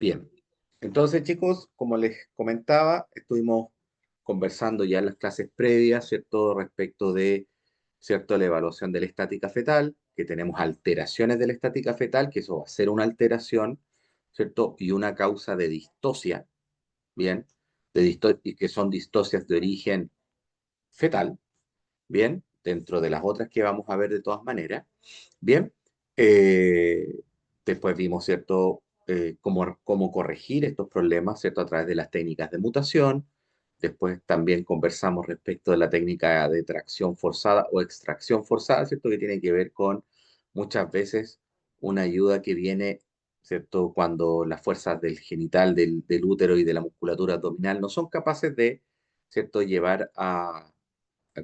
Bien, entonces chicos, como les comentaba, estuvimos conversando ya en las clases previas, ¿cierto? Respecto de, ¿cierto? La evaluación de la estática fetal, que tenemos alteraciones de la estática fetal, que eso va a ser una alteración, ¿cierto? Y una causa de distosia, ¿bien? Y que son distocias de origen fetal, ¿bien? Dentro de las otras que vamos a ver de todas maneras, ¿bien? Eh, Después vimos, ¿cierto? Cómo corregir estos problemas, ¿cierto? A través de las técnicas de mutación. Después también conversamos respecto de la técnica de tracción forzada o extracción forzada, ¿cierto? Que tiene que ver con muchas veces una ayuda que viene, ¿cierto? Cuando las fuerzas del genital, del útero y de la musculatura abdominal no son capaces de, ¿cierto? Llevar a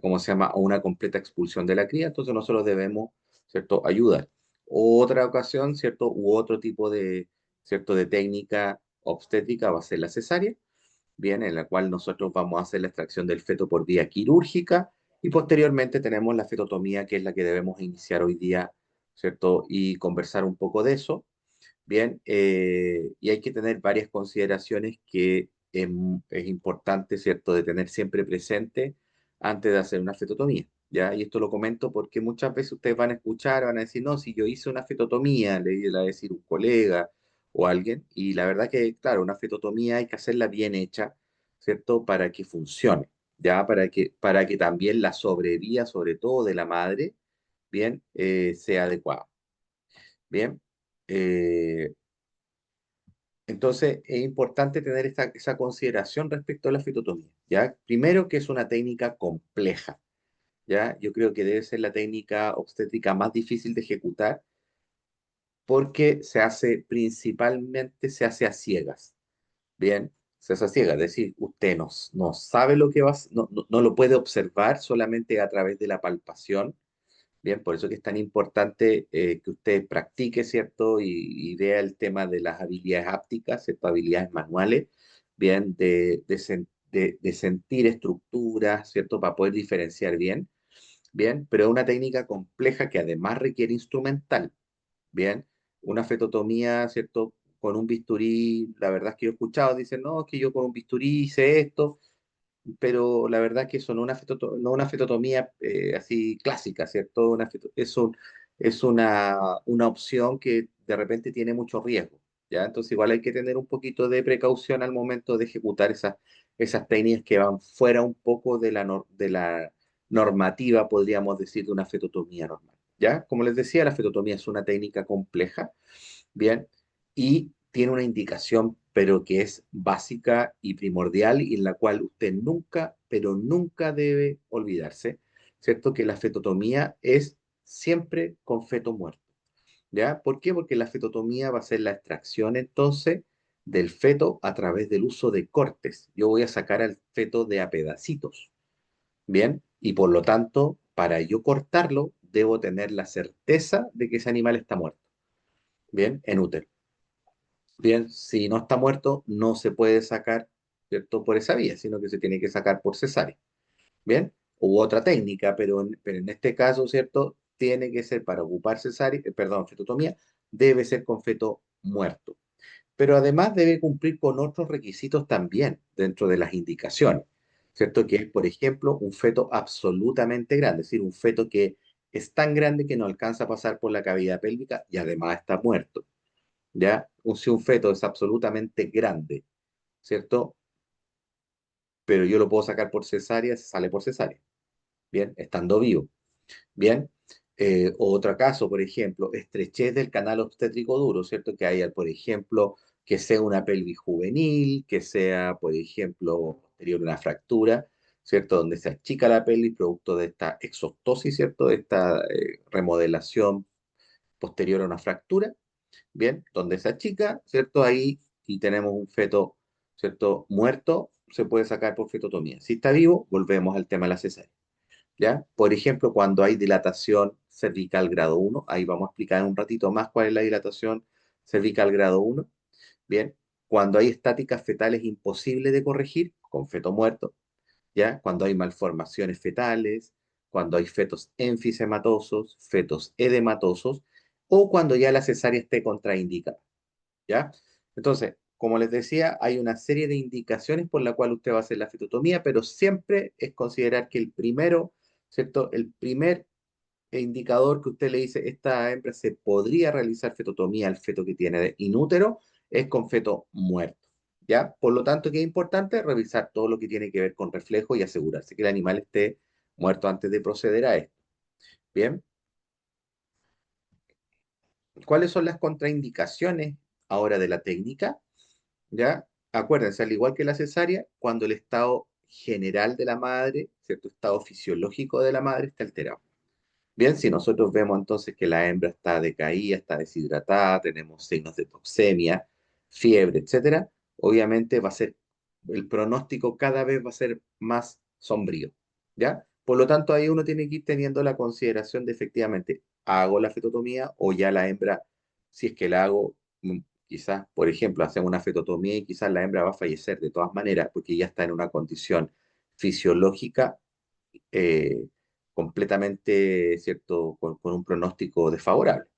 ¿cómo se llama? A una completa expulsión de la cría, entonces nosotros debemos, ¿cierto? Ayudar. Otra ocasión, ¿cierto? U otro tipo de, ¿cierto? De técnica obstétrica va a ser la cesárea, bien, en la cual nosotros vamos a hacer la extracción del feto por vía quirúrgica y posteriormente tenemos la fetotomía, que es la que debemos iniciar hoy día, ¿cierto? Y conversar un poco de eso, bien, y hay que tener varias consideraciones que es importante, ¿cierto?, de tener siempre presente antes de hacer una fetotomía, ¿ya? Y esto lo comento porque muchas veces ustedes van a escuchar, van a decir, no, si yo hice una fetotomía, le va a decir un colega o alguien, y la verdad que, claro, una fetotomía hay que hacerla bien hecha, ¿cierto?, para que funcione, ¿ya? Para que también la sobrevía, sobre todo de la madre, bien, sea adecuada, ¿bien? Eh, entonces, es importante tener esa consideración respecto a la fitotomía, ¿ya? Primero, que es una técnica compleja, ¿ya? Yo creo que debe ser la técnica obstétrica más difícil de ejecutar porque principalmente se hace a ciegas, ¿bien? Se hace a ciegas, es decir, usted no sabe lo que no lo puede observar solamente a través de la palpación. Bien, por eso que es tan importante que usted practique, ¿cierto? Y vea el tema de las habilidades ápticas, ¿cierto? Habilidades manuales, bien, de sentir estructuras, ¿cierto? Para poder diferenciar bien, bien, pero es una técnica compleja que además requiere instrumental, bien. Una fetotomía, ¿cierto? Con un bisturí, la verdad es que yo he escuchado, dicen, no, es que yo con un bisturí hice esto, pero la verdad que eso no una fetotomía así clásica, ¿cierto? Es una opción que de repente tiene mucho riesgo, ¿ya? Entonces igual hay que tener un poquito de precaución al momento de ejecutar esas técnicas que van fuera un poco de la normativa, podríamos decir, de una fetotomía normal, ¿ya? Como les decía, la fetotomía es una técnica compleja, ¿bien? Y tiene una indicación, pero que es básica y primordial y en la cual usted nunca, pero nunca debe olvidarse, ¿cierto? Que la fetotomía es siempre con feto muerto, ¿ya? ¿Por qué? Porque la fetotomía va a ser la extracción entonces del feto a través del uso de cortes. Yo voy a sacar al feto de a pedacitos, ¿bien? Y por lo tanto, para yo cortarlo, debo tener la certeza de que ese animal está muerto, ¿bien? En útero. Bien, si no está muerto, no se puede sacar, ¿cierto? Por esa vía, sino que se tiene que sacar por cesárea. Bien, u otra técnica, pero en este caso, ¿cierto? Tiene que ser para ocupar cesárea, perdón, fetotomía, debe ser con feto muerto. Pero además debe cumplir con otros requisitos también dentro de las indicaciones, ¿cierto? Que es, por ejemplo, un feto absolutamente grande, es decir, un feto que es tan grande que no alcanza a pasar por la cavidad pélvica y además está muerto. ¿Ya? Si un feto es absolutamente grande, ¿cierto? Pero yo lo puedo sacar por cesárea, sale por cesárea, ¿bien? Estando vivo, ¿bien? Otro caso, por ejemplo, estrechez del canal obstétrico duro, ¿cierto? Que haya, por ejemplo, que sea una pelvis juvenil, que sea, por ejemplo, posterior a una fractura, ¿cierto? Donde se achica la pelvis producto de esta exostosis, ¿cierto? De esta remodelación posterior a una fractura, bien, donde esa chica, ¿cierto? Ahí, y tenemos un feto, ¿cierto? Muerto, se puede sacar por fetotomía. Si está vivo, volvemos al tema de la cesárea, ¿ya? Por ejemplo, cuando hay dilatación cervical grado uno, ahí vamos a explicar en un ratito más cuál es la dilatación cervical grado uno, bien. Cuando hay estáticas fetales imposibles de corregir, con feto muerto, ¿ya? Cuando hay malformaciones fetales, cuando hay fetos enfisematosos, fetos edematosos, o cuando ya la cesárea esté contraindicada, ¿ya? Entonces, como les decía, hay una serie de indicaciones por la cual usted va a hacer la fetotomía, pero siempre es considerar que el primero, ¿cierto? El primer indicador que usted le dice, esta hembra se podría realizar fetotomía al feto que tiene inútero, es con feto muerto, ¿ya? Por lo tanto, que es importante revisar todo lo que tiene que ver con reflejo y asegurarse que el animal esté muerto antes de proceder a esto. Bien, ¿cuáles son las contraindicaciones ahora de la técnica? ¿Ya? Acuérdense, al igual que la cesárea, cuando el estado general de la madre, cierto estado fisiológico de la madre está alterado. Bien, si nosotros vemos entonces que la hembra está decaída, está deshidratada, tenemos signos de toxemia, fiebre, etcétera, obviamente va a ser, el pronóstico cada vez va a ser más sombrío, ¿ya? Por lo tanto, ahí uno tiene que ir teniendo la consideración de efectivamente, ¿hago la fetotomía o ya la hembra, si es que la hago, quizás, por ejemplo, hacemos una fetotomía y quizás la hembra va a fallecer de todas maneras porque ya está en una condición fisiológica eh, completamente, ¿cierto?, con un pronóstico desfavorable.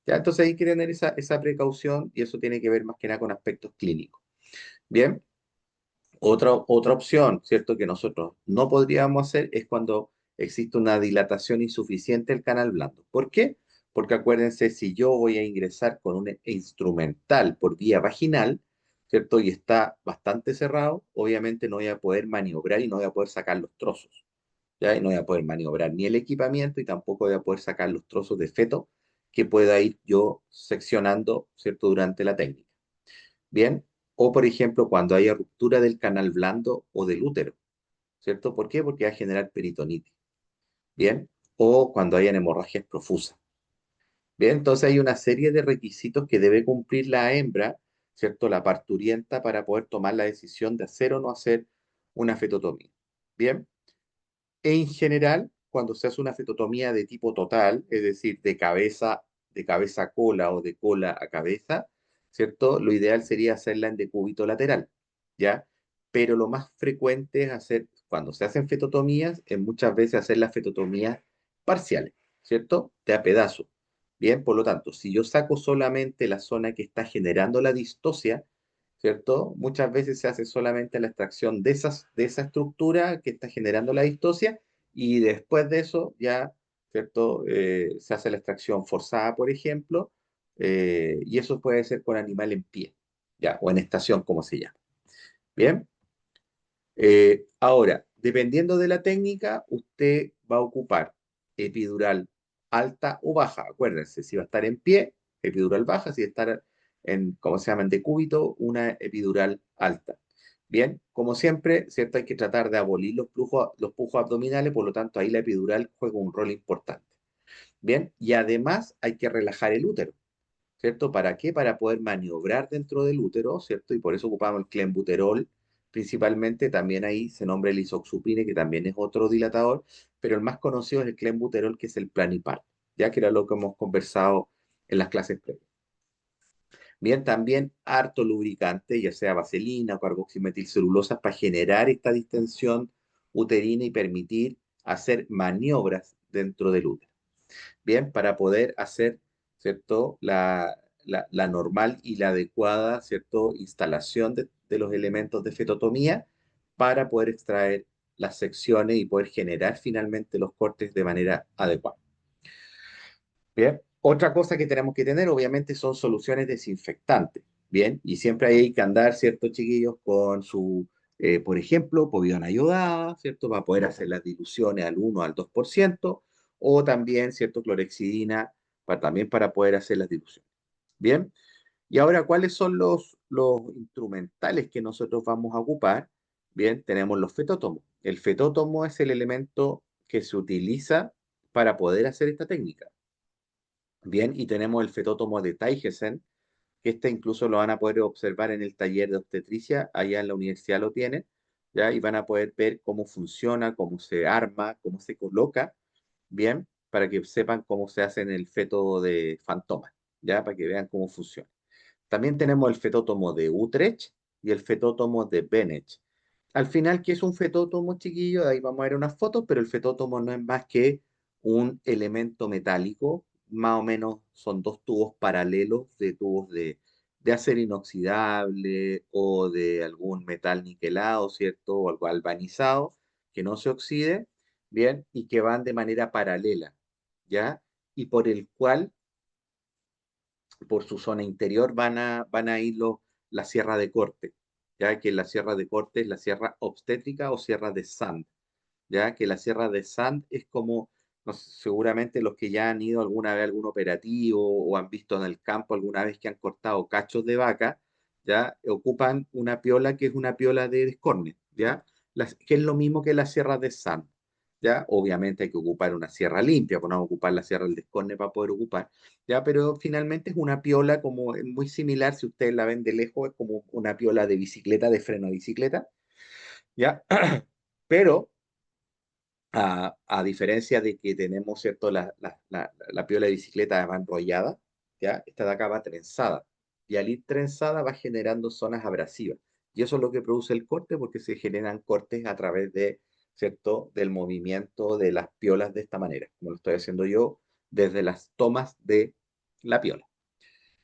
¿Ya? Entonces hay que tener esa precaución y eso tiene que ver más que nada con aspectos clínicos. Bien, otra opción, ¿cierto?, que nosotros no podríamos hacer es cuando existe una dilatación insuficiente del canal blando. ¿Por qué? Porque acuérdense, si yo voy a ingresar con un instrumental por vía vaginal, ¿cierto? Y está bastante cerrado, obviamente no voy a poder maniobrar y no voy a poder sacar los trozos. ¿Ya? Y no voy a poder maniobrar ni el equipamiento y tampoco voy a poder sacar los trozos de feto que pueda ir yo seccionando, ¿cierto?, durante la técnica. Bien, o por ejemplo, cuando haya ruptura del canal blando o del útero, ¿cierto? ¿Por qué? Porque va a generar peritonitis. Bien, o cuando hayan hemorragias profusas. Bien, entonces hay una serie de requisitos que debe cumplir la hembra, ¿cierto? La parturienta para poder tomar la decisión de hacer o no hacer una fetotomía. Bien. En general, cuando se hace una fetotomía de tipo total, es decir, de cabeza a cola o de cola a cabeza, ¿cierto? Lo ideal sería hacerla en decúbito lateral, ¿ya? Pero lo más frecuente es hacer, cuando se hacen fetotomías, es muchas veces hacer las fetotomías parciales, ¿cierto? De a pedazo. Bien, por lo tanto, si yo saco solamente la zona que está generando la distosia, ¿cierto? Muchas veces se hace solamente la extracción de esa estructura que está generando la distosia y después de eso ya, ¿cierto? Se hace la extracción forzada, por ejemplo, y eso puede ser con animal en pie, ya, o en estación, como se llama. Bien. Ahora, dependiendo de la técnica, usted va a ocupar epidural alta o baja. Acuérdense, si va a estar en pie, epidural baja, si va a estar en, ¿cómo se llama?, en decúbito, una epidural alta. Bien, como siempre, ¿cierto? Hay que tratar de abolir los pujos abdominales, por lo tanto, ahí la epidural juega un rol importante. Bien, y además hay que relajar el útero. ¿Cierto? ¿Para qué? Para poder maniobrar dentro del útero, ¿cierto? Y por eso ocupamos el clenbuterol principalmente, también ahí se nombra el isoxuprine, que también es otro dilatador, pero el más conocido es el clenbuterol, que es el Planipar, ya que era lo que hemos conversado en las clases previas. Bien, también harto lubricante, ya sea vaselina o carboximetilcelulosa, para generar esta distensión uterina y permitir hacer maniobras dentro del útero. Bien, para poder hacer, ¿cierto? La normal y la adecuada, ¿cierto? Instalación de los elementos de fetotomía para poder extraer las secciones y poder generar finalmente los cortes de manera adecuada. Bien, otra cosa que tenemos que tener, obviamente, son soluciones desinfectantes. Bien, y siempre hay que andar, ¿cierto, chiquillos? Con su, por ejemplo, povidona ayudada, ¿cierto? Para poder hacer las diluciones al 1 al 2%, o también, ¿cierto? Clorexidina, también para poder hacer las diluciones. Bien, y ahora, ¿cuáles son los instrumentales que nosotros vamos a ocupar? Bien, tenemos los fetótomos. El fetótomo es el elemento que se utiliza para poder hacer esta técnica. Bien, y tenemos el fetótomo de Taigesen, que este incluso lo van a poder observar en el taller de obstetricia, allá en la universidad lo tienen, ¿ya? Y van a poder ver cómo funciona, cómo se arma, cómo se coloca, bien, para que sepan cómo se hace en el feto de Fantoma, ¿ya? Para que vean cómo funciona. También tenemos el fetótomo de Utrecht y el fetótomo de Bennett. Al final, ¿qué es un fetótomo, chiquillo? Ahí vamos a ver unas fotos, pero el fetótomo no es más que un elemento metálico, más o menos son dos tubos paralelos de tubos de acero inoxidable o de algún metal niquelado, ¿cierto? O algo galvanizado que no se oxide, ¿bien? Y que van de manera paralela, ¿ya? Y por el cual, por su zona interior, van a ir la sierra de corte, ¿ya? Que la sierra de corte es la sierra obstétrica o sierra de Sand, ya que la sierra de Sand es como, no sé, seguramente los que ya han ido alguna vez a algún operativo o han visto en el campo alguna vez que han cortado cachos de vaca, ya ocupan una piola que es una piola de descorne, ya, que es lo mismo que la sierra de Sand. Ya, obviamente hay que ocupar una sierra limpia, pues no ocupar la sierra del descorne para poder ocupar, ya, pero finalmente es una piola como muy similar, si ustedes la ven de lejos, es como una piola de bicicleta, de freno de bicicleta, ya, pero a diferencia de que tenemos, ¿cierto? La piola de bicicleta va enrollada, ¿ya? Esta de acá va trenzada. Y al ir trenzada va generando zonas abrasivas. Y eso es lo que produce el corte porque se generan cortes a través de, ¿cierto? Del movimiento de las piolas de esta manera, como lo estoy haciendo yo desde las tomas de la piola.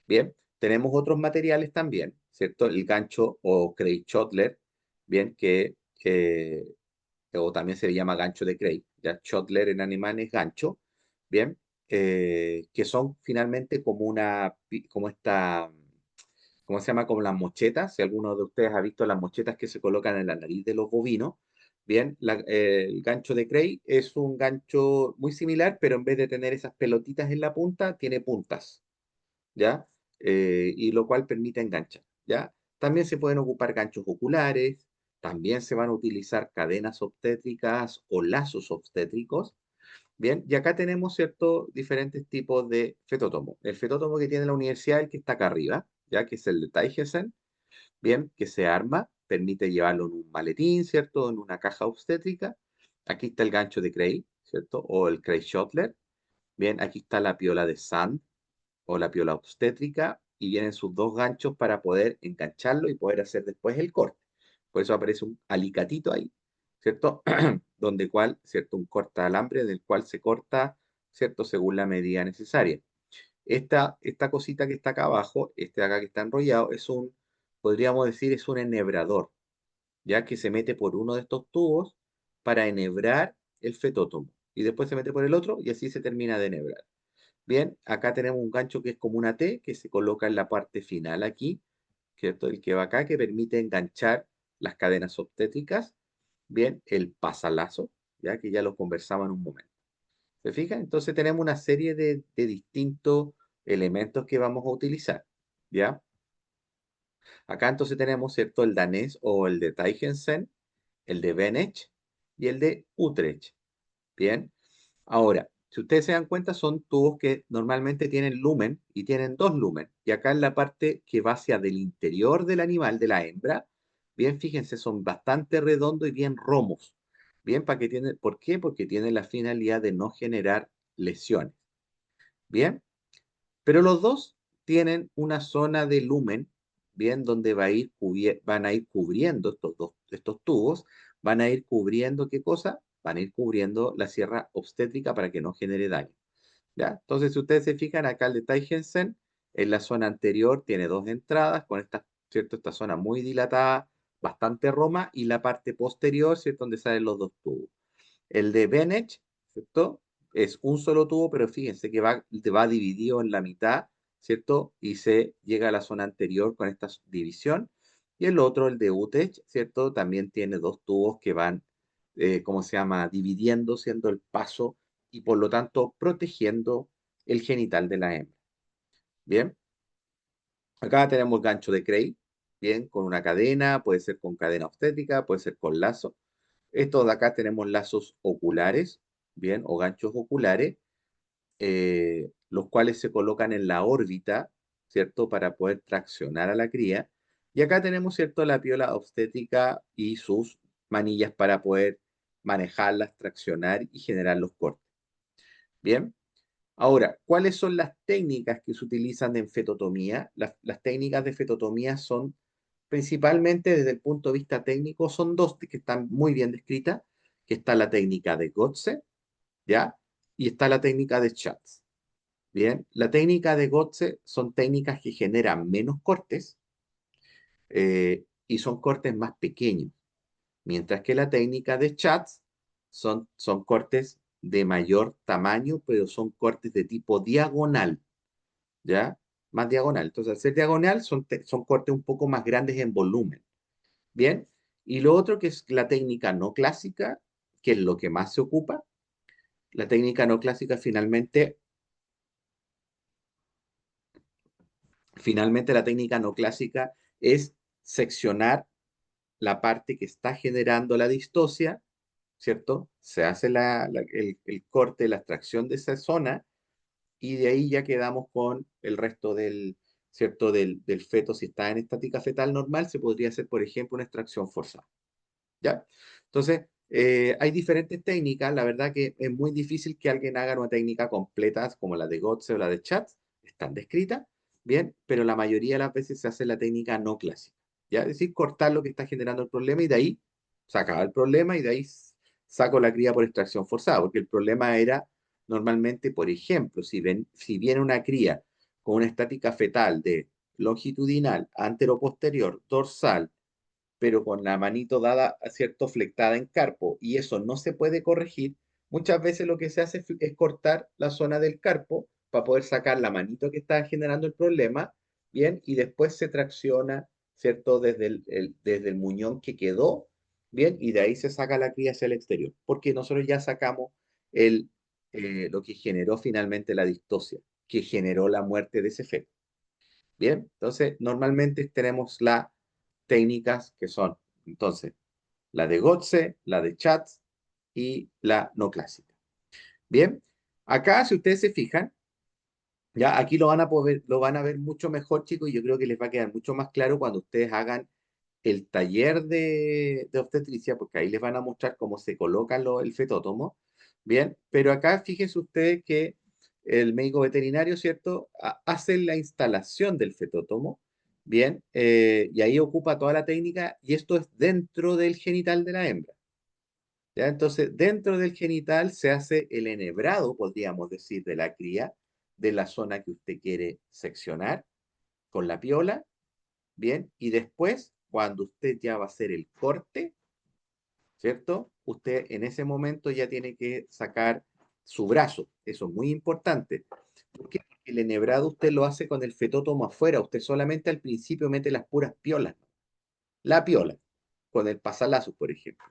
Bien, tenemos otros materiales también, ¿cierto? El gancho o Cray-Chottler, bien, que o también se le llama gancho de Cray, ya Chottler en alemán es gancho, bien, que son finalmente como como esta, ¿cómo se llama? Como las mochetas, si alguno de ustedes ha visto las mochetas que se colocan en la nariz de los bovinos, bien, el gancho de Cray es un gancho muy similar, pero en vez de tener esas pelotitas en la punta, tiene puntas, ¿ya? Y lo cual permite enganchar, ¿ya? También se pueden ocupar ganchos oculares, también se van a utilizar cadenas obstétricas o lazos obstétricos, ¿bien? Y acá tenemos, ¿cierto?, diferentes tipos de fetótomo. El fetótomo que tiene la universidad, el que está acá arriba, ¿ya? Que es el de Taigessen, ¿bien? Que se arma, permite llevarlo en un maletín, ¿cierto?, en una caja obstétrica. Aquí está el gancho de Cray, ¿cierto? O el Cray-Schottler. Bien, aquí está la piola de Sand, o la piola obstétrica y vienen sus dos ganchos para poder engancharlo y poder hacer después el corte. Por eso aparece un alicatito ahí, ¿cierto? Donde cual, ¿cierto? Un corta alambre del cual se corta, ¿cierto? Según la medida necesaria. Esta cosita que está acá abajo, este de acá que está enrollado, podríamos decir, es un enhebrador, ya que se mete por uno de estos tubos para enhebrar el fetótomo. Y después se mete por el otro y así se termina de enhebrar. Bien, acá tenemos un gancho que es como una T que se coloca en la parte final aquí, ¿cierto? El que va acá, que permite enganchar las cadenas obstétricas. Bien, el pasalazo, ya que ya lo conversamos en un momento. ¿Se fijan? Entonces tenemos una serie de distintos elementos que vamos a utilizar, ¿ya? Acá entonces tenemos, ¿cierto? El danés o el de Taigensen, el de Benech y el de Utrecht. Bien. Ahora, si ustedes se dan cuenta, son tubos que normalmente tienen lumen y tienen dos lumen. Y acá en la parte que va hacia del interior del animal, de la hembra, bien, fíjense, son bastante redondos y bien romos. Bien, ¿por qué? Porque tienen la finalidad de no generar lesiones. Bien, pero los dos tienen una zona de lumen, bien, donde van a ir cubriendo estos tubos, van a ir cubriendo, ¿qué cosa? Van a ir cubriendo la sierra obstétrica para que no genere daño. ¿Ya? Entonces, si ustedes se fijan, acá el de Taigensen, en la zona anterior tiene dos entradas con ¿cierto? Esta zona muy dilatada, bastante roma, y la parte posterior, ¿cierto? Donde salen los dos tubos. El de Benech, ¿cierto? Es un solo tubo, pero fíjense que va dividido en la mitad, ¿cierto? Y se llega a la zona anterior con esta división. Y el otro, el de Utrecht, ¿cierto? También tiene dos tubos que van, ¿cómo se llama? Dividiendo, siendo el paso y por lo tanto protegiendo el genital de la hembra. Bien, acá tenemos el gancho de Cray, bien, con una cadena, puede ser con cadena obstétrica, puede ser con lazo. Esto de acá tenemos lazos oculares, bien, o ganchos oculares, los cuales se colocan en la órbita, ¿cierto? Para poder traccionar a la cría. Y acá tenemos, ¿cierto? La piola obstétrica y sus manillas para poder manejarlas, traccionar y generar los cortes. Bien. Ahora, ¿cuáles son las técnicas que se utilizan en fetotomía? Las técnicas de fetotomía son principalmente desde el punto de vista técnico, son dos que están muy bien descritas, que está la técnica de Gotze, ¿ya? Y está la técnica de Schatz. Bien, la técnica de Gotze son técnicas que generan menos cortes y son cortes más pequeños, mientras que la técnica de chats son cortes de mayor tamaño, pero son cortes de tipo diagonal, ¿ya? Más diagonal. Entonces, al ser diagonal, son cortes un poco más grandes en volumen, ¿bien? Y lo otro que es la técnica no clásica, que es lo que más se ocupa. La técnica no clásica finalmente la técnica no clásica es seccionar la parte que está generando la distosia, ¿cierto? Se hace el corte, la extracción de esa zona y de ahí ya quedamos con el resto ¿cierto? Del feto. Si está en estática fetal normal, se podría hacer, por ejemplo, una extracción forzada, ¿ya? Entonces, hay diferentes técnicas. La verdad que es muy difícil que alguien haga una técnica completa como la de Gotze o la de Schatz. Están descritas, bien, pero la mayoría de las veces se hace la técnica no clásica, ¿ya? Es decir, cortar lo que está generando el problema y de ahí se acaba el problema y de ahí saco la cría por extracción forzada, porque el problema era normalmente, por ejemplo, si viene una cría con una estática fetal de longitudinal, anteroposterior, dorsal, pero con la manito dada, cierto, flectada en carpo, y eso no se puede corregir, muchas veces lo que se hace es cortar la zona del carpo para poder sacar la manito que está generando el problema, bien, y después se tracciona, cierto, desde el muñón que quedó, bien, y de ahí se saca la cría hacia el exterior, porque nosotros ya sacamos el, lo que generó finalmente la distosia, que generó la muerte de ese feto. Bien, entonces normalmente tenemos las técnicas que son, entonces, la de Gotze, la de Chats y la no clásica. Bien, acá si ustedes se fijan, ya aquí lo van a ver mucho mejor, chicos, y yo creo que les va a quedar mucho más claro cuando ustedes hagan el taller de obstetricia, porque ahí les van a mostrar cómo se coloca el fetótomo. Bien, pero acá fíjense ustedes que el médico veterinario, ¿cierto? Hace la instalación del fetótomo, bien, y ahí ocupa toda la técnica, y esto es dentro del genital de la hembra. ¿Ya? Entonces, dentro del genital se hace el enhebrado, podríamos decir, de la cría, de la zona que usted quiere seccionar con la piola, bien, y después, cuando usted ya va a hacer el corte, ¿cierto? Usted en ese momento ya tiene que sacar su brazo, eso es muy importante. ¿Por qué? Porque el enhebrado usted lo hace con el fetótomo afuera, usted solamente al principio mete las puras piolas, la piola, con el pasalazo, por ejemplo.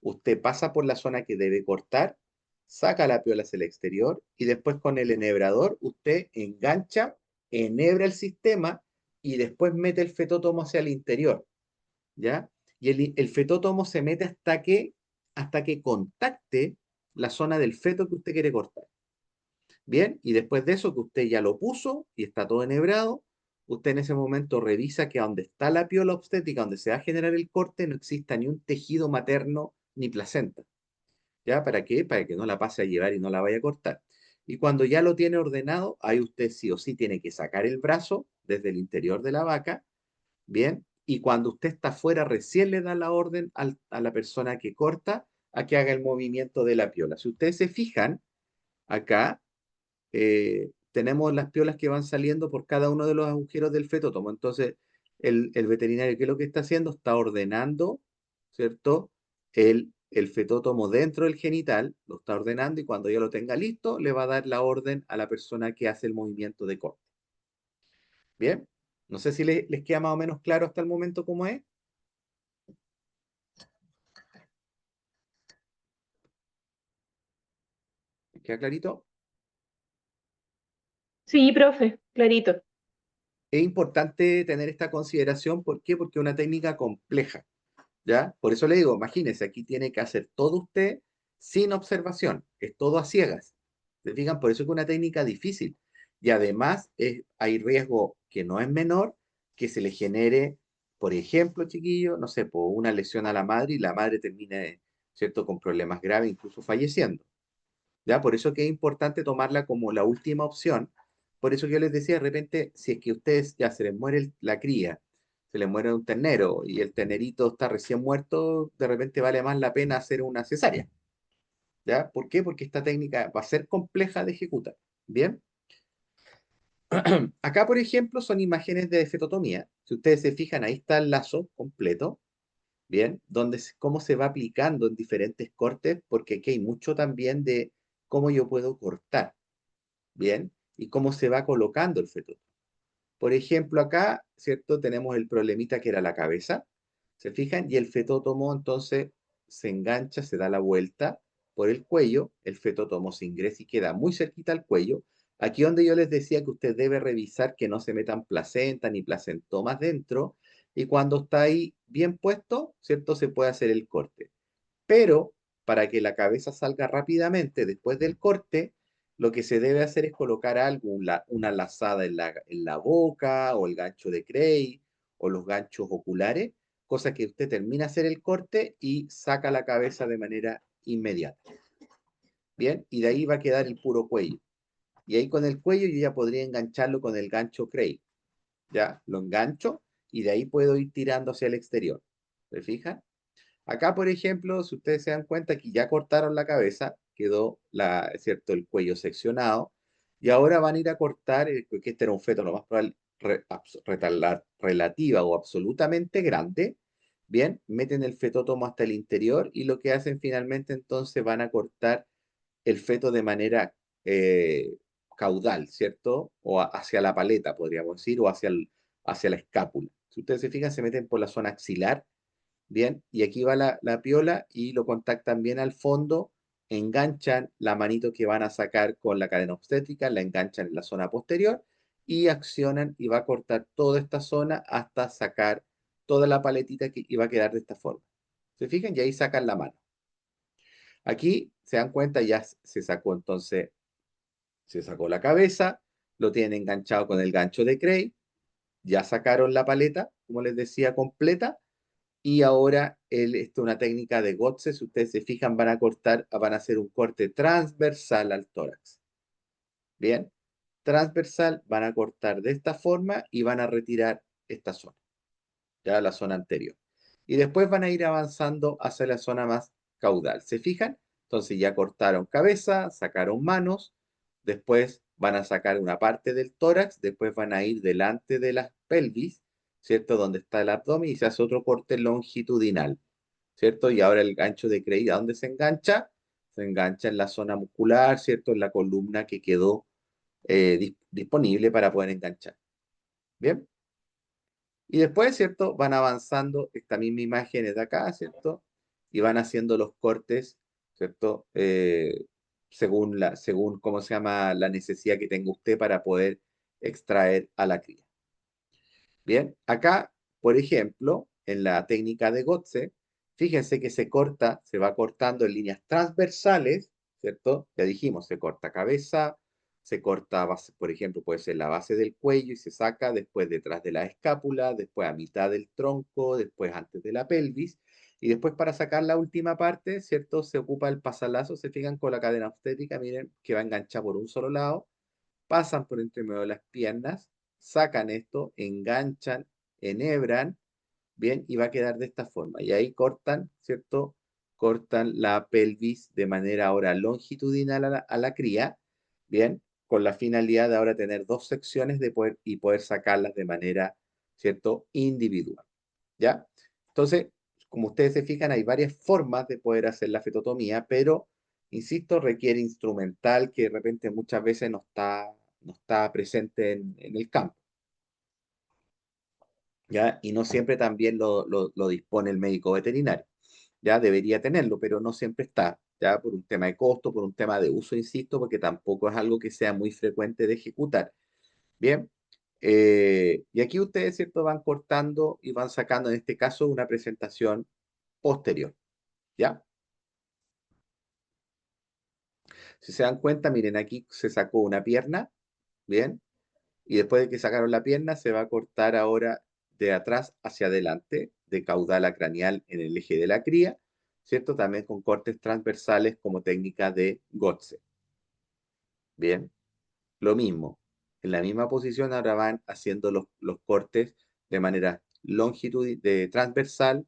Usted pasa por la zona que debe cortar, saca la piola hacia el exterior y después con el enhebrador usted engancha, enhebra el sistema y después mete el fetótomo hacia el interior, ¿ya? Y el fetótomo se mete hasta que contacte la zona del feto que usted quiere cortar. Bien, y después de eso que usted ya lo puso y está todo enhebrado, usted en ese momento revisa que donde está la piola obstétrica, donde se va a generar el corte, no exista ni un tejido materno ni placenta. ¿Ya? ¿Para qué? Para que no la pase a llevar y no la vaya a cortar. Y cuando ya lo tiene ordenado, ahí usted sí o sí tiene que sacar el brazo desde el interior de la vaca, ¿bien? Y cuando usted está afuera, recién le da la orden a la persona que corta a que haga el movimiento de la piola. Si ustedes se fijan, acá tenemos las piolas que van saliendo por cada uno de los agujeros del fetótomo. Entonces, el veterinario, ¿qué es lo que está haciendo? Está ordenando, ¿cierto? El fetótomo dentro del genital, lo está ordenando y cuando ya lo tenga listo, le va a dar la orden a la persona que hace el movimiento de corte. ¿Bien? No sé si les queda más o menos claro hasta el momento cómo es. ¿Les queda clarito? Sí, profe, clarito. Es importante tener esta consideración, ¿por qué? Porque es una técnica compleja. ¿Ya? Por eso le digo, imagínese, aquí tiene que hacer todo usted sin observación, es todo a ciegas. ¿Se fijan? Por eso es una técnica difícil. Y además hay riesgo que no es menor que se le genere, por ejemplo, chiquillo, no sé, por una lesión a la madre y la madre termine, ¿cierto?, con problemas graves, incluso falleciendo. ¿Ya? Por eso que es importante tomarla como la última opción. Por eso que yo les decía, de repente, si es que a ustedes ya se les muere la cría, se les muere un ternero y el ternerito está recién muerto, de repente vale más la pena hacer una cesárea. ¿Ya? ¿Por qué? Porque esta técnica va a ser compleja de ejecutar. ¿Bien? Acá, por ejemplo, son imágenes de fetotomía. Si ustedes se fijan, ahí está el lazo completo, ¿bien? Donde, cómo se va aplicando en diferentes cortes, porque aquí hay mucho también de cómo yo puedo cortar, ¿bien? Y cómo se va colocando el feto. Por ejemplo, acá, ¿cierto? Tenemos el problemita que era la cabeza, ¿se fijan? Y el fetótomo entonces se engancha, se da la vuelta por el cuello, el fetótomo se ingresa y queda muy cerquita al cuello. Aquí donde yo les decía que usted debe revisar que no se metan placenta ni placentomas dentro, y cuando está ahí bien puesto, ¿cierto? Se puede hacer el corte. Pero para que la cabeza salga rápidamente después del corte, lo que se debe hacer es colocar algo, una lazada en la boca o el gancho de Cray o los ganchos oculares, cosa que usted termina de hacer el corte y saca la cabeza de manera inmediata. Bien, y de ahí va a quedar el puro cuello. Y ahí con el cuello yo ya podría engancharlo con el gancho Cray. Ya, lo engancho y de ahí puedo ir tirando hacia el exterior. ¿Se fijan? Acá, por ejemplo, si ustedes se dan cuenta que ya cortaron la cabeza, quedó ¿cierto? El cuello seccionado, y ahora van a ir a cortar, que este era un feto lo más probable, relativa o absolutamente grande, bien, meten el fetótomo hasta el interior y lo que hacen finalmente entonces van a cortar el feto de manera eh, caudal, ¿cierto? O hacia la paleta, podríamos decir, o hacia la escápula. Si ustedes se fijan, se meten por la zona axilar. Bien, y aquí va la piola y lo contactan bien al fondo, enganchan la manito que van a sacar con la cadena obstétrica, la enganchan en la zona posterior y accionan y va a cortar toda esta zona hasta sacar toda la paletita que iba a quedar de esta forma. ¿Se fijan? Y ahí sacan la mano. Aquí se dan cuenta, ya se sacó entonces, se sacó la cabeza, lo tienen enganchado con el gancho de Cray, ya sacaron la paleta, como les decía, completa. Y ahora esto es una técnica de Gotze. Si ustedes se fijan, van a cortar, van a hacer un corte transversal al tórax. Bien, transversal, van a cortar de esta forma y van a retirar esta zona, ya la zona anterior. Y después van a ir avanzando hacia la zona más caudal. ¿Se fijan? Entonces ya cortaron cabeza, sacaron manos, después van a sacar una parte del tórax, después van a ir delante de la pelvis, ¿cierto? Donde está el abdomen y se hace otro corte longitudinal. ¿Cierto? Y ahora el gancho de Cray, ¿a dónde se engancha? Se engancha en la zona muscular, ¿cierto? En la columna que quedó disponible para poder enganchar. Bien. Y después, ¿cierto? Van avanzando, esta misma imagen es de acá, ¿cierto? Y van haciendo los cortes, ¿cierto? Según, ¿cómo se llama? La necesidad que tenga usted para poder extraer a la cría. Bien, acá, por ejemplo, en la técnica de Gotze, fíjense que se corta, se va cortando en líneas transversales, ¿cierto? Ya dijimos, se corta cabeza, se corta base, por ejemplo, puede ser la base del cuello y se saca después detrás de la escápula, después a mitad del tronco, después antes de la pelvis, y después para sacar la última parte, ¿cierto? Se ocupa el pasalazo, se fijan con la cadena obstétrica, miren, que va enganchada por un solo lado, pasan por entre medio de las piernas, sacan esto, enganchan, enhebran, bien, y va a quedar de esta forma. Y ahí cortan, ¿cierto? Cortan la pelvis de manera ahora longitudinal a la cría, bien, con la finalidad de ahora tener dos secciones de poder, y poder sacarlas de manera, ¿cierto? Individual, ¿ya? Entonces, como ustedes se fijan, hay varias formas de poder hacer la fetotomía, pero, insisto, requiere instrumental que de repente muchas veces no está presente en el campo, ¿ya? Y no siempre también lo dispone el médico veterinario, ¿ya? Debería tenerlo, pero no siempre está, ¿ya? Por un tema de costo, por un tema de uso, insisto, porque tampoco es algo que sea muy frecuente de ejecutar. Bien, y aquí ustedes, ¿cierto? Van cortando y van sacando, en este caso, una presentación posterior, ¿ya? Si se dan cuenta, miren, aquí se sacó una pierna, ¿bien? Y después de que sacaron la pierna, se va a cortar ahora de atrás hacia adelante, de caudal a craneal en el eje de la cría, ¿cierto? También con cortes transversales como técnica de Gotze, ¿bien? Lo mismo, en la misma posición ahora van haciendo los cortes de manera de transversal,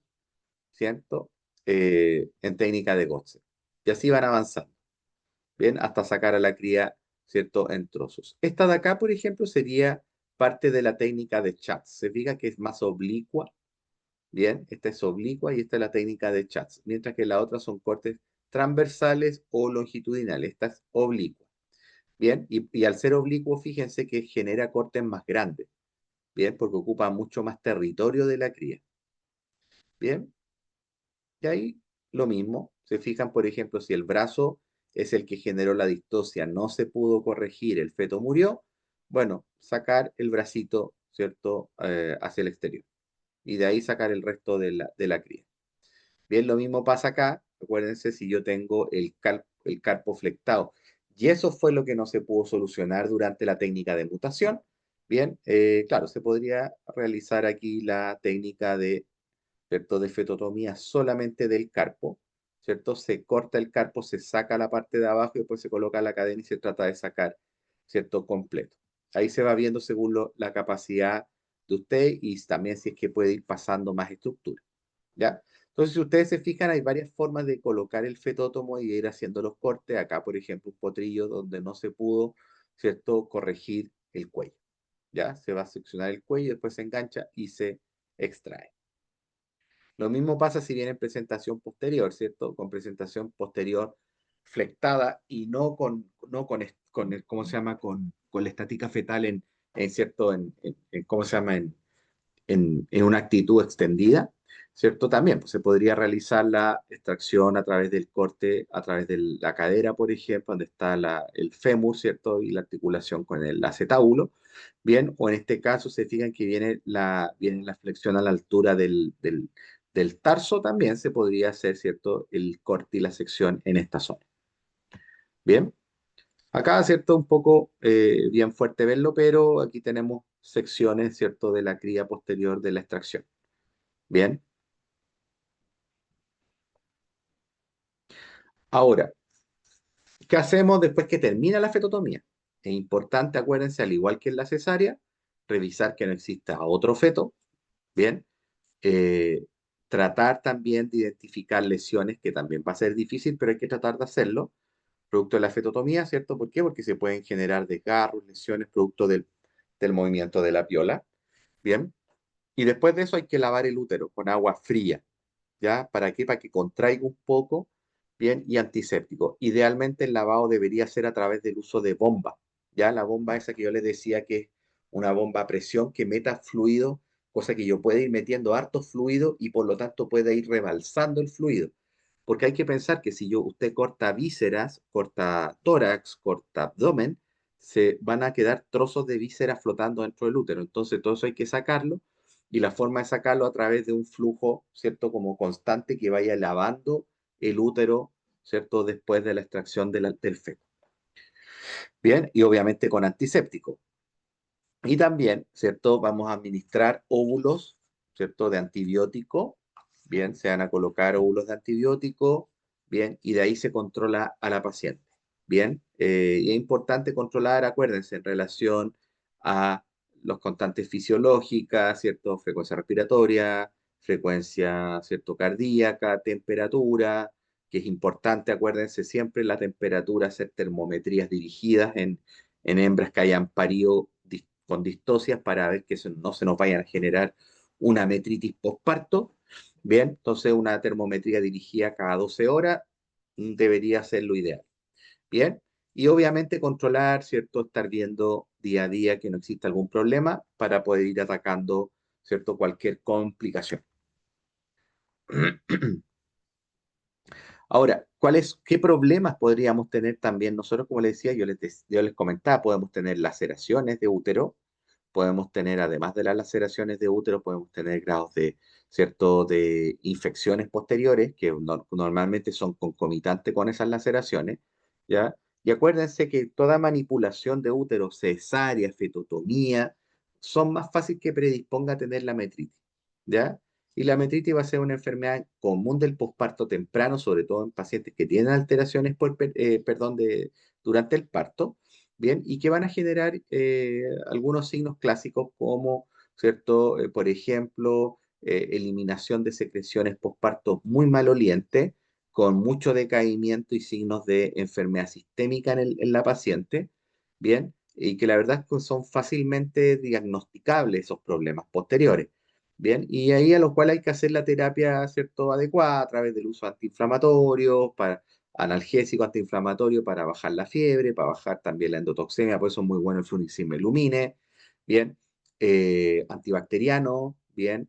¿cierto? En técnica de Gotze. Y así van avanzando. Bien, hasta sacar a la cría ¿cierto? En trozos. Esta de acá, por ejemplo, sería parte de la técnica de Chats. Se fija que es más oblicua. Bien, esta es oblicua y esta es la técnica de Chats, mientras que la otra son cortes transversales o longitudinales. Esta es oblicua. Bien, y al ser oblicuo, fíjense que genera cortes más grandes. Bien, porque ocupa mucho más territorio de la cría. Bien, y ahí lo mismo. Se fijan, por ejemplo, si el brazo es el que generó la distosia, no se pudo corregir, el feto murió, bueno, sacar el bracito, ¿cierto?, hacia el exterior. Y de ahí sacar el resto de la cría. Bien, lo mismo pasa acá. Acuérdense si yo tengo el carpo flectado. Y eso fue lo que no se pudo solucionar durante la técnica de mutación. Bien, claro, se podría realizar aquí la técnica de, ¿cierto?, de fetotomía solamente del carpo, ¿cierto? Se corta el carpo, se saca la parte de abajo y después se coloca la cadena y se trata de sacar, ¿cierto?, completo. Ahí se va viendo según la capacidad de usted y también si es que puede ir pasando más estructura. ¿Ya? Entonces, si ustedes se fijan, hay varias formas de colocar el fetótomo y de ir haciendo los cortes. Acá, por ejemplo, un potrillo donde no se pudo, ¿cierto?, corregir el cuello. ¿Ya? Se va a seccionar el cuello, después se engancha y se extrae. Lo mismo pasa si viene en presentación posterior, ¿cierto? Con presentación posterior flectada y no con ¿cómo se llama? Con la estática fetal ¿cierto? ¿Cómo se llama? En una actitud extendida, ¿cierto? También pues, se podría realizar la extracción a través del corte, a través de la cadera, por ejemplo, donde está el fémur, ¿cierto? Y la articulación con el acetábulo. Bien, o en este caso se fijan que viene la flexión a la altura del tarso, también se podría hacer, ¿cierto? El corte y la sección en esta zona. Bien. Acá, ¿cierto? Un poco bien fuerte verlo, pero aquí tenemos secciones, ¿cierto? De la cría posterior de la extracción. Bien. Ahora, ¿qué hacemos después que termina la fetotomía? Es importante, acuérdense, al igual que en la cesárea, revisar que no exista otro feto. Bien. Eh, Tratar también de identificar lesiones, que también va a ser difícil, pero hay que tratar de hacerlo, producto de la fetotomía, ¿cierto? ¿Por qué? Porque se pueden generar desgarros, lesiones, producto del movimiento de la piola. Bien. Y después de eso hay que lavar el útero con agua fría. ¿Ya? ¿Para qué? Para que contraiga un poco, bien, y antiséptico. Idealmente el lavado debería ser a través del uso de bomba, ¿ya? La bomba esa que yo les decía que es una bomba a presión que meta fluido, cosa que yo pueda ir metiendo harto fluido y por lo tanto pueda ir rebalsando el fluido. Porque hay que pensar que si usted corta vísceras, corta tórax, corta abdomen, se van a quedar trozos de vísceras flotando dentro del útero. Entonces todo eso hay que sacarlo y la forma de sacarlo a través de un flujo, ¿cierto? Como constante que vaya lavando el útero, ¿cierto? Después de la extracción del feto. Bien, y obviamente con antiséptico. Y también, ¿cierto? Vamos a administrar óvulos, ¿cierto? De antibiótico. Bien, se van a colocar óvulos de antibiótico. Bien, y de ahí se controla a la paciente. Bien, y es importante controlar, acuérdense, en relación a los constantes fisiológicas, ¿cierto? Frecuencia respiratoria, frecuencia, ¿cierto? Cardíaca, temperatura, que es importante, acuérdense siempre la temperatura, hacer termometrías dirigidas en hembras que hayan parido con distocias para ver que no se nos vayan a generar una metritis postparto. Bien, entonces una termometría dirigida cada 12 horas debería ser lo ideal. Bien, y obviamente controlar, ¿cierto? Estar viendo día a día que no exista algún problema para poder ir atacando, ¿cierto? Cualquier complicación. Ahora, qué problemas podríamos tener también? Nosotros, como les decía, yo les comentaba, podemos tener laceraciones de útero, podemos tener, además de las laceraciones de útero, podemos tener grados ¿cierto?, de infecciones posteriores, que normalmente son concomitantes con esas laceraciones, ¿ya? Y acuérdense que toda manipulación de útero, cesárea, fetotomía, son más fáciles que predisponga a tener la metritis, ¿ya? Y la metritis va a ser una enfermedad común del posparto temprano, sobre todo en pacientes que tienen alteraciones durante el parto, bien, y que van a generar algunos signos clásicos como, ¿cierto? Por ejemplo, eliminación de secreciones posparto muy malolientes, con mucho decaimiento y signos de enfermedad sistémica en la paciente, bien, y que la verdad es que son fácilmente diagnosticables esos problemas posteriores, bien, y ahí a lo cual hay que hacer la terapia, ¿cierto?, adecuada a través del uso antiinflamatorio, para analgésico antiinflamatorio para bajar la fiebre, para bajar también la endotoxemia, por eso es muy bueno el fluniximab lumine, bien, antibacteriano, bien,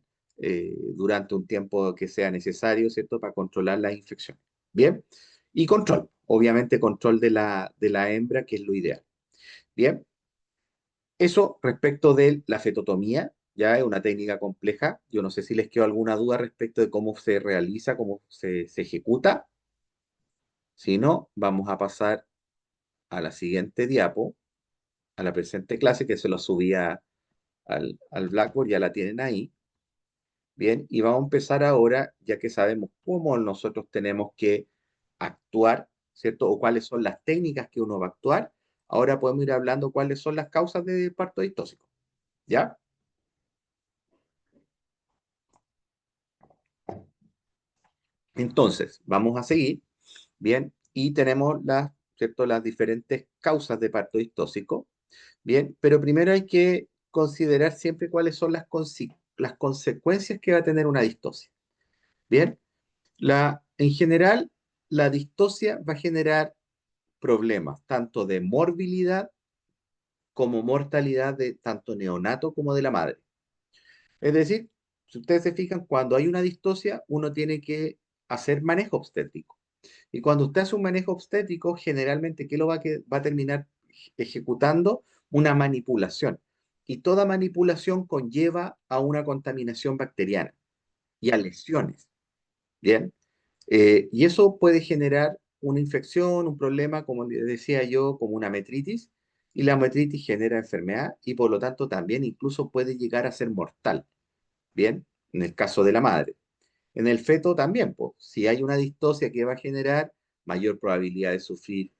durante un tiempo que sea necesario, ¿cierto?, para controlar las infecciones, bien, y control, obviamente control de la hembra, que es lo ideal. Bien, eso respecto de la fetotomía, ya es una técnica compleja. Yo no sé si les quedó alguna duda respecto de cómo se realiza, cómo se ejecuta. Si no, vamos a pasar a la siguiente diapo, a la presente clase, que se lo subía al Blackboard, ya la tienen ahí. Bien, y vamos a empezar ahora, ya que sabemos cómo nosotros tenemos que actuar, ¿cierto? O cuáles son las técnicas que uno va a actuar. Ahora podemos ir hablando cuáles son las causas de parto distóxico, ¿ya? Entonces, vamos a seguir, bien, y tenemos las, ¿cierto?, las diferentes causas de parto distóxico, bien, pero primero hay que considerar siempre cuáles son las consecuencias que va a tener una distosia, bien. En general, la distosia va a generar problemas tanto de morbilidad como mortalidad de tanto neonato como de la madre. Es decir, si ustedes se fijan, cuando hay una distosia, uno tiene que hacer manejo obstétrico. Y cuando usted hace un manejo obstétrico, generalmente, ¿qué lo va a terminar ejecutando? Una manipulación. Y toda manipulación conlleva a una contaminación bacteriana y a lesiones. ¿Bien? Y eso puede generar una infección, un problema, como le decía yo, como una metritis. Y la metritis genera enfermedad y por lo tanto también incluso puede llegar a ser mortal. ¿Bien? En el caso de la madre. En el feto también, pues, si hay una distosia que va a generar mayor probabilidad de sufrir,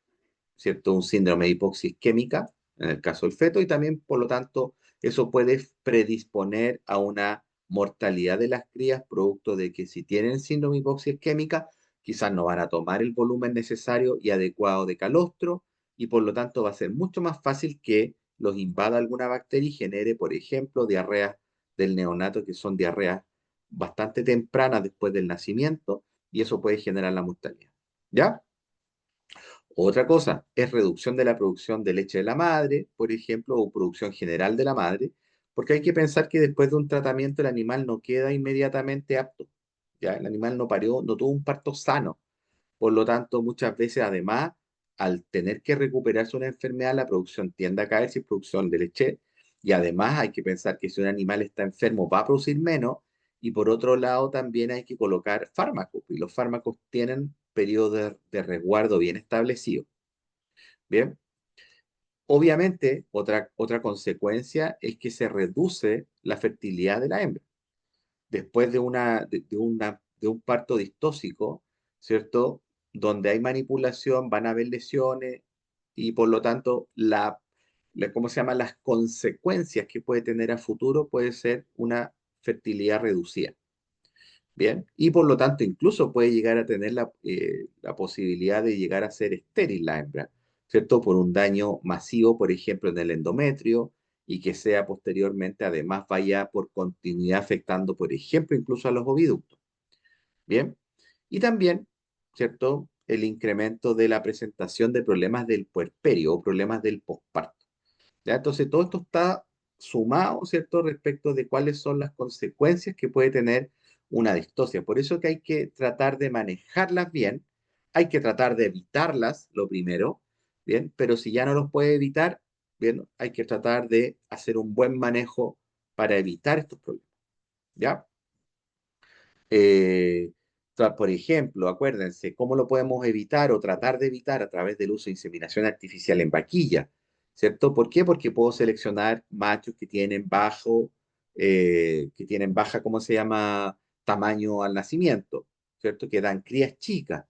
¿cierto?, un síndrome de hipoxia isquémica, en el caso del feto, y también, por lo tanto, eso puede predisponer a una mortalidad de las crías, producto de que si tienen síndrome de hipoxia isquémica, quizás no van a tomar el volumen necesario y adecuado de calostro, y por lo tanto va a ser mucho más fácil que los invada alguna bacteria y genere, por ejemplo, diarreas del neonato, que son diarreas bastante tempranas después del nacimiento, y eso puede generar la mortalidad. ¿Ya? Otra cosa es reducción de la producción de leche de la madre, por ejemplo, o producción general de la madre, porque hay que pensar que después de un tratamiento el animal no queda inmediatamente apto. Ya el animal no parió, no tuvo un parto sano. Por lo tanto, muchas veces, además, al tener que recuperarse una enfermedad, la producción tiende a caer sin producción de leche. Y además hay que pensar que si un animal está enfermo va a producir menos. Y por otro lado, también hay que colocar fármacos. Y los fármacos tienen periodos de resguardo bien establecidos. Bien, obviamente, otra consecuencia es que se reduce la fertilidad de la hembra. Después de un parto distóxico, ¿cierto? Donde hay manipulación, van a haber lesiones y por lo tanto, ¿cómo se llama? Las consecuencias que puede tener a futuro puede ser una fertilidad reducida. Bien, y por lo tanto, incluso puede llegar a tener la posibilidad de llegar a ser estéril la hembra, ¿cierto? Por un daño masivo, por ejemplo, en el endometrio, y que sea posteriormente, además, vaya por continuidad afectando, por ejemplo, incluso a los oviductos. Bien, y también, ¿cierto? El incremento de la presentación de problemas del puerperio o problemas del posparto. ¿Ya? Entonces, todo esto está sumado, ¿cierto?, respecto de cuáles son las consecuencias que puede tener una distosia. Por eso que hay que tratar de manejarlas bien, hay que tratar de evitarlas, lo primero, ¿bien? Pero si ya no los puede evitar, ¿bien? Hay que tratar de hacer un buen manejo para evitar estos problemas, ¿ya? Eh, por ejemplo, acuérdense, ¿cómo lo podemos evitar o tratar de evitar a través del uso de inseminación artificial en vaquilla? ¿Cierto? ¿Por qué? Porque puedo seleccionar machos que tienen baja, ¿cómo se llama? Tamaño al nacimiento, ¿cierto? Que dan crías chicas.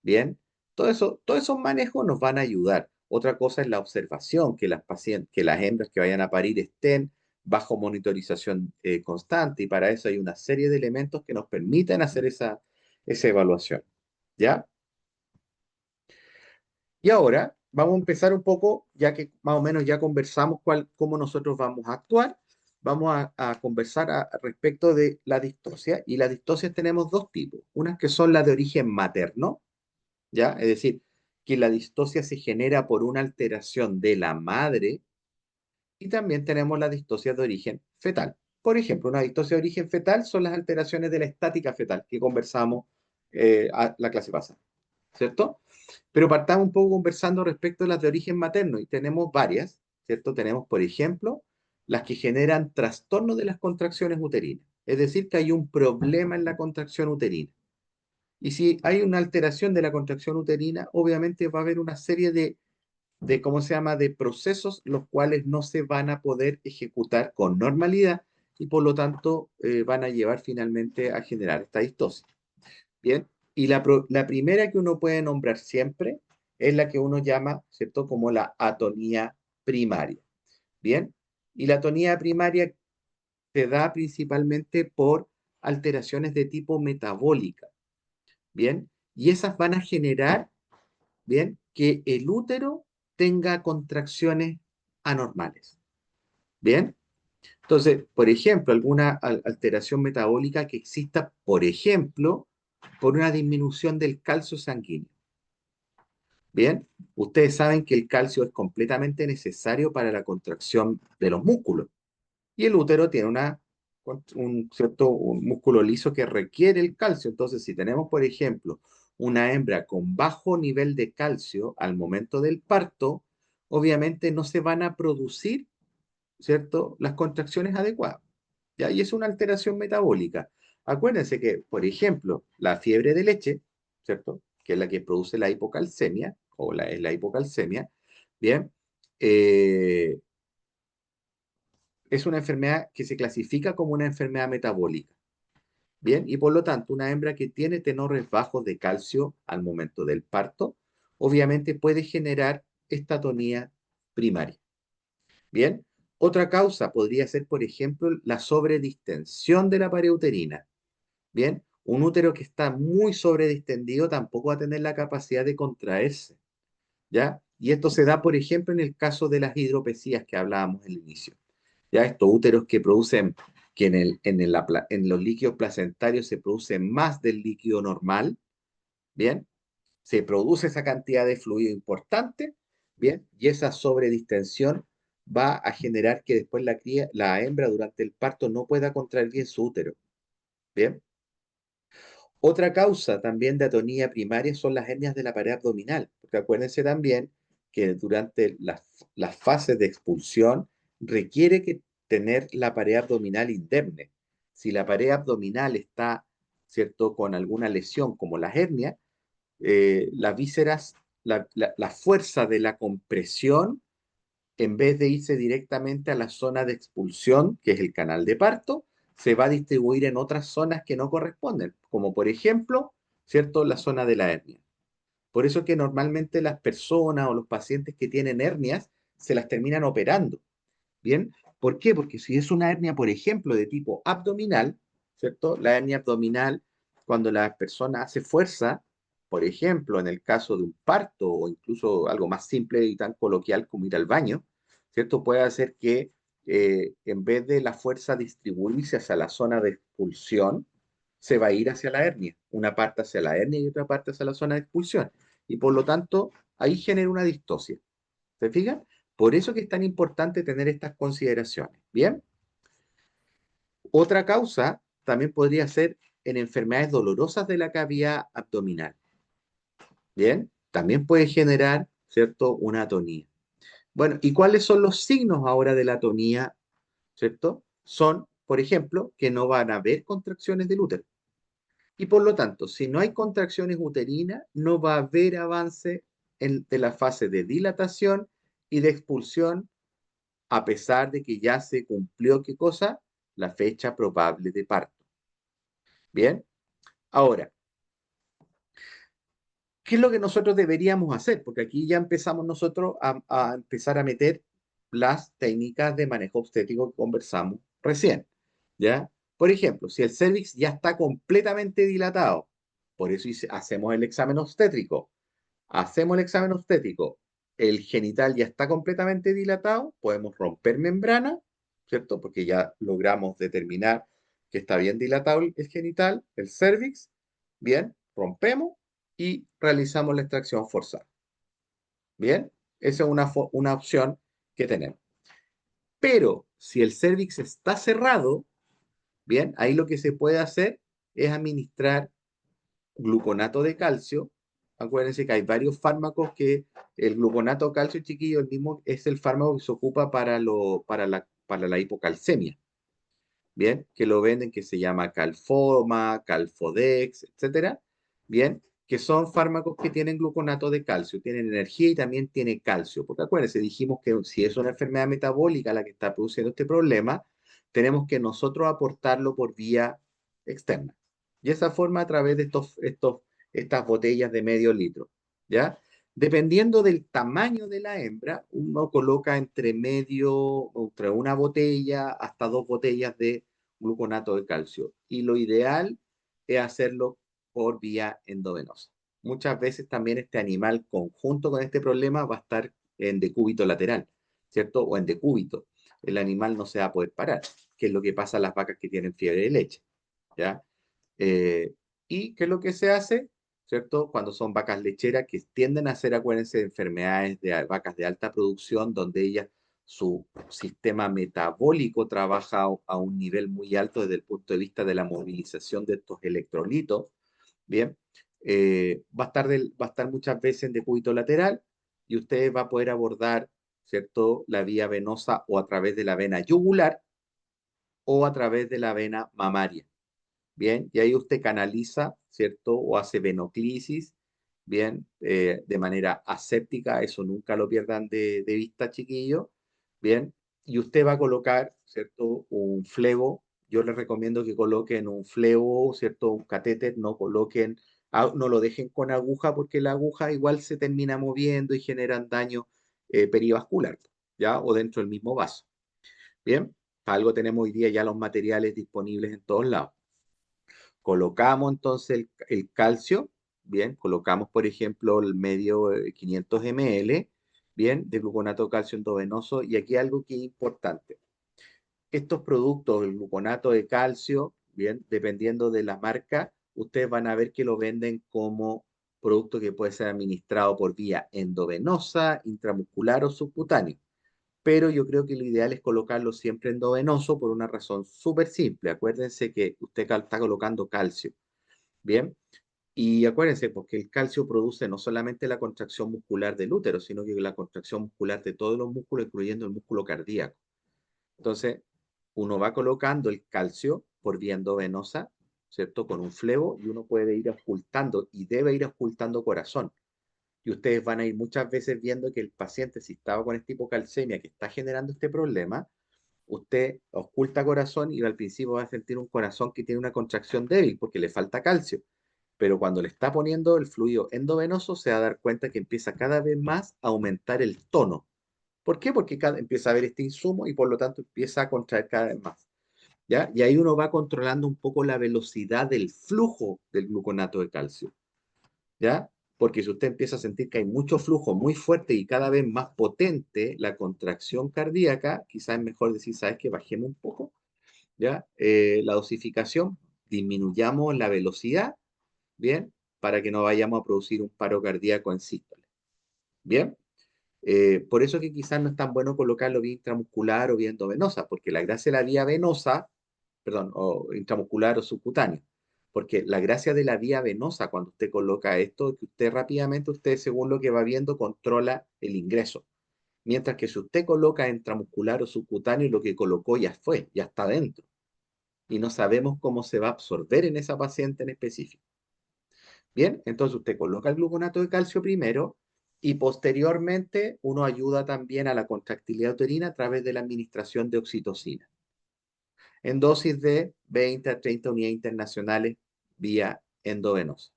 Bien, todos esos manejos nos van a ayudar. Otra cosa es la observación, que las pacientes, que las hembras que vayan a parir estén bajo monitorización constante y para eso hay una serie de elementos que nos permiten hacer esa evaluación. ¿Ya? Y ahora vamos a empezar un poco, ya que más o menos ya conversamos cómo nosotros vamos a actuar, vamos a conversar respecto de la distosia. Y las distocias tenemos dos tipos, unas que son las de origen materno, ¿ya? Es decir, que la distosia se genera por una alteración de la madre, y también tenemos la distosia de origen fetal. Por ejemplo, una distosia de origen fetal son las alteraciones de la estática fetal que conversamos la clase pasada, ¿cierto? Pero partamos un poco conversando respecto a las de origen materno y tenemos varias, ¿cierto? Tenemos, por ejemplo, las que generan trastorno de las contracciones uterinas, es decir, que hay un problema en la contracción uterina. Y si hay una alteración de la contracción uterina, obviamente va a haber una serie ¿cómo se llama?, de procesos los cuales no se van a poder ejecutar con normalidad y por lo tanto van a llevar finalmente a generar esta distosis. Bien, y la primera que uno puede nombrar siempre es la que uno llama, ¿cierto?, como la atonía primaria. Bien, y la atonía primaria se da principalmente por alteraciones de tipo metabólica. Bien, y esas van a generar, bien, que el útero tenga contracciones anormales. Bien, entonces, por ejemplo, alguna alteración metabólica que exista, por ejemplo, por una disminución del calcio sanguíneo. Bien, ustedes saben que el calcio es completamente necesario para la contracción de los músculos y el útero tiene un músculo liso que requiere el calcio. Entonces, si tenemos, por ejemplo, una hembra con bajo nivel de calcio al momento del parto, obviamente no se van a producir, ¿cierto?, las contracciones adecuadas. ¿Ya? Y es una alteración metabólica. Acuérdense que, por ejemplo, la fiebre de leche, ¿cierto?, que es la que produce la hipocalcemia, es la hipocalcemia, bien, eh, es una enfermedad que se clasifica como una enfermedad metabólica. Bien, y por lo tanto, una hembra que tiene tenores bajos de calcio al momento del parto, obviamente puede generar estatonía primaria. Bien, otra causa podría ser, por ejemplo, la sobredistensión de la pared uterina. Bien, un útero que está muy sobredistendido tampoco va a tener la capacidad de contraerse, ¿ya? Y esto se da, por ejemplo, en el caso de las hidropesías que hablábamos al inicio. ¿Ya? Estos úteros que producen, que en los líquidos placentarios se produce más del líquido normal, ¿bien? Se produce esa cantidad de fluido importante, ¿bien? Y esa sobredistensión va a generar que después la hembra durante el parto no pueda contraer bien su útero, ¿bien? Otra causa también de atonía primaria son las hernias de la pared abdominal, porque acuérdense también que durante las fases de expulsión requiere que tener la pared abdominal indemne. Si la pared abdominal está, ¿cierto?, con alguna lesión como las hernias, las vísceras, la fuerza de la compresión, en vez de irse directamente a la zona de expulsión, que es el canal de parto, se va a distribuir en otras zonas que no corresponden, como por ejemplo, ¿cierto?, la zona de la hernia. Por eso que normalmente las personas o los pacientes que tienen hernias se las terminan operando. ¿Bien? ¿Por qué? Porque si es una hernia, por ejemplo, de tipo abdominal, ¿cierto? La hernia abdominal, cuando la persona hace fuerza, por ejemplo, en el caso de un parto o incluso algo más simple y tan coloquial como ir al baño, ¿cierto? Puede hacer que en vez de la fuerza distribuirse hacia la zona de expulsión, se va a ir hacia la hernia. Una parte hacia la hernia y otra parte hacia la zona de expulsión. Y por lo tanto, ahí genera una distosia. ¿Se fijan? Por eso que es tan importante tener estas consideraciones. Bien, otra causa también podría ser en enfermedades dolorosas de la cavidad abdominal. Bien, también puede generar, ¿cierto?, una atonía. Bueno, ¿y cuáles son los signos ahora de la atonía? ¿Cierto? Son, por ejemplo, que no van a haber contracciones del útero. Y por lo tanto, si no hay contracciones uterinas, no va a haber avance de la fase de dilatación y de expulsión, a pesar de que ya se cumplió, ¿qué cosa? La fecha probable de parto. Bien, ahora, ¿qué es lo que nosotros deberíamos hacer? Porque aquí ya empezamos nosotros a empezar a meter las técnicas de manejo obstétrico que conversamos recién, ¿ya? Por ejemplo, si el cervix ya está completamente dilatado, por eso hacemos el examen obstétrico. Hacemos el examen obstétrico, el genital ya está completamente dilatado, podemos romper membrana, ¿cierto? Porque ya logramos determinar que está bien dilatado el genital, el cervix, bien, rompemos y realizamos la extracción forzada. Bien, esa es una opción que tenemos. Pero si el cervix está cerrado, bien, ahí lo que se puede hacer es administrar gluconato de calcio. Acuérdense que hay varios fármacos que el gluconato de calcio, chiquillo, el mismo es el fármaco que se ocupa para la hipocalcemia. Bien, que lo venden, que se llama Calfoma, Calfodex, etcétera. Bien, que son fármacos que tienen gluconato de calcio, tienen energía y también tiene calcio. Porque acuérdense, dijimos que si es una enfermedad metabólica la que está produciendo este problema, tenemos que nosotros aportarlo por vía externa. Y esa forma a través de estas botellas de medio litro. ¿Ya? Dependiendo del tamaño de la hembra, uno coloca entre una botella hasta dos botellas de gluconato de calcio. Y lo ideal es hacerlo por vía endovenosa. Muchas veces también este animal conjunto con este problema va a estar en decúbito lateral, ¿cierto? O en decúbito. El animal no se va a poder parar, que es lo que pasa a las vacas que tienen fiebre de leche, ¿ya? Eh, ¿Y qué es lo que se hace? ¿Cierto? Cuando son vacas lecheras que tienden a ser, acuérdense, enfermedades de vacas de alta producción, donde ellas, su sistema metabólico trabaja a un nivel muy alto desde el punto de vista de la movilización de estos electrolitos, ¿bien? Va a estar muchas veces en decúbito lateral y usted va a poder abordar, ¿cierto? La vía venosa o a través de la vena yugular o a través de la vena mamaria. Bien, y ahí usted canaliza, ¿cierto? O hace venoclisis, bien, de manera aséptica, eso nunca lo pierdan de vista, chiquillo, bien, y usted va a colocar, ¿cierto? Un flebo, yo les recomiendo que coloquen un flebo, ¿cierto? Un catéter, no coloquen, no lo dejen con aguja porque la aguja igual se termina moviendo y generan daño perivascular, ¿ya? O dentro del mismo vaso, bien, para algo tenemos hoy día ya los materiales disponibles en todos lados. Colocamos entonces el calcio, bien, colocamos por ejemplo el medio 500 ml, bien, de gluconato de calcio endovenoso. Y aquí algo que es importante. Estos productos, el gluconato de calcio, bien, dependiendo de la marca, ustedes van a ver que lo venden como producto que puede ser administrado por vía endovenosa, intramuscular o subcutáneo. Pero yo creo que lo ideal es colocarlo siempre endovenoso por una razón súper simple. Acuérdense que usted está colocando calcio. Bien, y acuérdense, porque el calcio produce no solamente la contracción muscular del útero, sino que la contracción muscular de todos los músculos, incluyendo el músculo cardíaco. Entonces, uno va colocando el calcio por vía endovenosa, ¿cierto? Con un flebo y uno puede ir ocultando y debe ir ocultando corazón. Y ustedes van a ir muchas veces viendo que el paciente, si estaba con esta hipocalcemia que está generando este problema, usted oculta corazón y al principio va a sentir un corazón que tiene una contracción débil porque le falta calcio, pero cuando le está poniendo el fluido endovenoso se va a dar cuenta que empieza cada vez más a aumentar el tono. ¿Por qué? Porque empieza a haber este insumo y por lo tanto empieza a contraer cada vez más. ¿Ya? Y ahí uno va controlando un poco la velocidad del flujo del gluconato de calcio. ¿Ya? Porque si usted empieza a sentir que hay mucho flujo muy fuerte y cada vez más potente la contracción cardíaca, quizás es mejor decir, ¿sabes qué? Bajemos un poco, ¿ya? La dosificación, disminuyamos la velocidad, ¿bien? Para que no vayamos a producir un paro cardíaco en sístole, ¿bien? Por eso que quizás no es tan bueno colocarlo vía intramuscular o vía endovenosa, porque la gracia de la vía venosa, perdón, o intramuscular o subcutáneo, porque la gracia de la vía venosa cuando usted coloca esto es que usted rápidamente, usted según lo que va viendo, controla el ingreso. Mientras que si usted coloca intramuscular o subcutáneo, lo que colocó ya fue, ya está dentro. Y no sabemos cómo se va a absorber en esa paciente en específico. Bien, entonces usted coloca el gluconato de calcio primero y posteriormente uno ayuda también a la contractilidad uterina a través de la administración de oxitocina en dosis de 20 a 30 unidades internacionales vía endovenosa.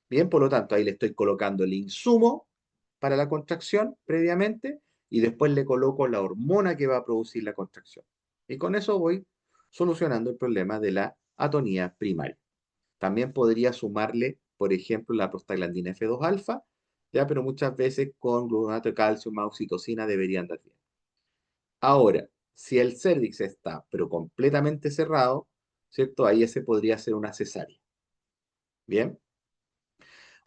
Bien, por lo tanto, ahí le estoy colocando el insumo para la contracción previamente y después le coloco la hormona que va a producir la contracción. Y con eso voy solucionando el problema de la atonía primaria. También podría sumarle, por ejemplo, la prostaglandina F2 alfa ya, pero muchas veces con glutamato de calcio más oxitocina deberían dar bien. Ahora, si el cérvix está, pero completamente cerrado, ¿cierto? Ahí ese podría ser una cesárea. Bien.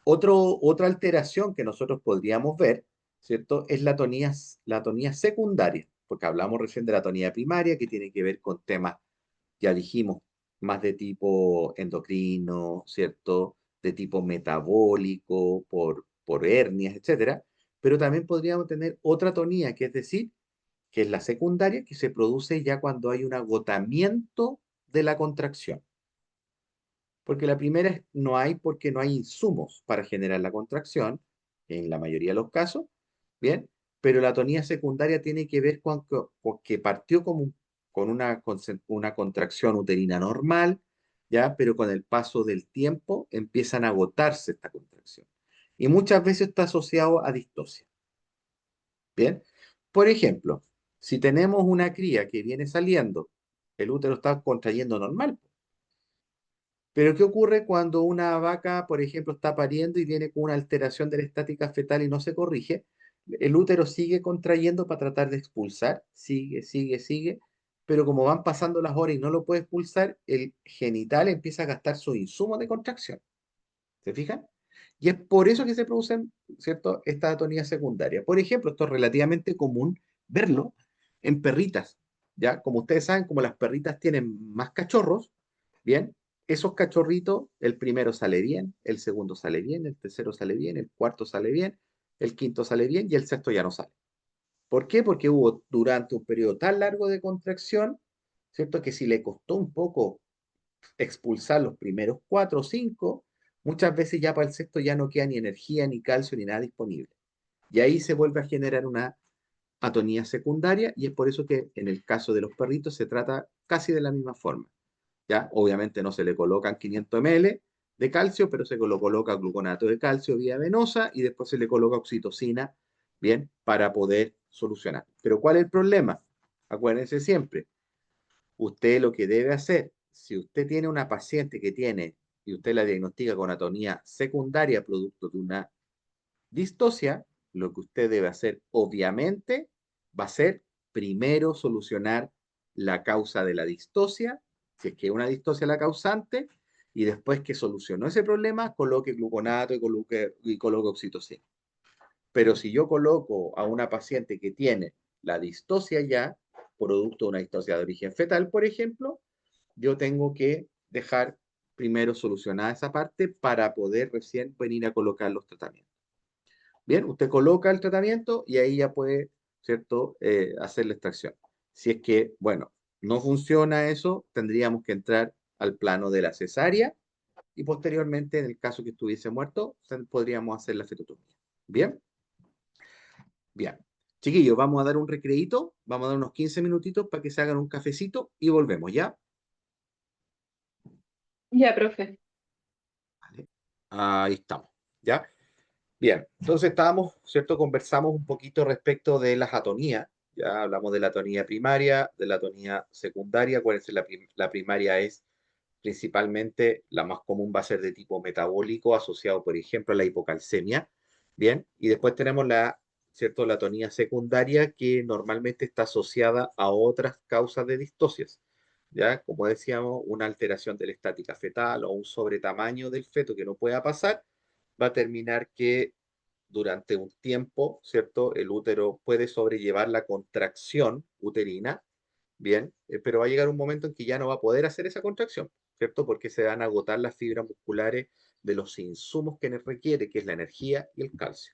Otra alteración que nosotros podríamos ver, ¿cierto? Es la atonía secundaria, porque hablamos recién de la atonía primaria, que tiene que ver con temas, ya dijimos, más de tipo endocrino, ¿cierto? De tipo metabólico, por hernias, etcétera. Pero también podríamos tener otra atonía, que es decir, que es la secundaria, que se produce ya cuando hay un agotamiento de la contracción. Porque la primera no hay porque no hay insumos para generar la contracción, en la mayoría de los casos, ¿bien? Pero la atonía secundaria tiene que ver con que partió con una contracción uterina normal, ¿ya? Pero con el paso del tiempo empiezan a agotarse esta contracción. Y muchas veces está asociado a distosia, ¿bien? Por ejemplo, si tenemos una cría que viene saliendo, el útero está contrayendo normal. Pero ¿qué ocurre cuando una vaca, por ejemplo, está pariendo y viene con una alteración de la estática fetal y no se corrige? El útero sigue contrayendo para tratar de expulsar, sigue, pero como van pasando las horas y no lo puede expulsar, el genital empieza a gastar su insumo de contracción. ¿Se fijan? Y es por eso que se producen, ¿cierto?, esta atonía secundaria. Por ejemplo, esto es relativamente común verlo en perritas, ¿ya? Como ustedes saben, como las perritas tienen más cachorros, ¿bien? Esos cachorritos, el primero sale bien, el segundo sale bien, el tercero sale bien, el cuarto sale bien, el quinto sale bien y el sexto ya no sale. ¿Por qué? Porque hubo durante un periodo tan largo de contracción, ¿cierto? Que si le costó un poco expulsar los primeros cuatro o cinco, muchas veces ya para el sexto ya no queda ni energía, ni calcio, ni nada disponible. Y ahí se vuelve a generar una atonía secundaria y es por eso que en el caso de los perritos se trata casi de la misma forma. ¿Ya? Obviamente no se le colocan 500 ml de calcio, pero se le coloca gluconato de calcio vía venosa y después se le coloca oxitocina, ¿bien? Para poder solucionar. Pero ¿cuál es el problema? Acuérdense siempre, usted lo que debe hacer, si usted tiene una paciente que tiene y usted la diagnostica con atonía secundaria producto de una distosia, lo que usted debe hacer, obviamente, va a ser primero solucionar la causa de la distosia, si es que es una distosia la causante, y después que solucionó ese problema, coloque gluconato y coloque oxitocina. Pero si yo coloco a una paciente que tiene la distosia ya, producto de una distosia de origen fetal, por ejemplo, yo tengo que dejar primero solucionada esa parte para poder recién venir a colocar los tratamientos. Bien, usted coloca el tratamiento y ahí ya puede, ¿cierto?, hacer la extracción. Si es que, bueno, no funciona eso, tendríamos que entrar al plano de la cesárea y posteriormente, en el caso que estuviese muerto, podríamos hacer la fetotomía. Bien, bien. Chiquillos, vamos a dar un recreíto, vamos a dar unos 15 minutitos para que se hagan un cafecito y volvemos, ¿ya? Ya, profe. Vale. Ahí estamos, ¿ya? Bien, entonces estábamos, ¿cierto? Conversamos un poquito respecto de las atonías. Ya hablamos de la atonía primaria, de la atonía secundaria. Acuérdense, la primaria es principalmente, la más común va a ser de tipo metabólico, asociado, por ejemplo, a la hipocalcemia. Bien, y después tenemos ¿cierto? La atonía secundaria que normalmente está asociada a otras causas de distocias. Ya, como decíamos, una alteración de la estática fetal o un sobretamaño del feto que no pueda pasar va a terminar que durante un tiempo, ¿cierto? El útero puede sobrellevar la contracción uterina, bien, pero va a llegar un momento en que ya no va a poder hacer esa contracción, ¿cierto? Porque se van a agotar las fibras musculares de los insumos que requiere, que es la energía y el calcio.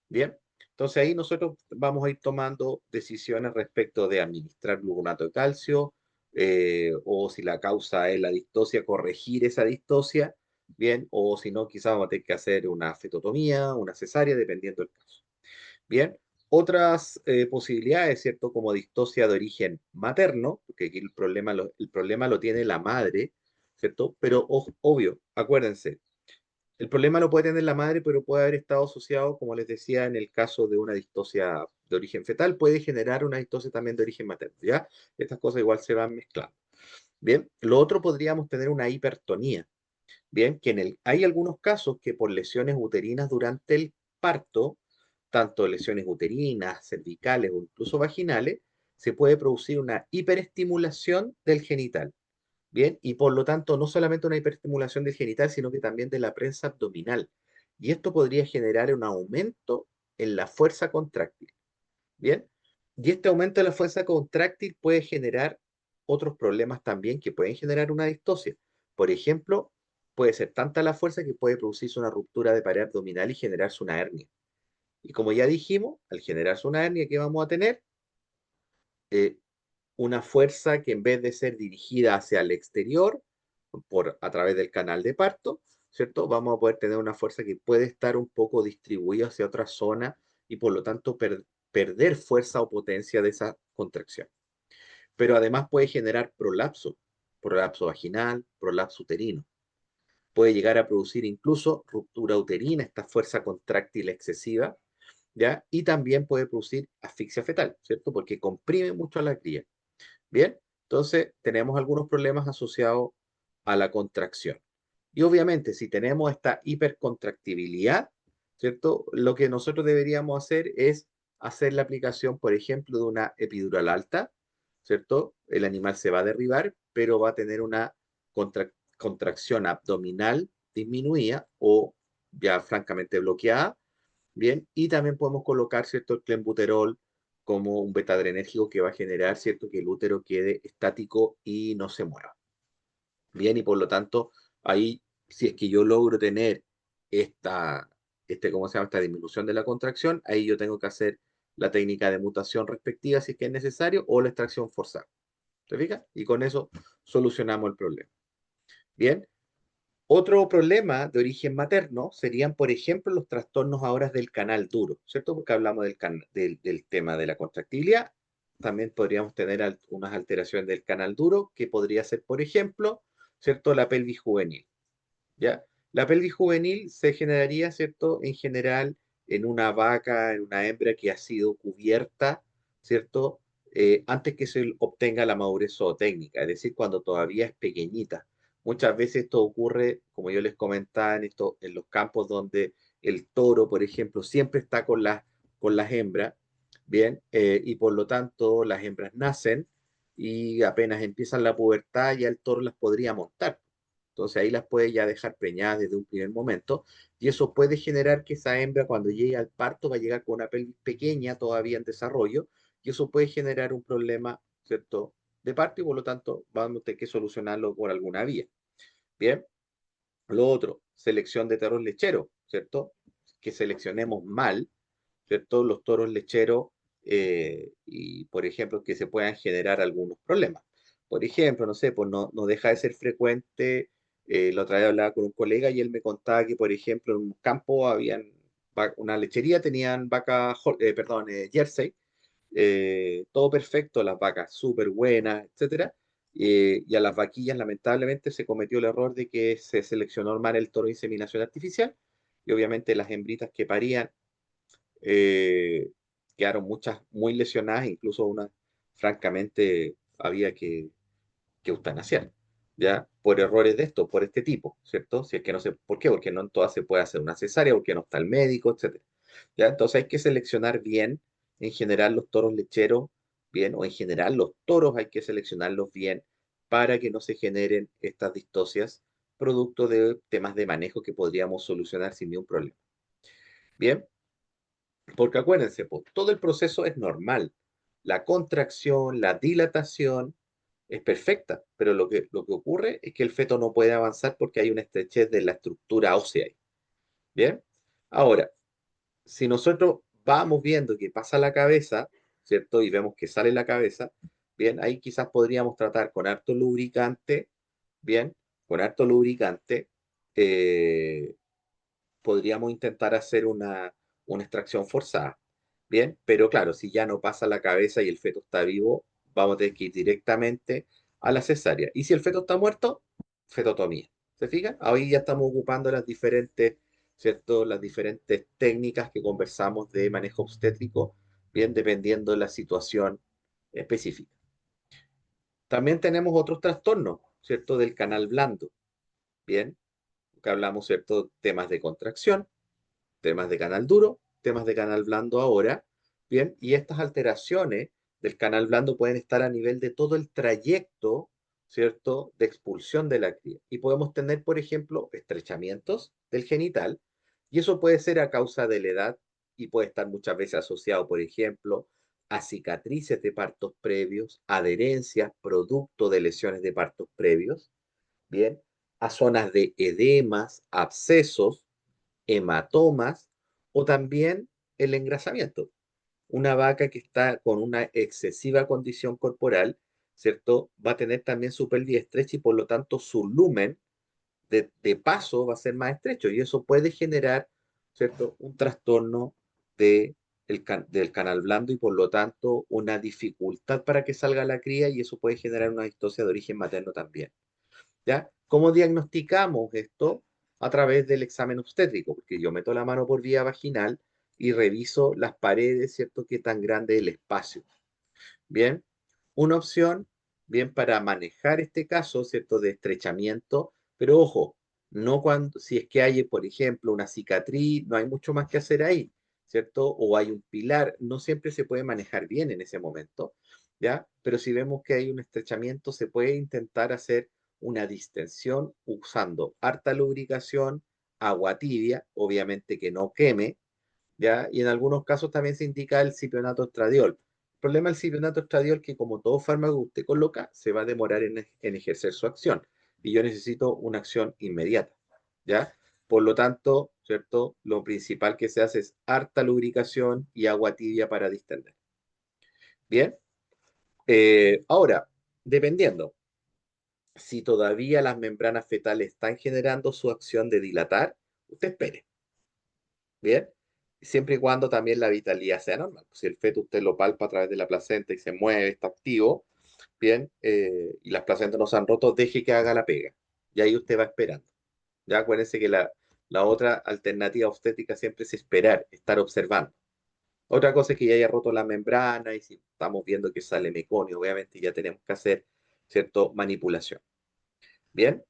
Bien, entonces ahí nosotros vamos a ir tomando decisiones respecto de administrar gluconato de calcio, o si la causa es la distosia, corregir esa distosia, bien, o si no, quizás vamos a tener que hacer una fetotomía, una cesárea, dependiendo del caso. Bien, otras posibilidades, ¿cierto? Como distosia de origen materno, porque aquí el problema lo tiene la madre, ¿cierto? Pero obvio, acuérdense, el problema lo puede tener la madre, pero puede haber estado asociado, como les decía, en el caso de una distosia de origen fetal, puede generar una distosia también de origen materno, ¿ya? Estas cosas igual se van mezclando. Bien, lo otro podríamos tener una hipertonía, bien, que hay algunos casos que por lesiones uterinas durante parto, tanto lesiones uterinas, cervicales o incluso vaginales, se puede producir una hiperestimulación del genital. Bien, y por lo tanto no solamente una hiperestimulación del genital, sino que también de la prensa abdominal. Y esto podría generar un aumento en la fuerza contráctil. Bien, y este aumento de la fuerza contráctil puede generar otros problemas también que pueden generar una distosia. Por ejemplo, puede ser tanta la fuerza que puede producirse una ruptura de pared abdominal y generarse una hernia. Y como ya dijimos, al generarse una hernia, ¿qué vamos a tener? Eh, una fuerza que en vez de ser dirigida hacia el exterior, a través del canal de parto, ¿cierto? Vamos a poder tener una fuerza que puede estar un poco distribuida hacia otra zona y por lo tanto perder fuerza o potencia de esa contracción. Pero además puede generar prolapso vaginal, prolapso uterino. Puede llegar a producir incluso ruptura uterina, esta fuerza contráctil excesiva, ¿ya? Y también puede producir asfixia fetal, ¿cierto? Porque comprime mucho a la cría. Bien, entonces tenemos algunos problemas asociados a la contracción. Y obviamente, si tenemos esta hipercontractibilidad, ¿cierto? Lo que nosotros deberíamos hacer es hacer la aplicación, por ejemplo, de una epidural alta, ¿cierto? El animal se va a derribar, pero va a tener una contracción abdominal disminuida o ya francamente bloqueada. Bien, y también podemos colocar, ¿cierto? El clenbuterol como un betadrenérgico que va a generar, ¿cierto? Que el útero quede estático y no se mueva. Bien, y por lo tanto, ahí, si es que yo logro tener esta, ¿cómo se llama? Esta disminución de la contracción, ahí yo tengo que hacer la técnica de mutación respectiva si es que es necesario o la extracción forzada. ¿Te fijas? Y con eso solucionamos el problema. Bien, otro problema de origen materno serían, por ejemplo, los trastornos ahora del canal duro, ¿cierto? Porque hablamos del tema de la contractibilidad. También podríamos tener unas alteraciones del canal duro, que podría ser, por ejemplo, ¿cierto? La pelvis juvenil, ¿ya? La pelvis juvenil se generaría, ¿cierto? En general, en una vaca, en una hembra que ha sido cubierta, ¿cierto? Antes que se obtenga la madurez zootécnica, es decir, cuando todavía es pequeñita. Muchas veces esto ocurre, como yo les comentaba, en los campos donde el toro, por ejemplo, siempre está con las hembras, ¿bien? Y por lo tanto, las hembras nacen y apenas empiezan la pubertad, ya el toro las podría montar. Entonces ahí las puede ya dejar preñadas desde un primer momento y eso puede generar que esa hembra cuando llegue al parto va a llegar con una pelvis pequeña todavía en desarrollo y eso puede generar un problema, ¿cierto? De parto y por lo tanto vamos a tener que solucionarlo por alguna vía. Bien, lo otro, selección de toros lecheros, ¿cierto? Que seleccionemos mal, ¿cierto? Los toros lecheros y, por ejemplo, que se puedan generar algunos problemas. Por ejemplo, no sé, pues no deja de ser frecuente. La otra vez hablaba con un colega y él me contaba que, por ejemplo, en un campo habían una lechería, tenían vacas, perdón, Jersey, todo perfecto, las vacas súper buenas, etcétera. Y a las vaquillas, lamentablemente, se cometió el error de que se seleccionó mal el toro de inseminación artificial y obviamente las hembritas que parían eh, quedaron muchas muy lesionadas, incluso una, francamente, había que eutanasiar, ¿ya? Por errores de esto, por este tipo, ¿cierto? Si es que no sé, ¿por qué? Porque no en todas se puede hacer una cesárea, porque no está el médico, etcétera. ¿Ya? Entonces hay que seleccionar bien, en general, los toros lecheros, bien, o en general los toros hay que seleccionarlos bien para que no se generen estas distocias producto de temas de manejo que podríamos solucionar sin ningún problema. Bien, porque acuérdense, pues, todo el proceso es normal. La contracción, la dilatación es perfecta, pero lo que ocurre es que el feto no puede avanzar porque hay una estrechez de la estructura ósea ahí. Bien, ahora, si nosotros vamos viendo que pasa la cabeza, ¿cierto? Y vemos que sale la cabeza, bien, ahí quizás podríamos tratar con harto lubricante, bien, con harto lubricante, eh, podríamos intentar hacer una extracción forzada. Bien, pero claro, si ya no pasa la cabeza y el feto está vivo, vamos a tener que ir directamente a la cesárea. Y si el feto está muerto, fetotomía. ¿Se fijan? Ahí ya estamos ocupando las diferentes, ¿cierto? Las diferentes técnicas que conversamos de manejo obstétrico, bien, dependiendo de la situación específica. También tenemos otros trastornos, ¿cierto? Del canal blando, bien, que hablamos, ¿cierto? Temas de contracción, temas de canal duro, temas de canal blando ahora, bien, y estas alteraciones del canal blando pueden estar a nivel de todo el trayecto, ¿cierto?, de expulsión de la cría. Y podemos tener, por ejemplo, estrechamientos del genital, y eso puede ser a causa de la edad y puede estar muchas veces asociado, por ejemplo, a cicatrices de partos previos, adherencias producto de lesiones de partos previos, bien, a zonas de edemas, abscesos, hematomas o también el engrasamiento. Una vaca que está con una excesiva condición corporal, ¿cierto? Va a tener también su pelvis estrecha y por lo tanto su lumen de paso va a ser más estrecho y eso puede generar, ¿cierto? Un trastorno de del canal blando y por lo tanto una dificultad para que salga la cría y eso puede generar una distosia de origen materno también. ¿Ya? ¿Cómo diagnosticamos esto? A través del examen obstétrico, porque yo meto la mano por vía vaginal y reviso las paredes, ¿cierto? Qué tan grande es el espacio. Bien, una opción, bien, para manejar este caso, ¿cierto? De estrechamiento, pero ojo, no cuando, si es que hay, por ejemplo, una cicatriz, no hay mucho más que hacer ahí, ¿cierto? O hay un pilar, no siempre se puede manejar bien en ese momento, ¿ya? Pero si vemos que hay un estrechamiento, se puede intentar hacer una distensión usando harta lubricación, agua tibia, obviamente que no queme, ¿ya? Y en algunos casos también se indica el cipionato estradiol. El problema del cipionato estradiol es que como todo fármaco que usted coloca, se va a demorar en ejercer su acción. Y yo necesito una acción inmediata, ¿ya? Por lo tanto, ¿cierto? Lo principal que se hace es harta lubricación y agua tibia para distender. Bien, ahora, dependiendo, si todavía las membranas fetales están generando su acción de dilatar, usted espere. Bien, siempre y cuando también la vitalidad sea normal. Si el feto usted lo palpa a través de la placenta y se mueve, está activo, bien, y las placentas no se han roto, deje que haga la pega. Y ahí usted va esperando. Ya acuérdense que la otra alternativa obstétrica siempre es esperar, estar observando. Otra cosa es que ya haya roto la membrana y si estamos viendo que sale meconio, obviamente ya tenemos que hacer, ¿cierto?, manipulación. Bien,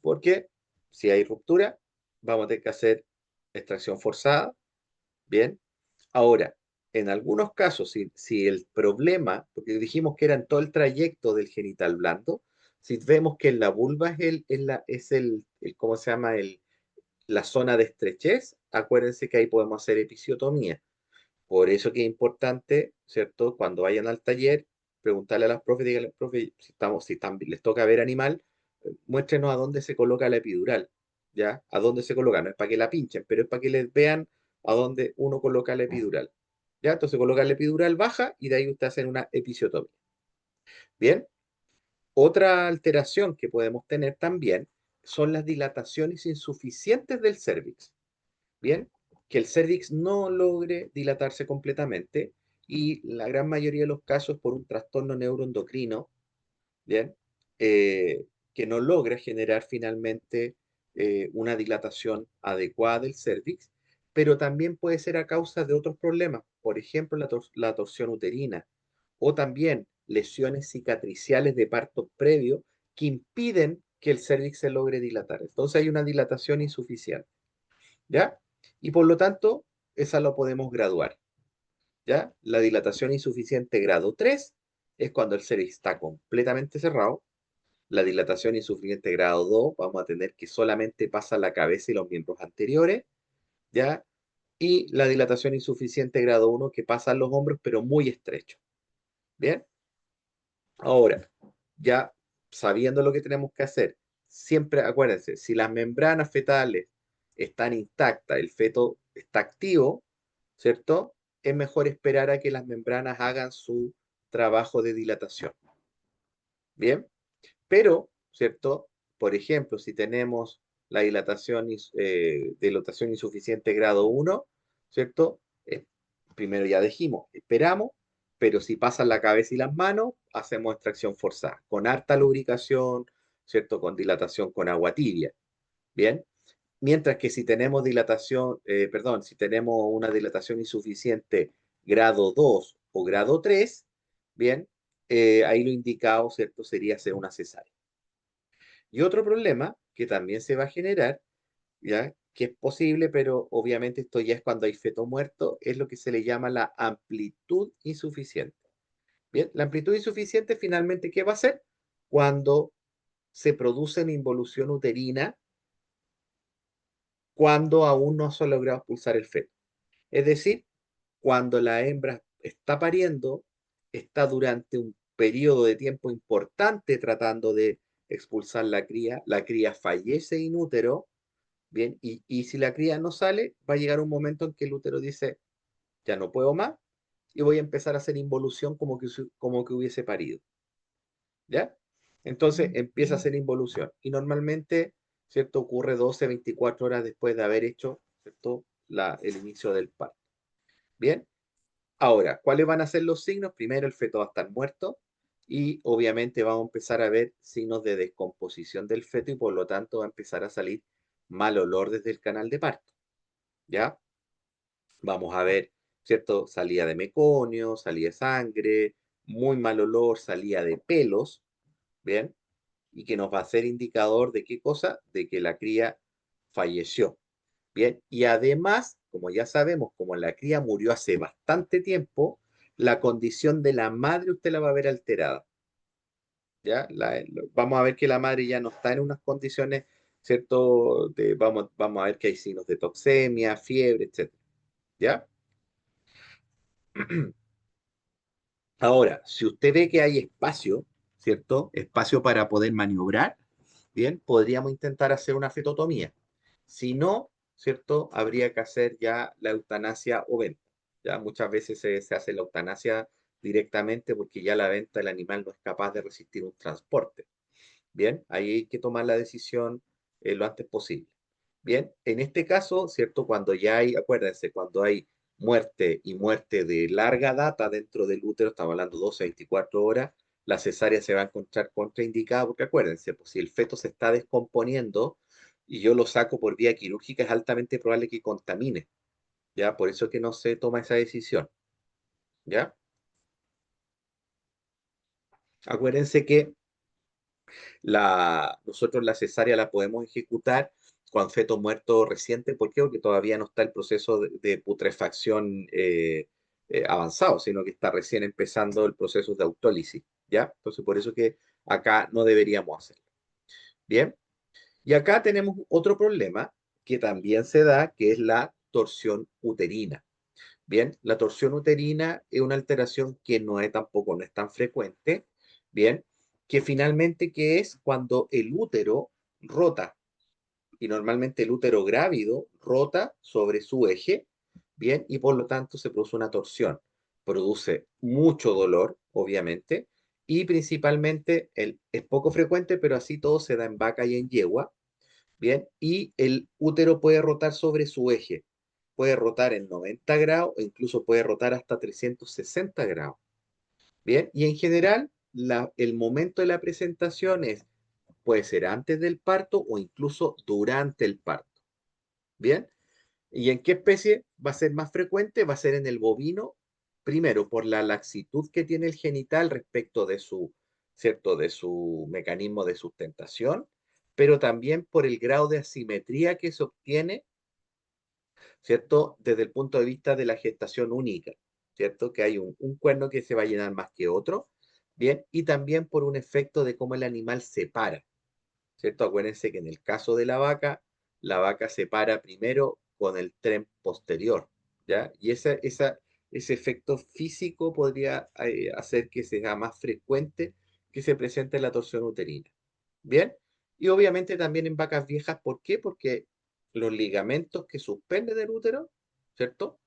porque si hay ruptura, vamos a tener que hacer extracción forzada. Bien, ahora, en algunos casos, si el problema, porque dijimos que era en todo el trayecto del genital blando, si vemos que en la vulva es ¿cómo se llama? La zona de estrechez, acuérdense que ahí podemos hacer episiotomía. Por eso que es importante, ¿cierto? Cuando vayan al taller, preguntarle a las profes, díganle, profe, si les toca ver animal, muéstrenos a dónde se coloca la epidural, ¿ya? A dónde se coloca, no es para que la pinchen, pero es para que les vean a dónde uno coloca la epidural, ¿ya? Entonces coloca la epidural baja y de ahí usted hace una episiotomía. Bien, otra alteración que podemos tener también son las dilataciones insuficientes del cérvix. Bien, que el cervix no logre dilatarse completamente y la gran mayoría de los casos por un trastorno neuroendocrino, bien, que no logra generar finalmente una dilatación adecuada del cervix, pero también puede ser a causa de otros problemas, por ejemplo, la torsión uterina o también lesiones cicatriciales de parto previo que impiden que el cervix se logre dilatar. Entonces hay una dilatación insuficiente. ¿Ya? Y por lo tanto, esa lo podemos graduar, ¿ya? La dilatación insuficiente grado 3 es cuando el cervix está completamente cerrado. La dilatación insuficiente grado 2 vamos a tener que solamente pasa la cabeza y los miembros anteriores, ¿ya? Y la dilatación insuficiente grado 1 que pasa los hombros, pero muy estrecho, ¿bien? Ahora, ya sabiendo lo que tenemos que hacer, siempre acuérdense, si las membranas fetales están intactas, el feto está activo, ¿cierto? Es mejor esperar a que las membranas hagan su trabajo de dilatación. Bien, pero, ¿cierto? Por ejemplo, si tenemos la dilatación insuficiente grado 1, ¿cierto? Primero ya dijimos, esperamos, pero si pasan la cabeza y las manos, hacemos extracción forzada, con harta lubricación, ¿cierto? Con dilatación con agua tibia. Bien, mientras que si tenemos si tenemos una dilatación insuficiente grado 2 o grado 3, bien, ahí lo indicado, ¿cierto? Sería hacer una cesárea. Y otro problema que también se va a generar, ¿ya? que es posible, pero obviamente esto ya es cuando hay feto muerto, es lo que se le llama la amplitud insuficiente. Bien, la amplitud insuficiente finalmente, ¿qué va a ser? Cuando se produce una involución uterina cuando aún no se ha logrado expulsar el feto. Es decir, cuando la hembra está pariendo, está durante un periodo de tiempo importante tratando de expulsar la cría fallece in útero, bien, y si la cría no sale, va a llegar un momento en que el útero dice, ya no puedo más, y voy a empezar a hacer involución como que hubiese parido, ¿ya? Entonces empieza a hacer involución, y normalmente, ¿cierto? Ocurre 12, 24 horas después de haber hecho, ¿cierto? El inicio del parto. Bien, ahora, ¿cuáles van a ser los signos? Primero, el feto va a estar muerto y obviamente vamos a empezar a ver signos de descomposición del feto y por lo tanto va a empezar a salir mal olor desde el canal de parto. ¿Ya? Vamos a ver, ¿cierto? Salida de meconio, salida de sangre, muy mal olor, salida de pelos, ¿bien? Y que nos va a ser indicador de qué cosa, de que la cría falleció. Bien, y además, como ya sabemos, como la cría murió hace bastante tiempo, la condición de la madre usted la va a ver alterada. ¿Ya? Vamos a ver que la madre ya no está en unas condiciones, ¿cierto? Vamos a ver que hay signos de toxemia, fiebre, etcétera. ¿Ya? Ahora, si usted ve que hay espacio, ¿cierto? Espacio para poder maniobrar, bien, podríamos intentar hacer una fetotomía. Si no, ¿cierto? Habría que hacer ya la eutanasia o venta. Ya muchas veces se hace la eutanasia directamente porque ya la venta el animal no es capaz de resistir un transporte. Bien, ahí hay que tomar la decisión lo antes posible. Bien, en este caso, ¿cierto? Cuando ya hay, acuérdense, cuando hay muerte y muerte de larga data dentro del útero, estamos hablando 12 a 24 horas, la cesárea se va a encontrar contraindicada porque acuérdense, pues si el feto se está descomponiendo y yo lo saco por vía quirúrgica, es altamente probable que contamine, ¿ya? Por eso que no se toma esa decisión, ¿ya? Acuérdense que nosotros la cesárea la podemos ejecutar con feto muerto reciente. ¿Por qué? Porque todavía no está el proceso de putrefacción avanzado, sino que está recién empezando el proceso de autólisis, ¿ya? Entonces, por eso que acá no deberíamos hacerlo. Bien, y acá tenemos otro problema que también se da, que es la torsión uterina. Bien, la torsión uterina es una alteración que no es tan frecuente, bien, que finalmente que es cuando el útero rota, y normalmente el útero grávido rota sobre su eje, bien, y por lo tanto se produce una torsión. Produce mucho dolor, obviamente, y principalmente es poco frecuente, pero así todo se da en vaca y en yegua, bien, y el útero puede rotar sobre su eje, puede rotar en 90 grados o incluso puede rotar hasta 360 grados, bien, y en general el momento de la presentación puede ser antes del parto o incluso durante el parto, bien, ¿y en qué especie va a ser más frecuente? Va a ser en el bovino, primero por la laxitud que tiene el genital respecto de ¿cierto? De su mecanismo de sustentación, pero también por el grado de asimetría que se obtiene, ¿cierto? Desde el punto de vista de la gestación única, ¿cierto? Que hay un cuerno que se va a llenar más que otro, ¿bien? Y también por un efecto de cómo el animal se para, ¿cierto? Acuérdense que en el caso de la vaca se para primero con el tren posterior, ¿ya? Y ese efecto físico podría hacer que sea más frecuente que se presente la torsión uterina. ¿Bien? Y obviamente también en vacas viejas, ¿por qué? Porque los ligamentos que suspenden el útero, ¿cierto?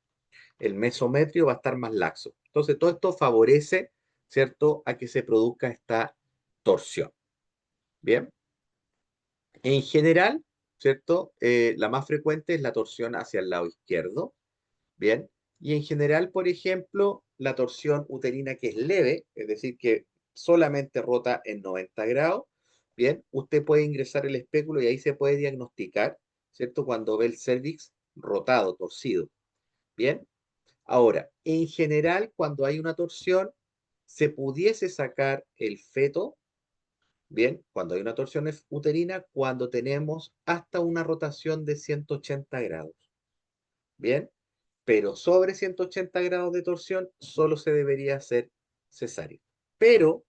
El mesometrio va a estar más laxo. Entonces, todo esto favorece, ¿cierto?, a que se produzca esta torsión. ¿Bien? En general, ¿cierto? La más frecuente es la torsión hacia el lado izquierdo, ¿bien? Y en general, por ejemplo, la torsión uterina que es leve, es decir, que solamente rota en 90 grados, ¿bien? Usted puede ingresar el espéculo y ahí se puede diagnosticar, ¿cierto? Cuando ve el cervix rotado, torcido, ¿bien? Ahora, en general, cuando hay una torsión, se pudiese sacar el feto, Bien, cuando hay una torsión uterina, cuando tenemos hasta una rotación de 180 grados. Bien, pero sobre 180 grados de torsión solo se debería hacer cesárea. Pero,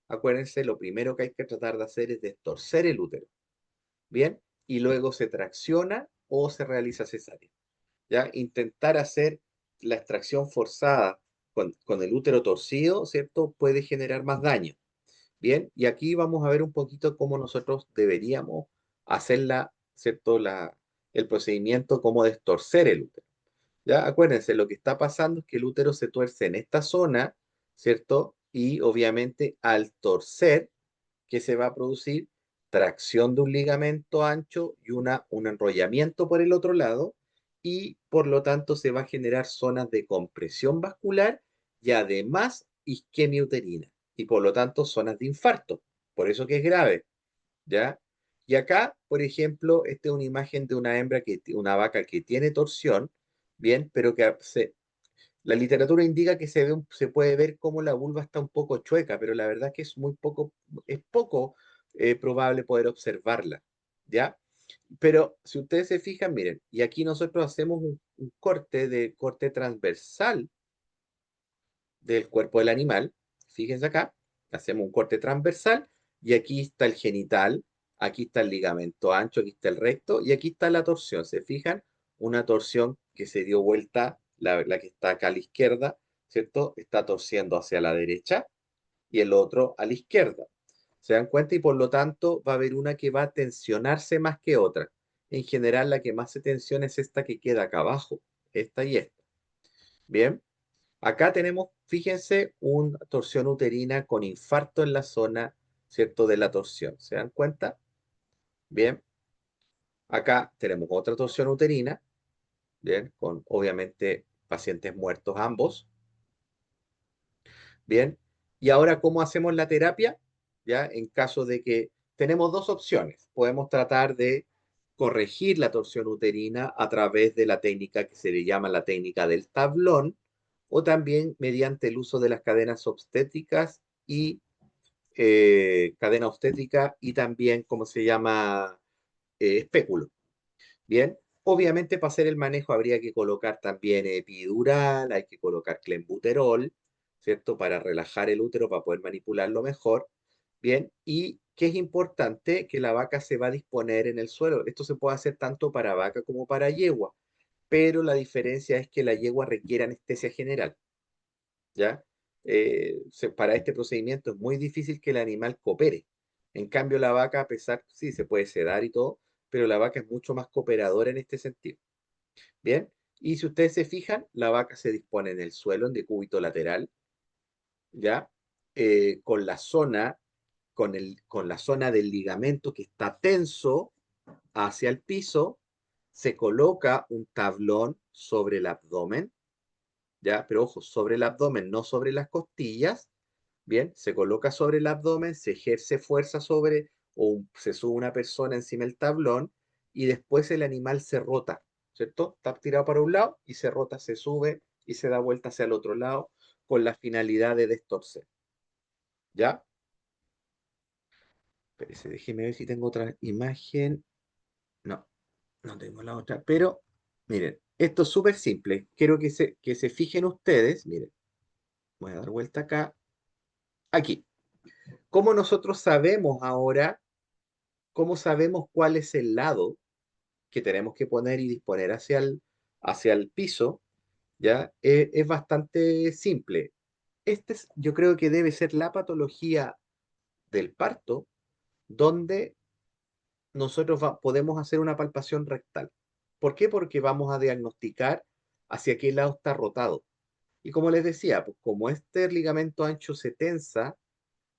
acuérdense, lo primero que hay que tratar de hacer es destorcer el útero. Bien, y luego se tracciona o se realiza cesárea. ¿Ya? Intentar hacer la extracción forzada con el útero torcido, ¿cierto? Puede generar más daño. Bien, y aquí vamos a ver un poquito cómo nosotros deberíamos hacerla, ¿cierto? El procedimiento, cómo destorcer el útero. ¿Ya? Acuérdense, lo que está pasando es que el útero se tuerce en esta zona, ¿cierto? Y obviamente al torcer, ¿qué se va a producir? Tracción de un ligamento ancho y un enrollamiento por el otro lado, y por lo tanto se va a generar zonas de compresión vascular y además isquemia uterina, y por lo tanto zonas de infarto. Por eso que es grave, ¿ya? Y acá, por ejemplo, esta es una imagen de una hembra, una vaca que tiene torsión, bien, pero que la literatura indica que se puede ver cómo la vulva está un poco chueca, pero la verdad es que es poco probable poder observarla, ¿ya? Pero si ustedes se fijan, miren, y aquí nosotros hacemos un corte transversal del cuerpo del animal. Fíjense acá, hacemos un corte transversal y aquí está el genital, aquí está el ligamento ancho, aquí está el recto y aquí está la torsión. ¿Se fijan? Una torsión que se dio vuelta, la que está acá a la izquierda, ¿cierto? Está torciendo hacia la derecha y el otro a la izquierda. ¿Se dan cuenta? Y por lo tanto va a haber una que va a tensionarse más que otra. En general, la que más se tensiona es esta que queda acá abajo, esta y esta. Bien. Acá tenemos, fíjense, una torsión uterina con infarto en la zona, ¿cierto?, de la torsión. ¿Se dan cuenta? Bien. Acá tenemos otra torsión uterina, bien, con obviamente pacientes muertos ambos. Bien. Y ahora, ¿cómo hacemos la terapia? Ya, en caso de que tenemos dos opciones. Podemos tratar de corregir la torsión uterina a través de la técnica que se le llama la técnica del tablón, o también mediante el uso de las cadenas obstétricas y cadena obstétrica y también, ¿cómo se llama? Espéculo. Bien, obviamente para hacer el manejo habría que colocar también epidural, hay que colocar clenbuterol, ¿cierto? Para relajar el útero, para poder manipularlo mejor. Bien, y que es importante que la vaca se va a disponer en el suelo. Esto se puede hacer tanto para vaca como para yegua, pero la diferencia es que la yegua requiere anestesia general. ¿Ya? Para este procedimiento es muy difícil que el animal coopere. En cambio, la vaca, a pesar, sí, se puede sedar y todo, pero la vaca es mucho más cooperadora en este sentido. Bien, y si ustedes se fijan, la vaca se dispone en el suelo, en decúbito lateral, ¿ya? Con la zona, con la zona del ligamento que está tenso hacia el piso, se coloca un tablón sobre el abdomen, ¿ya? Pero ojo, sobre el abdomen, no sobre las costillas. Bien, se coloca sobre el abdomen, se ejerce fuerza sobre, se sube una persona encima del tablón y después el animal se rota, ¿cierto? Está tirado para un lado y se rota, se sube y se da vuelta hacia el otro lado con la finalidad de destorcer, ¿ya? Espérese, déjeme ver si tengo otra imagen. No, no tengo la otra, pero miren, esto es súper simple. Quiero que se fijen ustedes, miren, voy a dar vuelta acá, aquí. ¿Cómo nosotros sabemos ahora, cómo sabemos cuál es el lado que tenemos que poner y disponer hacia el piso? ¿Ya? Es bastante simple. Yo creo que debe ser la patología del parto donde nosotros podemos hacer una palpación rectal. ¿Por qué? Porque vamos a diagnosticar hacia qué lado está rotado. Y como les decía, pues como este ligamento ancho se tensa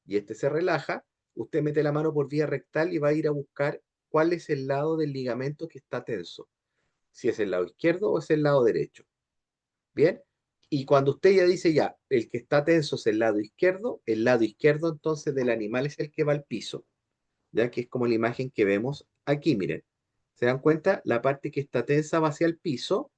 y este se relaja, usted mete la mano por vía rectal y va a ir a buscar cuál es el lado del ligamento que está tenso, si es el lado izquierdo o es el lado derecho. Bien, y cuando usted ya dice ya, el que está tenso es el lado izquierdo entonces del animal es el que va al piso, ya que es como la imagen que vemos aquí, miren. ¿Se dan cuenta? La parte que está tensa va hacia el piso.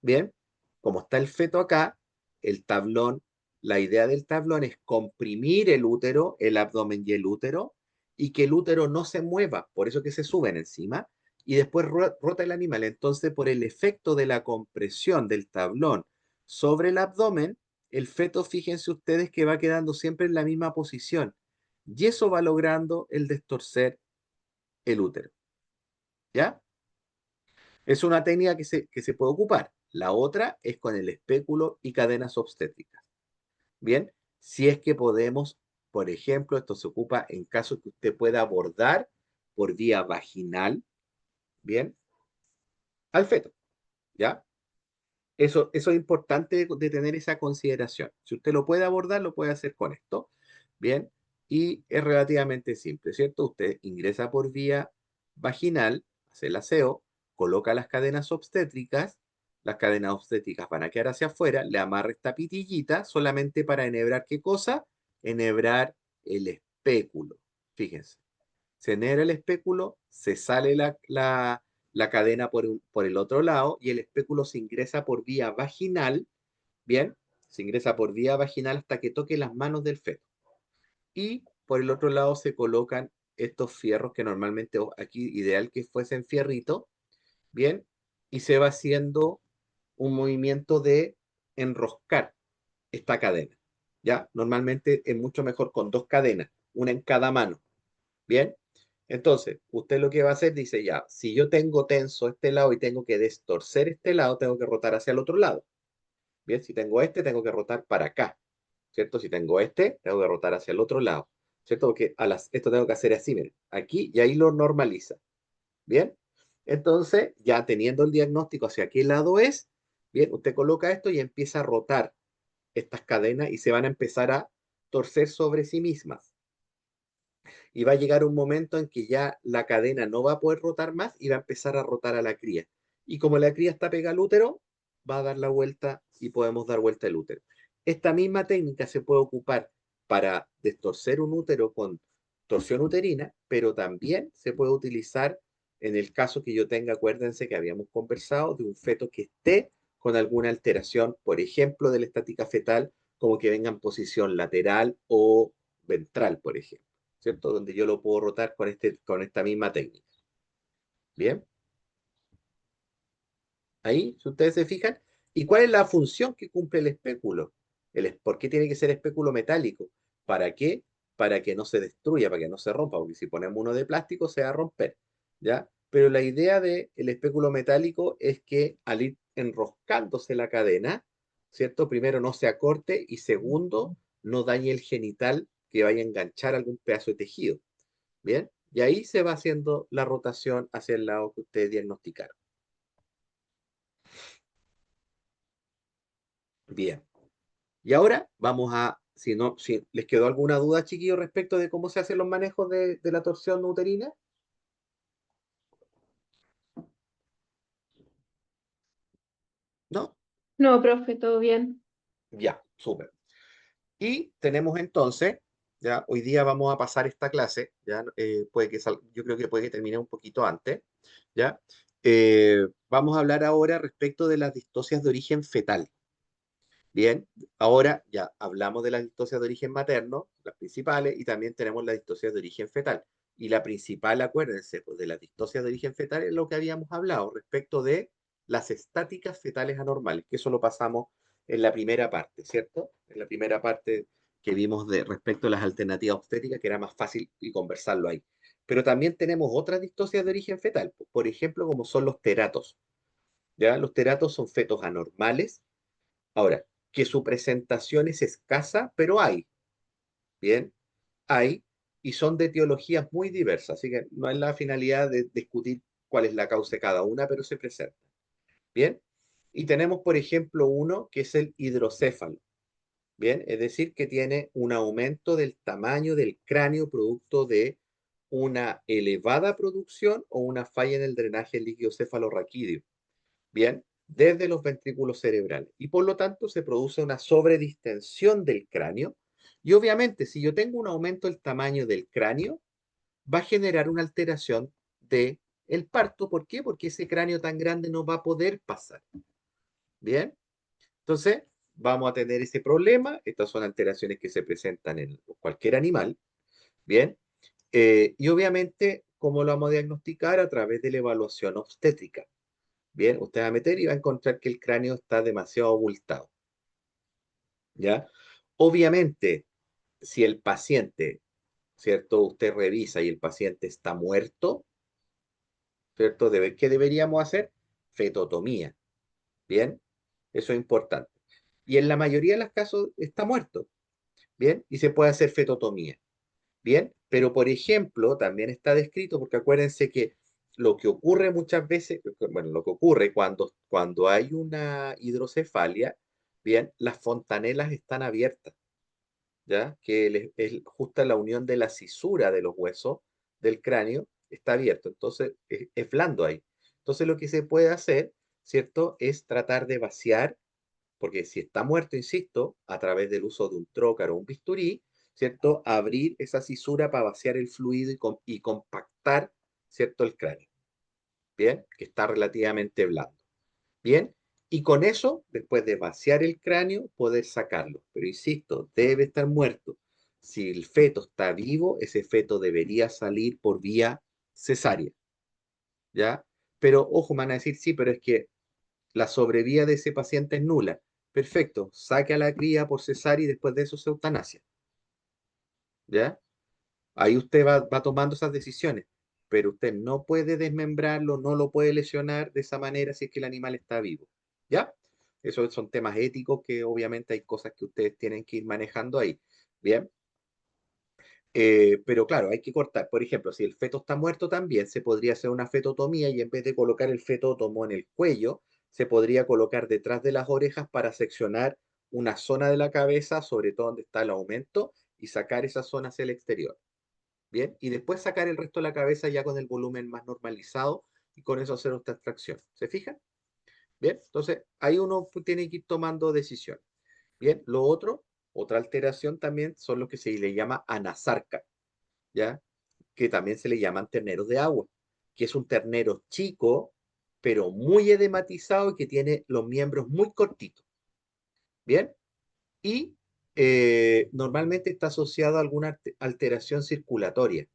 Bien, como está el feto acá, el tablón, la idea del tablón es comprimir el útero, el abdomen y el útero, y que el útero no se mueva, por eso que se suben encima, y después rota el animal. Entonces, por el efecto de la compresión del tablón sobre el abdomen, el feto, fíjense ustedes que va quedando siempre en la misma posición, y eso va logrando el destorcer el útero, ¿ya? Es una técnica que se puede ocupar. La otra es con el espéculo y cadenas obstétricas. Bien, si es que podemos, por ejemplo, esto se ocupa en caso que usted pueda abordar por vía vaginal, bien, al feto, ¿ya? Eso es importante de tener esa consideración. Si usted lo puede abordar, lo puede hacer con esto, bien, y es relativamente simple, ¿cierto? Usted ingresa por vía vaginal, hace el aseo, coloca las cadenas obstétricas van a quedar hacia afuera, le amarra esta pitillita solamente para enhebrar, ¿qué cosa? Enhebrar el espéculo, fíjense. Se enhebra el espéculo, se sale la cadena por el otro lado y el espéculo se ingresa por vía vaginal, ¿bien? Se ingresa por vía vaginal hasta que toque las manos del feto. Y por el otro lado se colocan estos fierros que normalmente aquí ideal que fuesen fierritos, ¿bien? Y se va haciendo un movimiento de enroscar esta cadena, ¿ya? Normalmente es mucho mejor con dos cadenas, una en cada mano, ¿bien? Entonces, usted lo que va a hacer dice ya, si yo tengo tenso este lado y tengo que destorcer este lado, tengo que rotar hacia el otro lado. Bien, si tengo este, tengo que rotar para acá, ¿cierto? Si tengo este, tengo que rotar hacia el otro lado, ¿cierto? Porque esto tengo que hacer así, miren, aquí y ahí lo normaliza. Bien, entonces ya teniendo el diagnóstico hacia qué lado es, bien, usted coloca esto y empieza a rotar estas cadenas y se van a empezar a torcer sobre sí mismas. Y va a llegar un momento en que ya la cadena no va a poder rotar más y va a empezar a rotar a la cría. Y como la cría está pegada al útero, va a dar la vuelta y podemos dar vuelta el útero. Esta misma técnica se puede ocupar para destorcer un útero con torsión uterina, pero también se puede utilizar en el caso que yo tenga, acuérdense que habíamos conversado, de un feto que esté con alguna alteración, por ejemplo, de la estática fetal, como que venga en posición lateral o ventral, por ejemplo. ¿Cierto? Donde yo lo puedo rotar con esta misma técnica. Bien, ahí, si ustedes se fijan. ¿Y cuál es la función que cumple el espéculo? ¿Por qué tiene que ser espéculo metálico? ¿Para qué? Para que no se destruya, para que no se rompa, porque si ponemos uno de plástico se va a romper, ¿ya? Pero la idea del espéculo metálico es que al ir enroscándose la cadena, ¿cierto? Primero no se acorte y segundo, no dañe el genital que vaya a enganchar algún pedazo de tejido. Bien, y ahí se va haciendo la rotación hacia el lado que ustedes diagnosticaron. Bien, y ahora vamos a, si no, si les quedó alguna duda, chiquillos, respecto de cómo se hacen los manejos de la torsión uterina, ¿no? No, profe, todo bien. Ya, súper. Y tenemos entonces, ya, hoy día vamos a pasar esta clase, ya, yo creo que puede que termine un poquito antes, ya. Vamos a hablar ahora respecto de las distocias de origen fetal. Bien, ahora ya hablamos de las distocias de origen materno, las principales, y también tenemos las distocias de origen fetal. Y la principal, acuérdense, pues de las distocias de origen fetal es lo que habíamos hablado respecto de las estáticas fetales anormales, que eso lo pasamos en la primera parte, ¿cierto? En la primera parte que vimos de respecto a las alternativas obstétricas, que era más fácil y conversarlo ahí. Pero también tenemos otras distocias de origen fetal, por ejemplo, como son los teratos. ¿Ya? Los teratos son fetos anormales. Ahora, que su presentación es escasa, pero hay, ¿bien? Hay, y son de etiologías muy diversas, así que no es la finalidad de discutir cuál es la causa de cada una, pero se presenta, ¿bien? Y tenemos, por ejemplo, uno que es el hidrocéfalo, ¿bien? Es decir, que tiene un aumento del tamaño del cráneo producto de una elevada producción o una falla en el drenaje líquido cefalorraquídeo. Bien, desde los ventrículos cerebrales. Y por lo tanto se produce una sobredistensión del cráneo. Y obviamente, si yo tengo un aumento del tamaño del cráneo, va a generar una alteración de el parto. ¿Por qué? Porque ese cráneo tan grande no va a poder pasar. Bien, entonces vamos a tener ese problema. Estas son alteraciones que se presentan en cualquier animal. Bien, Y obviamente, ¿cómo lo vamos a diagnosticar? A través de la evaluación obstétrica. Bien, usted va a meter y va a encontrar que el cráneo está demasiado abultado, ¿ya? Obviamente, si el paciente, ¿cierto? Usted revisa y el paciente está muerto, ¿cierto? ¿Qué deberíamos hacer? Fetotomía, ¿bien? Eso es importante. Y en la mayoría de los casos está muerto, ¿bien? Y se puede hacer fetotomía. Bien, pero por ejemplo, también está descrito, porque acuérdense que lo que ocurre muchas veces, bueno, lo que ocurre cuando hay una hidrocefalia, bien, las fontanelas están abiertas, ¿ya? Que es justa la unión de la cisura de los huesos del cráneo está abierto, entonces es blando ahí. Entonces lo que se puede hacer, ¿cierto? Es tratar de vaciar porque si está muerto, insisto, a través del uso de un trócar o un bisturí, ¿cierto? Abrir esa cisura para vaciar el fluido y compactar, ¿cierto? El cráneo, ¿bien? Que está relativamente blando, ¿bien? Y con eso, después de vaciar el cráneo, poder sacarlo. Pero insisto, debe estar muerto. Si el feto está vivo, ese feto debería salir por vía cesárea, ¿ya? Pero ojo, me van a decir, sí, pero es que la sobrevía de ese paciente es nula. Perfecto, saque a la cría por cesárea y después de eso se eutanasia, ¿ya? Ahí usted va tomando esas decisiones, pero usted no puede desmembrarlo, no lo puede lesionar de esa manera si es que el animal está vivo, ¿ya? Esos son temas éticos que obviamente hay cosas que ustedes tienen que ir manejando ahí, ¿bien? Pero claro, hay que cortar. Por ejemplo, si el feto está muerto también, se podría hacer una fetotomía y en vez de colocar el fetótomo en el cuello, se podría colocar detrás de las orejas para seccionar una zona de la cabeza, sobre todo donde está el aumento, y sacar esa zona hacia el exterior. Bien, y después sacar el resto de la cabeza ya con el volumen más normalizado y con eso hacer otra extracción. ¿Se fijan? Bien, entonces ahí uno tiene que ir tomando decisiones. Bien, lo otro, otra alteración también son lo que se le llama anasarca, ¿ya? Que también se le llaman terneros de agua, que es un ternero chico, pero muy edematizado y que tiene los miembros muy cortitos. Bien, y normalmente está asociado a alguna alteración circulatoria.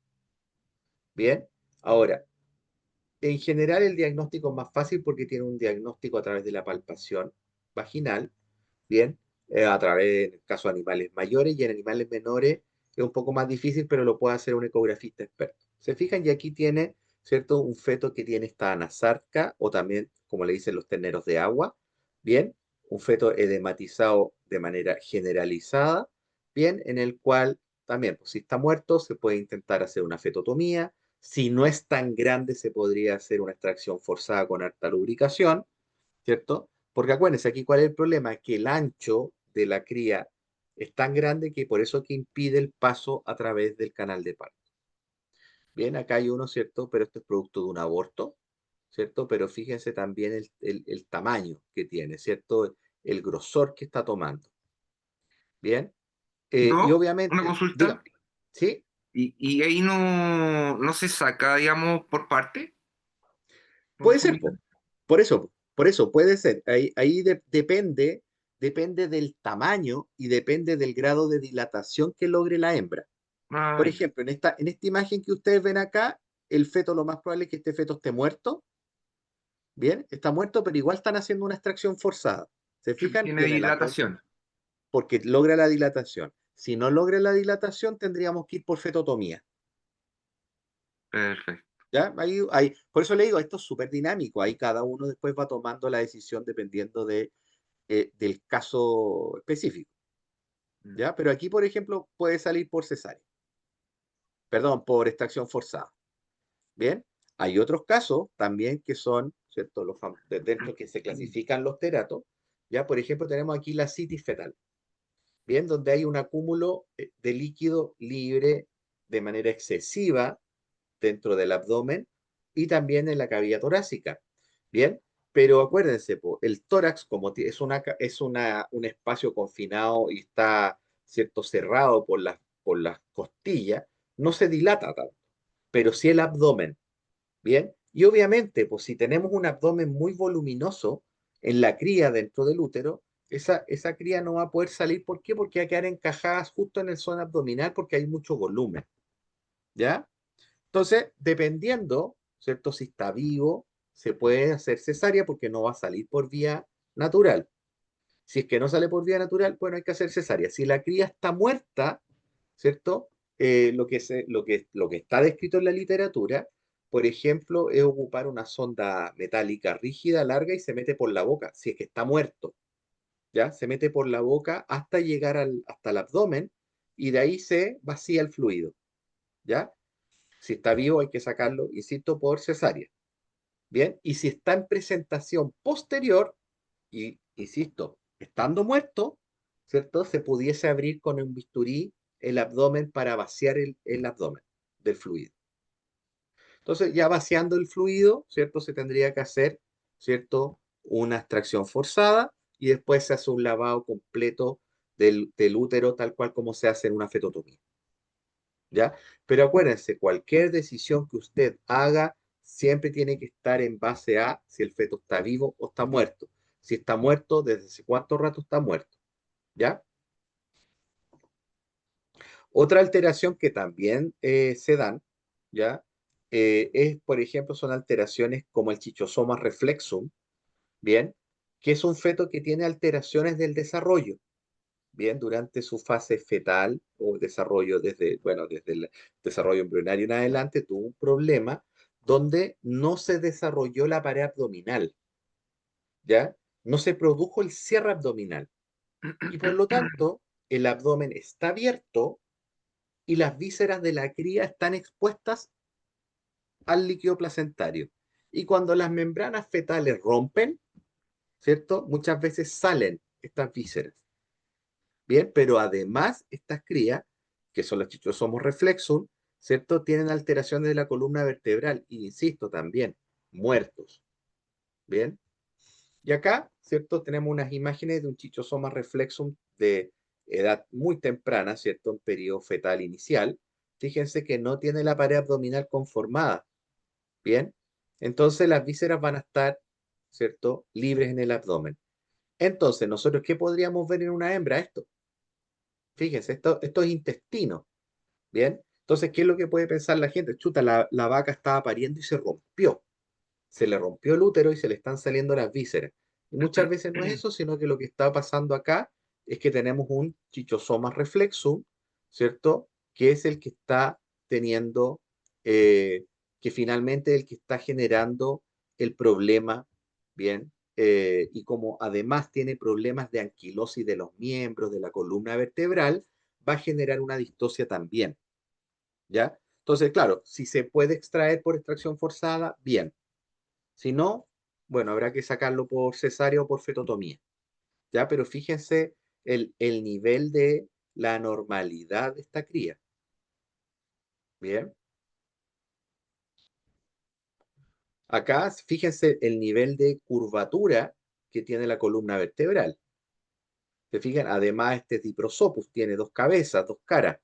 Bien, ahora, en general el diagnóstico es más fácil porque tiene un diagnóstico a través de la palpación vaginal, bien, a través, en el caso de animales mayores y en animales menores es un poco más difícil, pero lo puede hacer un ecografista experto. Se fijan, y aquí tiene, ¿cierto? Un feto que tiene esta anasarca, o también, como le dicen los terneros de agua, bien, un feto edematizado de manera generalizada, bien, en el cual también, pues, si está muerto, se puede intentar hacer una fetotomía. Si no es tan grande, se podría hacer una extracción forzada con harta lubricación, ¿cierto? Porque acuérdense aquí cuál es el problema, que el ancho de la cría es tan grande que por eso que impide el paso a través del canal de parto. Bien, acá hay uno, ¿cierto? Pero esto es producto de un aborto, ¿cierto? Pero fíjense también el tamaño que tiene, ¿cierto? El grosor que está tomando. Bien, y Dos, una obviamente, consulta. dígame, ¿sí? Y ahí no se saca, digamos, por parte. No Puede son ser, por eso puede ser. Ahí depende del tamaño y depende del grado de dilatación que logre la hembra. Por Ay, ejemplo, en esta imagen que ustedes ven acá, el feto lo más probable es que este feto esté muerto, ¿bien? Está muerto, pero igual están haciendo una extracción forzada. ¿Se fijan? tiene Y en el abdomen, dilatación. porque logra la dilatación. Si no logra la dilatación, tendríamos que ir por fetotomía. Perfecto. ¿Ya? Por eso le digo, esto es súper dinámico. Ahí cada uno después va tomando la decisión dependiendo del caso específico. Mm. ¿Ya? Pero aquí, por ejemplo, puede salir por cesárea. Perdón, por extracción forzada. Bien, hay otros casos también que son, ¿cierto? Dentro que se clasifican los teratos. Ya, por ejemplo, tenemos aquí la citis fetal, bien, donde hay un acúmulo de líquido libre de manera excesiva dentro del abdomen y también en la cavidad torácica. Bien, pero acuérdense, el tórax, como es un espacio confinado y está, ¿cierto?, cerrado por las costillas, no se dilata tanto, pero sí el abdomen. Bien, y obviamente, pues si tenemos un abdomen muy voluminoso en la cría dentro del útero, esa cría no va a poder salir. ¿Por qué? Porque va a quedar encajada justo en el zona abdominal porque hay mucho volumen. ¿ya? Entonces, dependiendo, ¿cierto? Si está vivo, se puede hacer cesárea porque no va a salir por vía natural. Si es que no sale por vía natural, bueno, hay que hacer cesárea. Si la cría está muerta, ¿cierto? Lo que está descrito en la literatura, por ejemplo, es ocupar una sonda metálica rígida, larga y se mete por la boca, si es que está muerto, ¿ya? Se mete por la boca hasta llegar hasta el abdomen y de ahí se vacía el fluido, ¿ya? Si está vivo hay que sacarlo, insisto, por cesárea. Bien, y si está en presentación posterior, y insisto, estando muerto, ¿cierto? Se pudiese abrir con un bisturí el abdomen para vaciar el abdomen del fluido. Entonces, ya vaciando el fluido, ¿cierto? Se tendría que hacer, ¿cierto? Una extracción forzada y después se hace un lavado completo del útero, tal cual como se hace en una fetotomía. ¿Ya? Pero acuérdense, cualquier decisión que usted haga siempre tiene que estar en base a si el feto está vivo o está muerto. Si está muerto, desde hace cuánto rato está muerto, ¿ya? Otra alteración que también se dan, ¿ya? Es, por ejemplo, son alteraciones como el chichosoma reflexum, ¿bien? Que es un feto que tiene alteraciones del desarrollo. Bien, durante su fase fetal o desarrollo desde, bueno, desde el desarrollo embrionario en adelante, tuvo un problema donde no se desarrolló la pared abdominal, ¿ya? No se produjo el cierre abdominal y por lo tanto el abdomen está abierto y las vísceras de la cría están expuestas al líquido placentario. Y cuando las membranas fetales rompen, ¿cierto? Muchas veces salen estas vísceras. Bien, pero además estas crías, que son los chichosomos reflexum, ¿cierto? Tienen alteraciones de la columna vertebral, y insisto también, muertos. Bien, y acá, ¿cierto? Tenemos unas imágenes de un chichosoma reflexum de edad muy temprana, ¿cierto? En periodo fetal inicial. Fíjense que no tiene la pared abdominal conformada. Bien, entonces las vísceras van a estar, ¿cierto? Libres en el abdomen. Entonces, nosotros, ¿qué podríamos ver en una hembra? Fíjense, esto es intestino. Bien, entonces, ¿qué es lo que puede pensar la gente? Chuta, la vaca estaba pariendo y se rompió. Se le rompió el útero y se le están saliendo las vísceras. Y muchas veces no es eso, sino que lo que está pasando acá es que tenemos un chichosoma reflexum, ¿cierto? Que es el que está teniendo, que finalmente es el que está generando el problema, ¿bien? Y como además tiene problemas de anquilosis de los miembros, de la columna vertebral, va a generar una distocia también. ¿Ya? Entonces, claro, si se puede extraer por extracción forzada, bien. Si no, bueno, habrá que sacarlo por cesárea o por fetotomía. ¿Ya? Pero fíjense el nivel de la normalidad de esta cría. Bien. Acá, fíjense el nivel de curvatura que tiene la columna vertebral. Se fijan, además, este Diprosopus tiene dos cabezas, dos caras.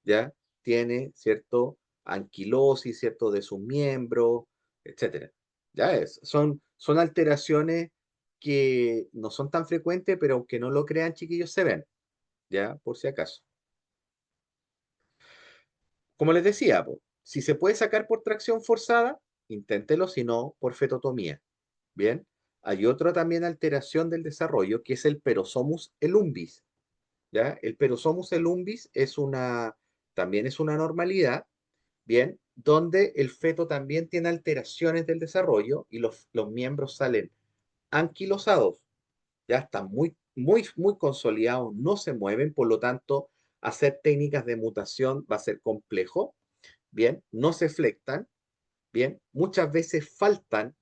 ¿Ya? Tiene, ¿cierto? Anquilosis, ¿cierto? De sus miembros, etcétera. Ya son alteraciones que no son tan frecuentes, pero aunque no lo crean, chiquillos, se ven, ¿ya? Por si acaso. Como les decía, po, si se puede sacar por tracción forzada, inténtelo, si no, por fetotomía. Bien. Hay otra también alteración del desarrollo, que es el Perosomus elumbis, ¿ya? El Perosomus elumbis también es una normalidad, bien, donde el feto también tiene alteraciones del desarrollo y los miembros salen anquilosados, ya están muy, muy, muy consolidados, no se mueven, por lo tanto, hacer técnicas de mutación va a ser complejo, bien, no se flectan, bien, muchas veces faltan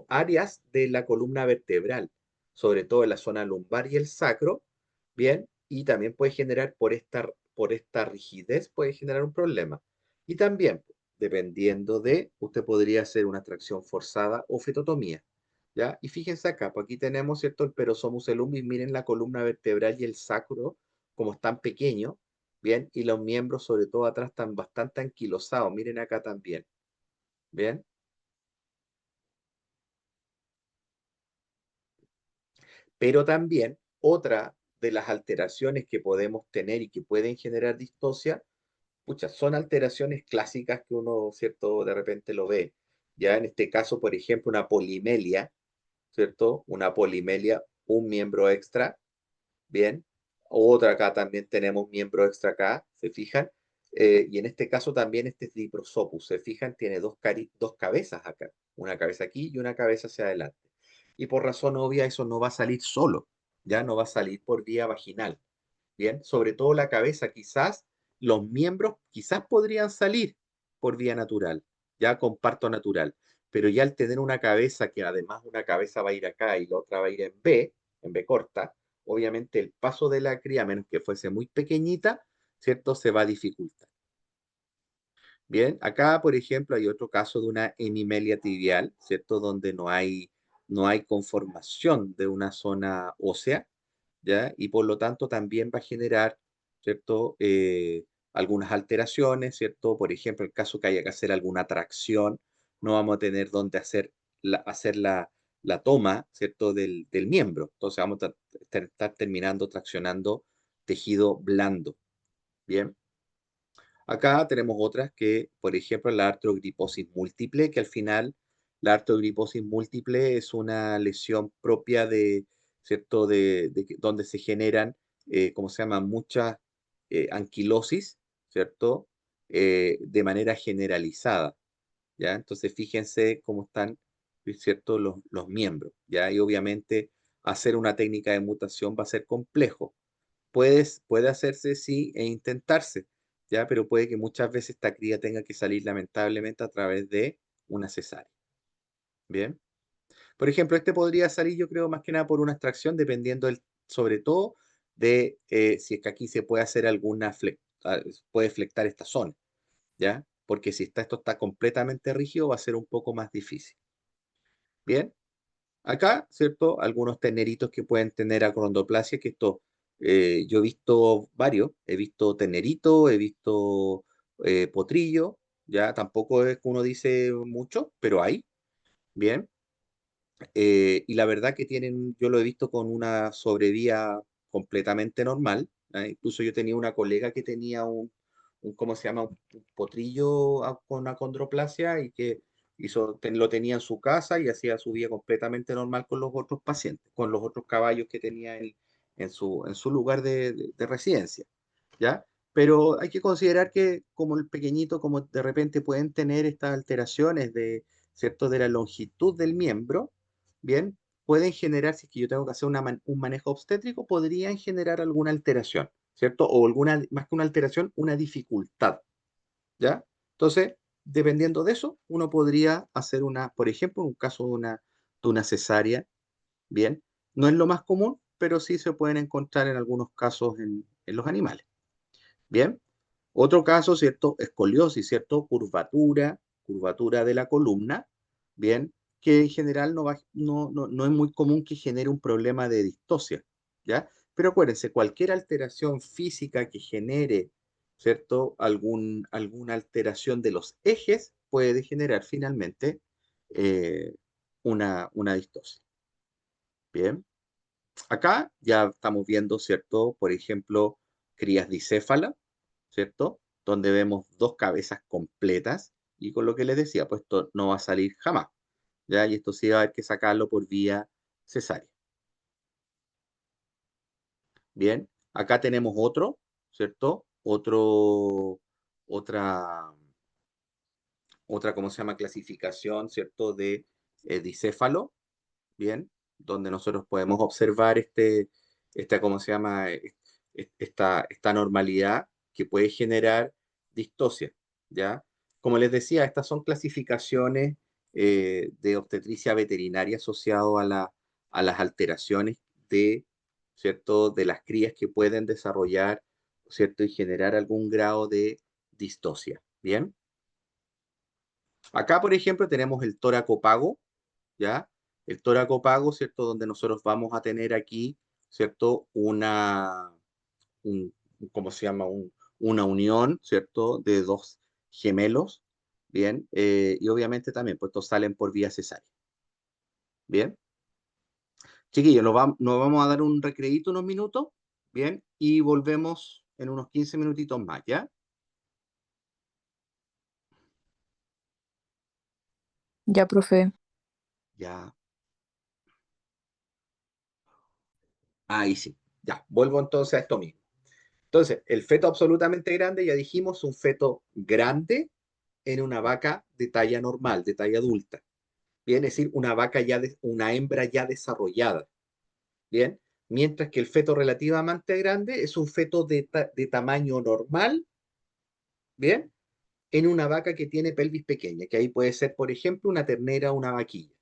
áreas de la columna vertebral, sobre todo en la zona lumbar y el sacro, bien, y también puede generar por esta rigidez, puede generar un problema. Y también, dependiendo usted podría hacer una tracción forzada o fetotomía, ¿ya? Y fíjense acá, pues aquí tenemos, ¿cierto? El Perosomus elumbis, miren la columna vertebral y el sacro, como están pequeños, bien, y los miembros, sobre todo atrás, están bastante anquilosados, miren acá también, bien. Pero también otra de las alteraciones que podemos tener y que pueden generar distocia pucha, son alteraciones clásicas que uno, ¿cierto? De repente lo ve. Ya en este caso, por ejemplo, una polimelia, ¿cierto? Una polimelia, un miembro extra, bien. Otra acá también tenemos miembro extra acá, ¿se fijan? Y en este caso también este es Diprosopus, ¿se fijan? Tiene dos cabezas acá, una cabeza aquí y una cabeza hacia adelante. Y por razón obvia eso no va a salir solo, ya no va a salir por vía vaginal, ¿bien? Sobre todo la cabeza, quizás los miembros quizás podrían salir por vía natural, ya con parto natural, pero ya al tener una cabeza que además una cabeza va a ir acá y la otra va a ir en B corta, obviamente el paso de la cría, a menos que fuese muy pequeñita, ¿cierto? Se va a dificultar. Bien, acá, por ejemplo, hay otro caso de una hemimelia tibial, ¿cierto? Donde no hay conformación de una zona ósea, ¿ya? Y por lo tanto también va a generar, ¿cierto? Algunas alteraciones, ¿cierto? Por ejemplo, el caso que haya que hacer alguna tracción, no vamos a tener donde hacer la toma, ¿cierto? Del miembro. Entonces vamos a estar terminando traccionando tejido blando, ¿bien? Acá tenemos otras que, por ejemplo, la artrogriposis múltiple, que al final la artrogriposis múltiple es una lesión propia de, ¿cierto? Donde se generan, ¿cómo se llama? Muchas anquilosis, ¿cierto? De manera generalizada, ¿ya? Entonces, fíjense cómo están, ¿cierto? Los miembros, ¿ya? Y obviamente hacer una técnica de mutación va a ser complejo. Puede hacerse, sí, e intentarse, ¿ya? Pero puede que muchas veces esta cría tenga que salir lamentablemente a través de una cesárea, ¿bien? Por ejemplo, este podría salir, yo creo, más que nada por una extracción, dependiendo sobre todo de si es que aquí se puede hacer puede flectar esta zona, ¿ya? Porque si esto está completamente rígido, va a ser un poco más difícil, ¿bien? Acá, ¿cierto? Algunos teneritos que pueden tener acondroplasia, que esto, yo he visto varios, he visto tenerito, he visto potrillo, ya tampoco es que uno dice mucho, pero hay, bien. Y la verdad que tienen, yo lo he visto con una sobrevía completamente normal. Incluso yo tenía una colega que tenía ¿cómo se llama? Un potrillo con acondroplasia y que lo tenía en su casa y hacía su vida completamente normal con los otros pacientes, con los otros caballos que tenía en su lugar de residencia, ¿ya? Pero hay que considerar que como el pequeñito, como de repente pueden tener estas alteraciones ¿cierto? De la longitud del miembro, bien, pueden generar, si es que yo tengo que hacer un manejo obstétrico, podrían generar alguna alteración, ¿cierto? O alguna, más que una alteración, una dificultad, ¿ya? Entonces, dependiendo de eso, uno podría hacer por ejemplo, un caso de una cesárea, bien, no es lo más común, pero sí se pueden encontrar en algunos casos en los animales, bien. Otro caso, ¿cierto? Escoliosis, ¿cierto? Curvatura de la columna, ¿bien? Que en general no es muy común que genere un problema de distosia, ¿ya? Pero acuérdense, cualquier alteración física que genere, ¿cierto? Alguna alteración de los ejes puede generar finalmente eh, una distosia, ¿bien? Acá ya estamos viendo, ¿cierto? Por ejemplo, crías dicéfala, ¿cierto? Donde vemos dos cabezas completas y con lo que les decía, pues esto no va a salir jamás, ¿ya? Y esto sí va a haber que sacarlo por vía cesárea. Bien, acá tenemos otro, ¿cierto? Otra, ¿cómo se llama? Clasificación, ¿cierto? De dicéfalo, ¿bien? Donde nosotros podemos observar ¿cómo se llama? Esta normalidad que puede generar distosia, ¿ya? Como les decía, estas son clasificaciones de obstetricia veterinaria asociado a las alteraciones de, ¿cierto? De las crías que pueden desarrollar, ¿cierto? Y generar algún grado de distosia, ¿bien? Acá, por ejemplo, tenemos el tóraco, ¿ya? El tóraco, ¿cierto? Donde nosotros vamos a tener aquí, ¿cierto? Un, ¿Cómo se llama? Una unión, ¿cierto? De dos gemelos, ¿bien? Y obviamente también, pues estos salen por vía cesárea, ¿bien? Chiquillos, nos vamos a dar un recreíto unos minutos, ¿bien? Y volvemos en unos 15 minutitos más, ¿ya? Ya, profe. Ya, ahí sí. Ya, vuelvo entonces a esto mismo. Entonces, el feto absolutamente grande, ya dijimos, un feto grande en una vaca de talla normal, de talla adulta. Bien, es decir, una vaca una hembra ya desarrollada. Bien, mientras que el feto relativamente grande es un feto de tamaño normal, bien, en una vaca que tiene pelvis pequeña, que ahí puede ser, por ejemplo, una ternera o una vaquilla.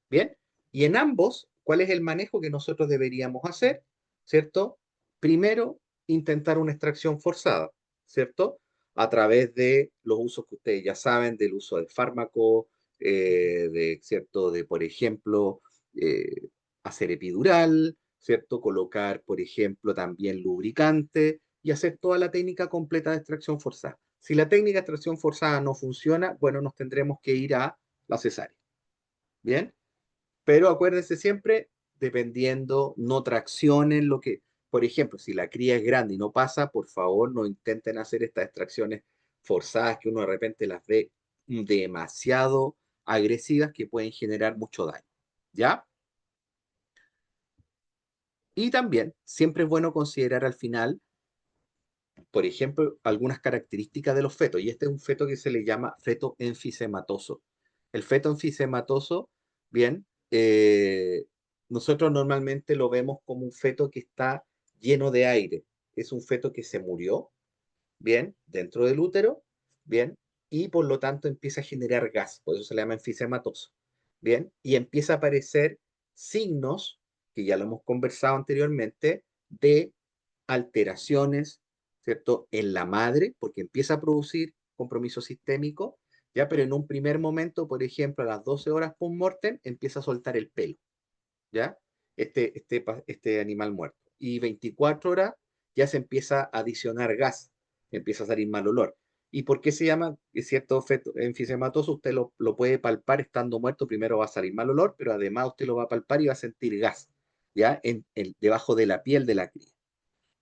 Bien, y en ambos, ¿cuál es el manejo que nosotros deberíamos hacer? ¿Cierto? Primero, intentar una extracción forzada, ¿cierto? A través de los usos que ustedes ya saben, del uso del fármaco, ¿cierto? De, por ejemplo, eh, hacer epidural, ¿cierto? Colocar, por ejemplo, también lubricante y hacer toda la técnica completa de extracción forzada. Si la técnica de extracción forzada no funciona, bueno, nos tendremos que ir a la cesárea. ¿Bien? Pero acuérdense siempre, dependiendo, no traccionen lo que, por ejemplo, si la cría es grande y no pasa, por favor no intenten hacer estas extracciones forzadas que uno de repente las ve demasiado agresivas que pueden generar mucho daño. ¿Ya? Y también siempre es bueno considerar al final, por ejemplo, algunas características de los fetos. Y este es un feto que se le llama feto enfisematoso. El feto enfisematoso, bien, nosotros normalmente lo vemos como un feto que está lleno de aire. Es un feto que se murió, bien, dentro del útero, bien, y por lo tanto empieza a generar gas. Por eso se le llama enfisematoso, bien, y empieza a aparecer signos, que ya lo hemos conversado anteriormente, de alteraciones, ¿cierto? En la madre, porque empieza a producir compromiso sistémico, ya, pero en un primer momento, por ejemplo, a las 12 horas post-mortem, empieza a soltar el pelo, ¿ya? Este animal muerto. Y 24 horas ya se empieza a adicionar gas, empieza a salir mal olor. ¿Y por qué se llama, es cierto, feto enfisematoso? Usted lo puede palpar estando muerto, primero va a salir mal olor, pero además usted lo va a palpar y va a sentir gas, ¿ya? Debajo de la piel de la cría.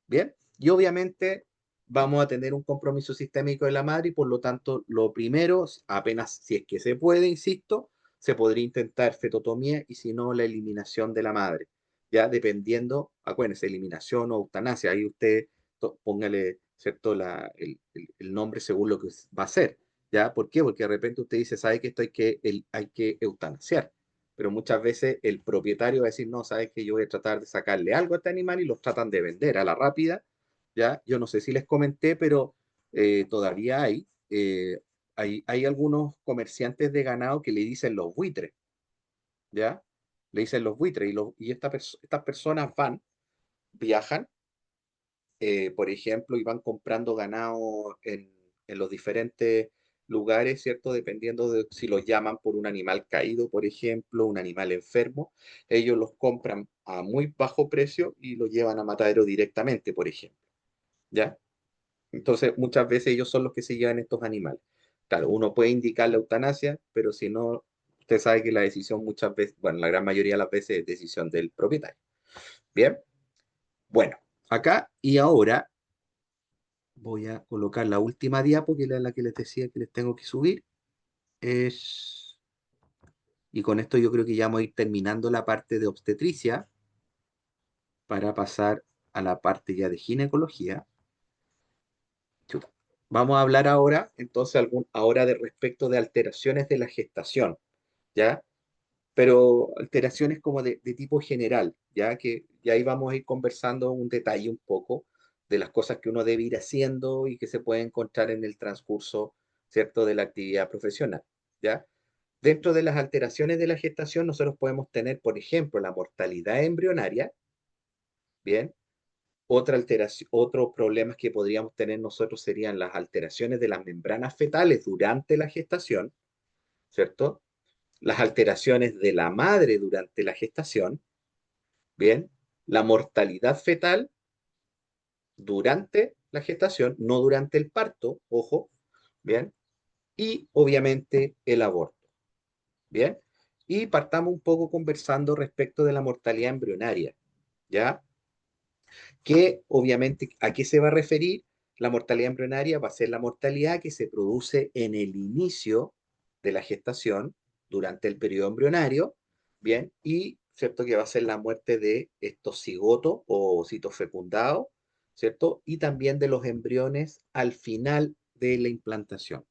Bien, y obviamente vamos a tener un compromiso sistémico de la madre y por lo tanto lo primero, apenas si es que se puede, insisto, se podría intentar fetotomía y si no, la eliminación de la madre. Ya dependiendo, acuérdense, eliminación o eutanasia, ahí usted póngale, ¿cierto?, el nombre según lo que va a hacer. ¿Ya? ¿Por qué? Porque de repente usted dice, ¿sabe que esto hay que eutanasiar? Pero muchas veces el propietario va a decir, no, sabes que yo voy a tratar de sacarle algo a este animal y los tratan de vender a la rápida, ¿ya? Yo no sé si les comenté, pero todavía hay algunos comerciantes de ganado que le dicen los buitres, ¿ya? Le dicen los buitres estas personas viajan, por ejemplo, y van comprando ganado en los diferentes lugares, ¿cierto? Dependiendo de si los llaman por un animal caído, por ejemplo, un animal enfermo, ellos los compran a muy bajo precio y los llevan a matadero directamente, por ejemplo, ¿ya? Entonces, muchas veces ellos son los que se llevan estos animales. Claro, uno puede indicar la eutanasia, pero si no, usted sabe que la decisión muchas veces, bueno, la gran mayoría de las veces es decisión del propietario. Bien, bueno, acá y ahora voy a colocar la última diapo, que era la que les decía que les tengo que subir. Es... Y con esto yo creo que ya vamos a ir terminando la parte de obstetricia para pasar a la parte ya de ginecología. Chuta. Vamos a hablar ahora, entonces, ahora de respecto de alteraciones de la gestación, ¿ya? Pero alteraciones como de tipo general, ¿ya? Que ya ahí vamos a ir conversando un detalle un poco de las cosas que uno debe ir haciendo y que se puede encontrar en el transcurso, ¿cierto?, de la actividad profesional, ¿ya? Dentro de las alteraciones de la gestación, nosotros podemos tener, por ejemplo, la mortalidad embrionaria, ¿bien? Otra alteración, otros problemas que podríamos tener nosotros serían las alteraciones de las membranas fetales durante la gestación, ¿cierto? Las alteraciones de la madre durante la gestación, ¿bien? La mortalidad fetal durante la gestación, no durante el parto, ojo, ¿bien? Y obviamente el aborto, ¿bien? Y partamos un poco conversando respecto de la mortalidad embrionaria, ¿ya? Que obviamente, ¿a qué se va a referir? La mortalidad embrionaria va a ser la mortalidad que se produce en el inicio de la gestación, durante el periodo embrionario, ¿bien? Y, ¿cierto? Que va a ser la muerte de estos cigotos o ocitos fecundados, ¿cierto? Y también de los embriones al final de la implantación.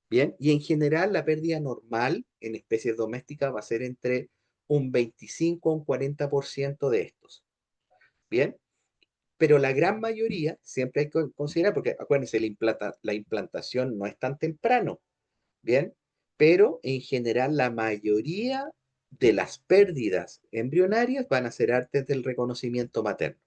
Bien, y en general la pérdida normal en especies domésticas va a ser entre un 25 a un 40% de estos. Bien, pero la gran mayoría siempre hay que considerar, porque acuérdense, la implantación no es tan temprano, bien, pero en general la mayoría de las pérdidas embrionarias van a ser antes del reconocimiento materno.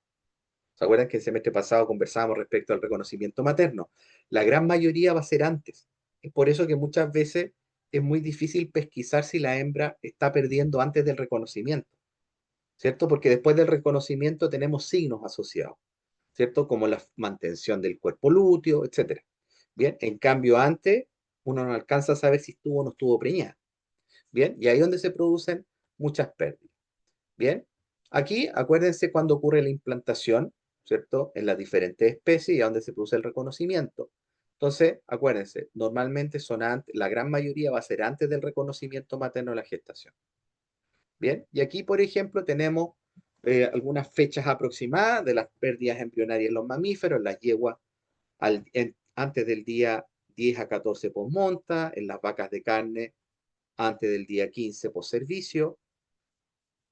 ¿Se acuerdan que el semestre pasado conversábamos respecto al reconocimiento materno? La gran mayoría va a ser antes. Es por eso que muchas veces es muy difícil pesquisar si la hembra está perdiendo antes del reconocimiento, ¿cierto? Porque después del reconocimiento tenemos signos asociados, ¿cierto? Como la mantención del cuerpo lúteo, etcétera. Bien, en cambio antes uno no alcanza a saber si estuvo o no estuvo preñada. Bien, y ahí es donde se producen muchas pérdidas. Bien, aquí acuérdense cuando ocurre la implantación, ¿cierto? En las diferentes especies y a donde se produce el reconocimiento. Entonces, acuérdense, normalmente son antes, la gran mayoría va a ser antes del reconocimiento materno de la gestación. Bien, y aquí, por ejemplo, tenemos algunas fechas aproximadas de las pérdidas embrionarias en los mamíferos, las yeguas antes del día 10 a 14 posmonta, en las vacas de carne antes del día 15 servicio,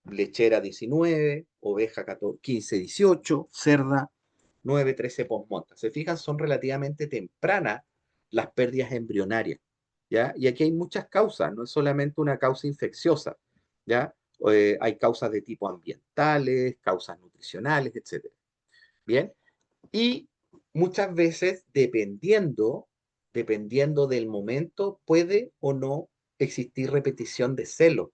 lechera 19, oveja 14, 15, 18, cerda 9, 13 posmonta. Se fijan, son relativamente tempranas las pérdidas embrionarias, ¿ya? Y aquí hay muchas causas, no es solamente una causa infecciosa, ¿ya? Hay causas de tipo ambientales, causas nutricionales, etcétera. Bien, y muchas veces, dependiendo del momento, puede o no existir repetición de celo,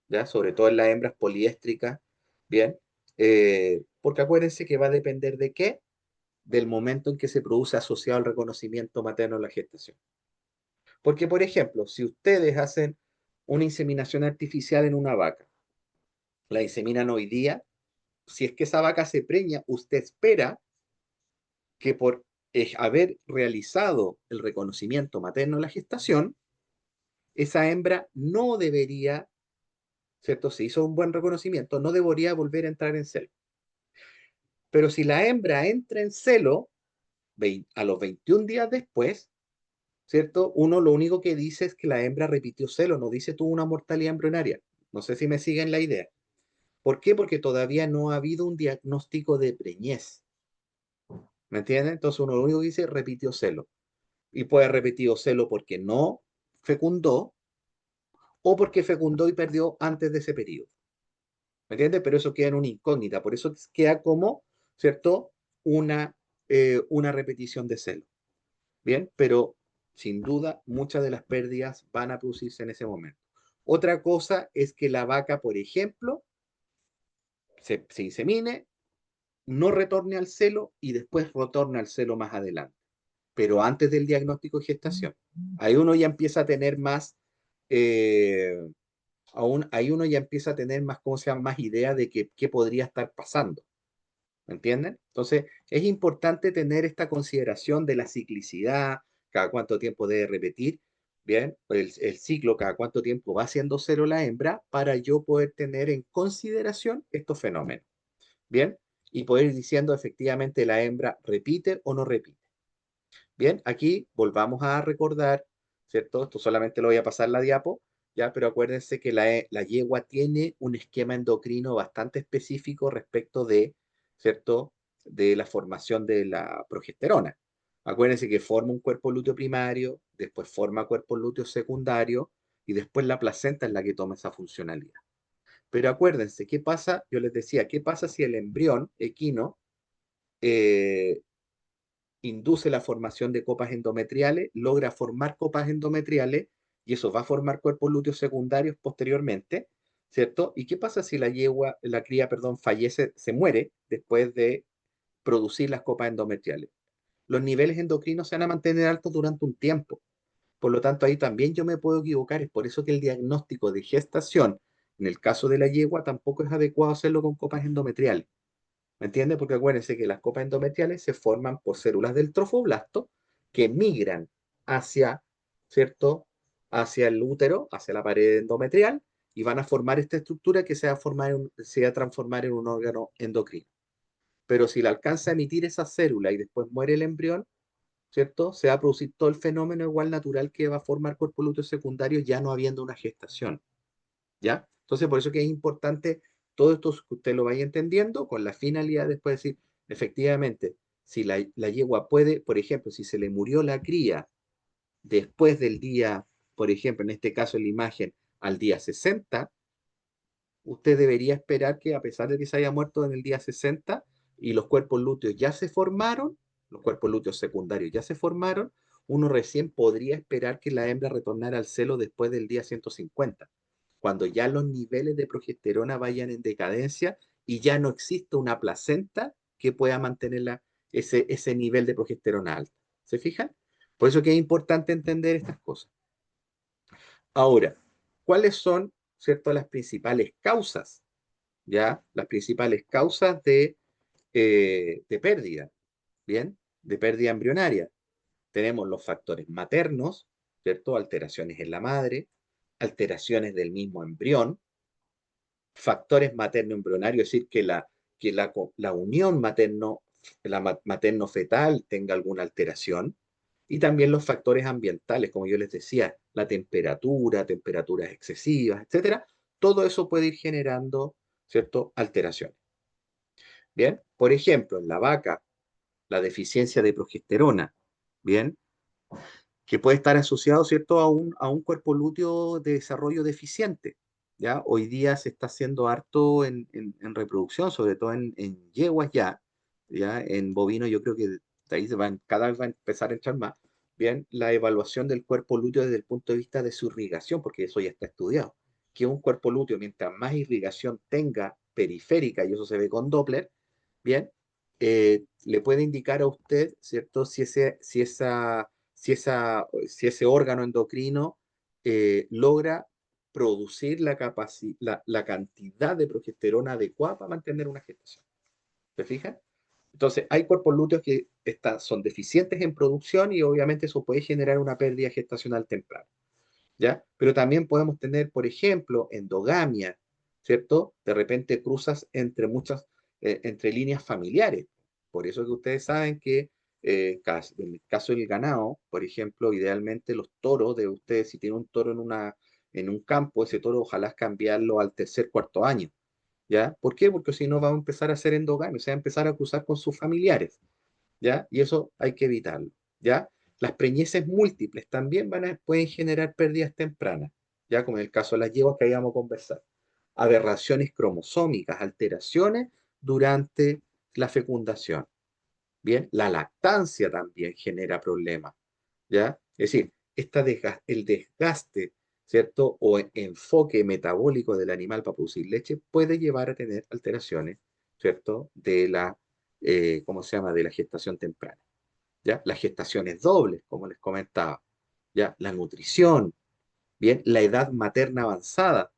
¿ya? Sobre todo en las hembras poliéstricas, ¿bien? Porque acuérdense que va a depender de qué, del momento en que se produce asociado al reconocimiento materno en la gestación. Porque, por ejemplo, si ustedes hacen una inseminación artificial en una vaca, la inseminan hoy día, si es que esa vaca se preña, usted espera que por haber realizado el reconocimiento materno en la gestación, esa hembra no debería, ¿cierto? Se hizo un buen reconocimiento, no debería volver a entrar en celo. Pero si la hembra entra en celo a los 21 días después, ¿cierto? Uno lo único que dice es que la hembra repitió celo, no dice tuvo una mortalidad embrionaria. No sé si me siguen la idea. ¿Por qué? Porque todavía no ha habido un diagnóstico de preñez. ¿Me entienden? Entonces uno lo único que dice es repitió celo. Y puede haber repetido celo porque no fecundó o porque fecundó y perdió antes de ese periodo. ¿Me entiendes? Pero eso queda en una incógnita. Por eso queda como, ¿cierto? Una, una repetición de celo. Bien, pero sin duda muchas de las pérdidas van a producirse en ese momento. Otra cosa es que la vaca, por ejemplo, se insemine, no retorne al celo y después retorne al celo más adelante, pero antes del diagnóstico de gestación. Ahí uno ya empieza a tener más, eh, ahí uno ya empieza a tener más, ¿cómo se llama? Más idea de qué podría estar pasando. ¿Me entienden? Entonces, es importante tener esta consideración de la ciclicidad, cada cuánto tiempo debe repetir, bien, el ciclo, cada cuánto tiempo va haciendo cero la hembra, para yo poder tener en consideración estos fenómenos, bien, y poder ir diciendo efectivamente la hembra repite o no repite. Bien, aquí volvamos a recordar, ¿cierto? Esto solamente lo voy a pasar la diapo, ya, pero acuérdense que la yegua tiene un esquema endocrino bastante específico respecto de, ¿cierto? De la formación de la progesterona. Acuérdense que forma un cuerpo lúteo primario, después forma cuerpo lúteo secundario y después la placenta es la que toma esa funcionalidad. Pero acuérdense, ¿qué pasa? Yo les decía, ¿qué pasa si el embrión equino eh, induce la formación de copas endometriales, logra formar copas endometriales y eso va a formar cuerpos lúteos secundarios posteriormente, ¿cierto? ¿Y qué pasa si la cría, perdón, fallece, se muere después de producir las copas endometriales? Los niveles endocrinos se van a mantener altos durante un tiempo. Por lo tanto, ahí también yo me puedo equivocar. Es por eso que el diagnóstico de gestación, en el caso de la yegua, tampoco es adecuado hacerlo con copas endometriales. ¿Me entiendes? Porque acuérdense que las copas endometriales se forman por células del trofoblasto que migran hacia, ¿cierto? hacia el útero, hacia la pared endometrial, y van a formar esta estructura que se va a transformar en un órgano endocrino. Pero si la alcanza a emitir esa célula y después muere el embrión, ¿cierto? Se va a producir todo el fenómeno igual natural que va a formar cuerpos lúteos secundarios ya no habiendo una gestación, ¿ya? Entonces, por eso que es importante todo esto que usted lo vaya entendiendo con la finalidad de después decir, efectivamente, si la yegua puede, por ejemplo, si se le murió la cría después del día, por ejemplo, en este caso en la imagen, al día 60, usted debería esperar que a pesar de que se haya muerto en el día 60 y los cuerpos lúteos ya se formaron, los cuerpos lúteos secundarios ya se formaron, uno recién podría esperar que la hembra retornara al celo después del día 150, cuando ya los niveles de progesterona vayan en decadencia y ya no exista una placenta que pueda mantener ese nivel de progesterona alta. ¿Se fijan? Por eso que es importante entender estas cosas. Ahora, ¿cuáles son, cierto, las principales causas? ¿Ya? Las principales causas de pérdida, ¿bien? De pérdida embrionaria. Tenemos los factores maternos, ¿cierto? Alteraciones en la madre, alteraciones del mismo embrión, factores materno-embrionarios, es decir, que la unión materno-fetal tenga alguna alteración, y también los factores ambientales, como yo les decía, la temperatura, temperaturas excesivas, etcétera. Todo eso puede ir generando, ¿cierto? Alteraciones. Bien, por ejemplo, en la vaca, la deficiencia de progesterona, bien, que puede estar asociado, ¿cierto?, a un cuerpo lúteo de desarrollo deficiente. ¿Ya? Hoy día se está haciendo harto en reproducción, sobre todo en yeguas ya, en bovino yo creo que de ahí cada vez va a empezar a entrar más, bien, la evaluación del cuerpo lúteo desde el punto de vista de su irrigación, porque eso ya está estudiado, que un cuerpo lúteo, mientras más irrigación tenga periférica, y eso se ve con Doppler, bien, le puede indicar a usted, ¿cierto?, si ese órgano endocrino logra producir la cantidad de progesterona adecuada para mantener una gestación. ¿Se fijan? Entonces, hay cuerpos lúteos que son deficientes en producción y obviamente eso puede generar una pérdida gestacional temprana. ¿Ya? Pero también podemos tener, por ejemplo, endogamia, ¿cierto? De repente cruzas entre líneas familiares. Por eso que ustedes saben que en el caso del ganado, por ejemplo, idealmente los toros de ustedes, si tienen un toro en un campo, ese toro ojalá cambiarlo al tercer, cuarto año. ¿Ya? ¿Por qué? Porque si no va a empezar a hacer endogamia, o sea, a empezar a cruzar con sus familiares. ¿Ya? Y eso hay que evitarlo, ¿ya? Las preñeces múltiples también pueden generar pérdidas tempranas, ¿ya? Como en el caso de las yeguas que habíamos conversado. Aberraciones cromosómicas, alteraciones durante la fecundación, ¿bien? La lactancia también genera problemas, ¿ya? Es decir, el desgaste, ¿cierto? O enfoque metabólico del animal para producir leche puede llevar a tener alteraciones, ¿cierto? ¿Cómo se llama? De la gestación temprana. ¿Ya? Las gestaciones dobles, como les comentaba, ¿ya? La nutrición, ¿bien? La edad materna avanzada.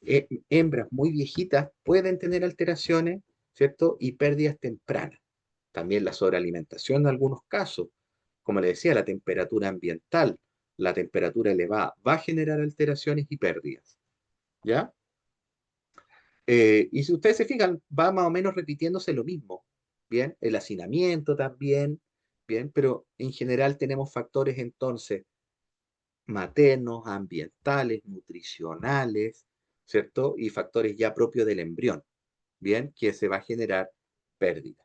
Hembras muy viejitas pueden tener alteraciones, ¿cierto? Y pérdidas tempranas. También la sobrealimentación en algunos casos. Como les decía, la temperatura ambiental, la temperatura elevada va a generar alteraciones y pérdidas, ¿ya? Y si ustedes se fijan, va más o menos repitiéndose lo mismo, ¿bien? El hacinamiento también, ¿bien? Pero en general tenemos factores entonces maternos, ambientales, nutricionales, ¿cierto? Y factores ya propios del embrión, ¿bien? Que se va a generar pérdida,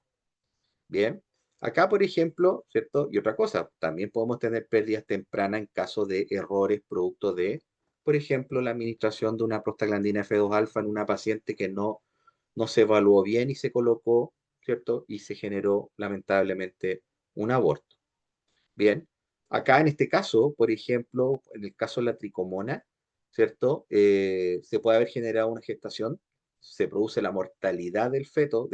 ¿bien? Acá, por ejemplo, ¿cierto? Y otra cosa, también podemos tener pérdidas tempranas en caso de errores producto de, por ejemplo, la administración de una prostaglandina F2 alfa en una paciente que no se evaluó bien y se colocó, ¿cierto? Y se generó lamentablemente un aborto. Bien, acá en este caso, por ejemplo, en el caso de la tricomona, ¿cierto? Se puede haber generado una gestación, se produce la mortalidad del feto,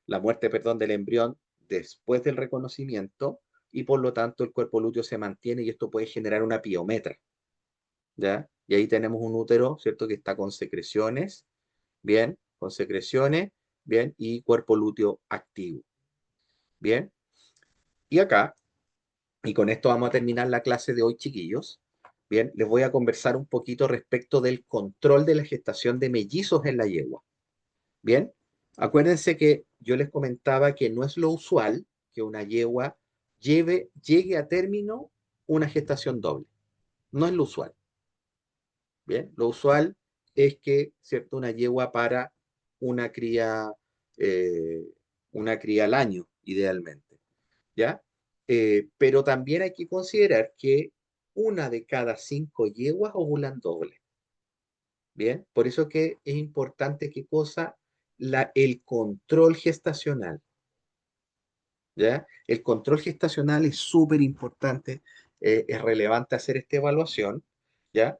la muerte, perdón, del embrión después del reconocimiento y por lo tanto el cuerpo lúteo se mantiene y esto puede generar una piometra, ¿ya? Y ahí tenemos un útero, ¿cierto? Que está con secreciones, bien, con secreciones, bien, y cuerpo lúteo activo, bien. Y acá, y con esto vamos a terminar la clase de hoy, chiquillos, Bien, les voy a conversar un poquito respecto del control de la gestación de mellizos en la yegua. Bien, acuérdense que yo les comentaba que no es lo usual que una yegua llegue a término una gestación doble. No es lo usual. Bien, lo usual es que, ¿cierto? Una yegua para una cría, eh, una cría al año, idealmente. ¿Ya? Pero también hay que considerar que una de cada 5 yeguas ovulan doble. Bien, por eso que es importante qué cosa, el control gestacional. ¿Ya? El control gestacional es súper importante, es relevante hacer esta evaluación, ¿ya?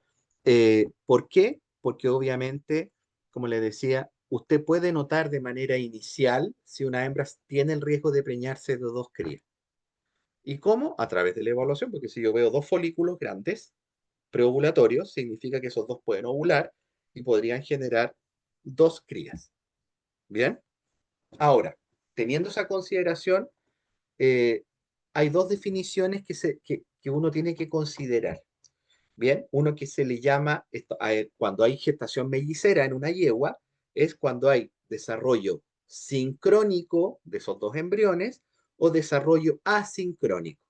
¿Por qué? Porque obviamente, como le decía, usted puede notar de manera inicial si una hembra tiene el riesgo de preñarse de 2 crías. ¿Y cómo? A través de la evaluación, porque si yo veo 2 folículos grandes, preovulatorios, significa que esos dos pueden ovular y podrían generar 2 crías. ¿Bien? Ahora, teniendo esa consideración, eh, hay dos definiciones que uno tiene que considerar. Bien, uno que se le llama, cuando hay gestación mellicera en una yegua, es cuando hay desarrollo sincrónico de esos dos embriones o desarrollo asincrónico.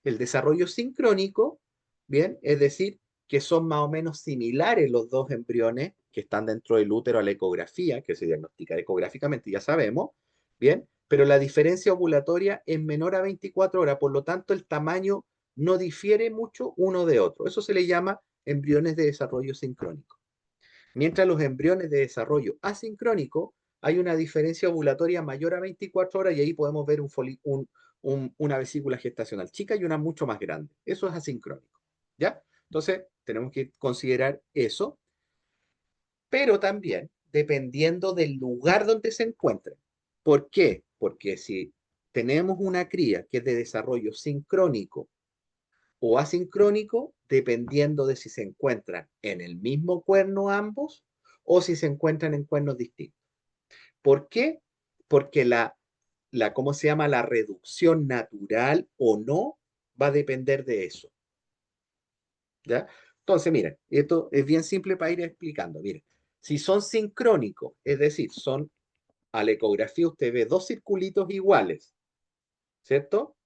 El desarrollo sincrónico, bien, es decir, que son más o menos similares los dos embriones que están dentro del útero a la ecografía, que se diagnostica ecográficamente, ya sabemos, bien, pero la diferencia ovulatoria es menor a 24 horas, por lo tanto el tamaño no difiere mucho uno de otro. Eso se le llama embriones de desarrollo sincrónico. Mientras los embriones de desarrollo asincrónico hay una diferencia ovulatoria mayor a 24 horas y ahí podemos ver una vesícula gestacional chica y una mucho más grande. Eso es asincrónico. ¿Ya? Entonces, tenemos que considerar eso, pero también dependiendo del lugar donde se encuentren. ¿Por qué? Porque si tenemos una cría que es de desarrollo sincrónico o asincrónico, dependiendo de si se encuentran en el mismo cuerno ambos o si se encuentran en cuernos distintos. ¿Por qué? Porque ¿cómo se llama? La reducción natural o no va a depender de eso. ¿Ya? Entonces, miren, esto es bien simple para ir explicando. Miren, si son sincrónicos, es decir, a la ecografía usted ve 2 circulitos iguales, ¿cierto?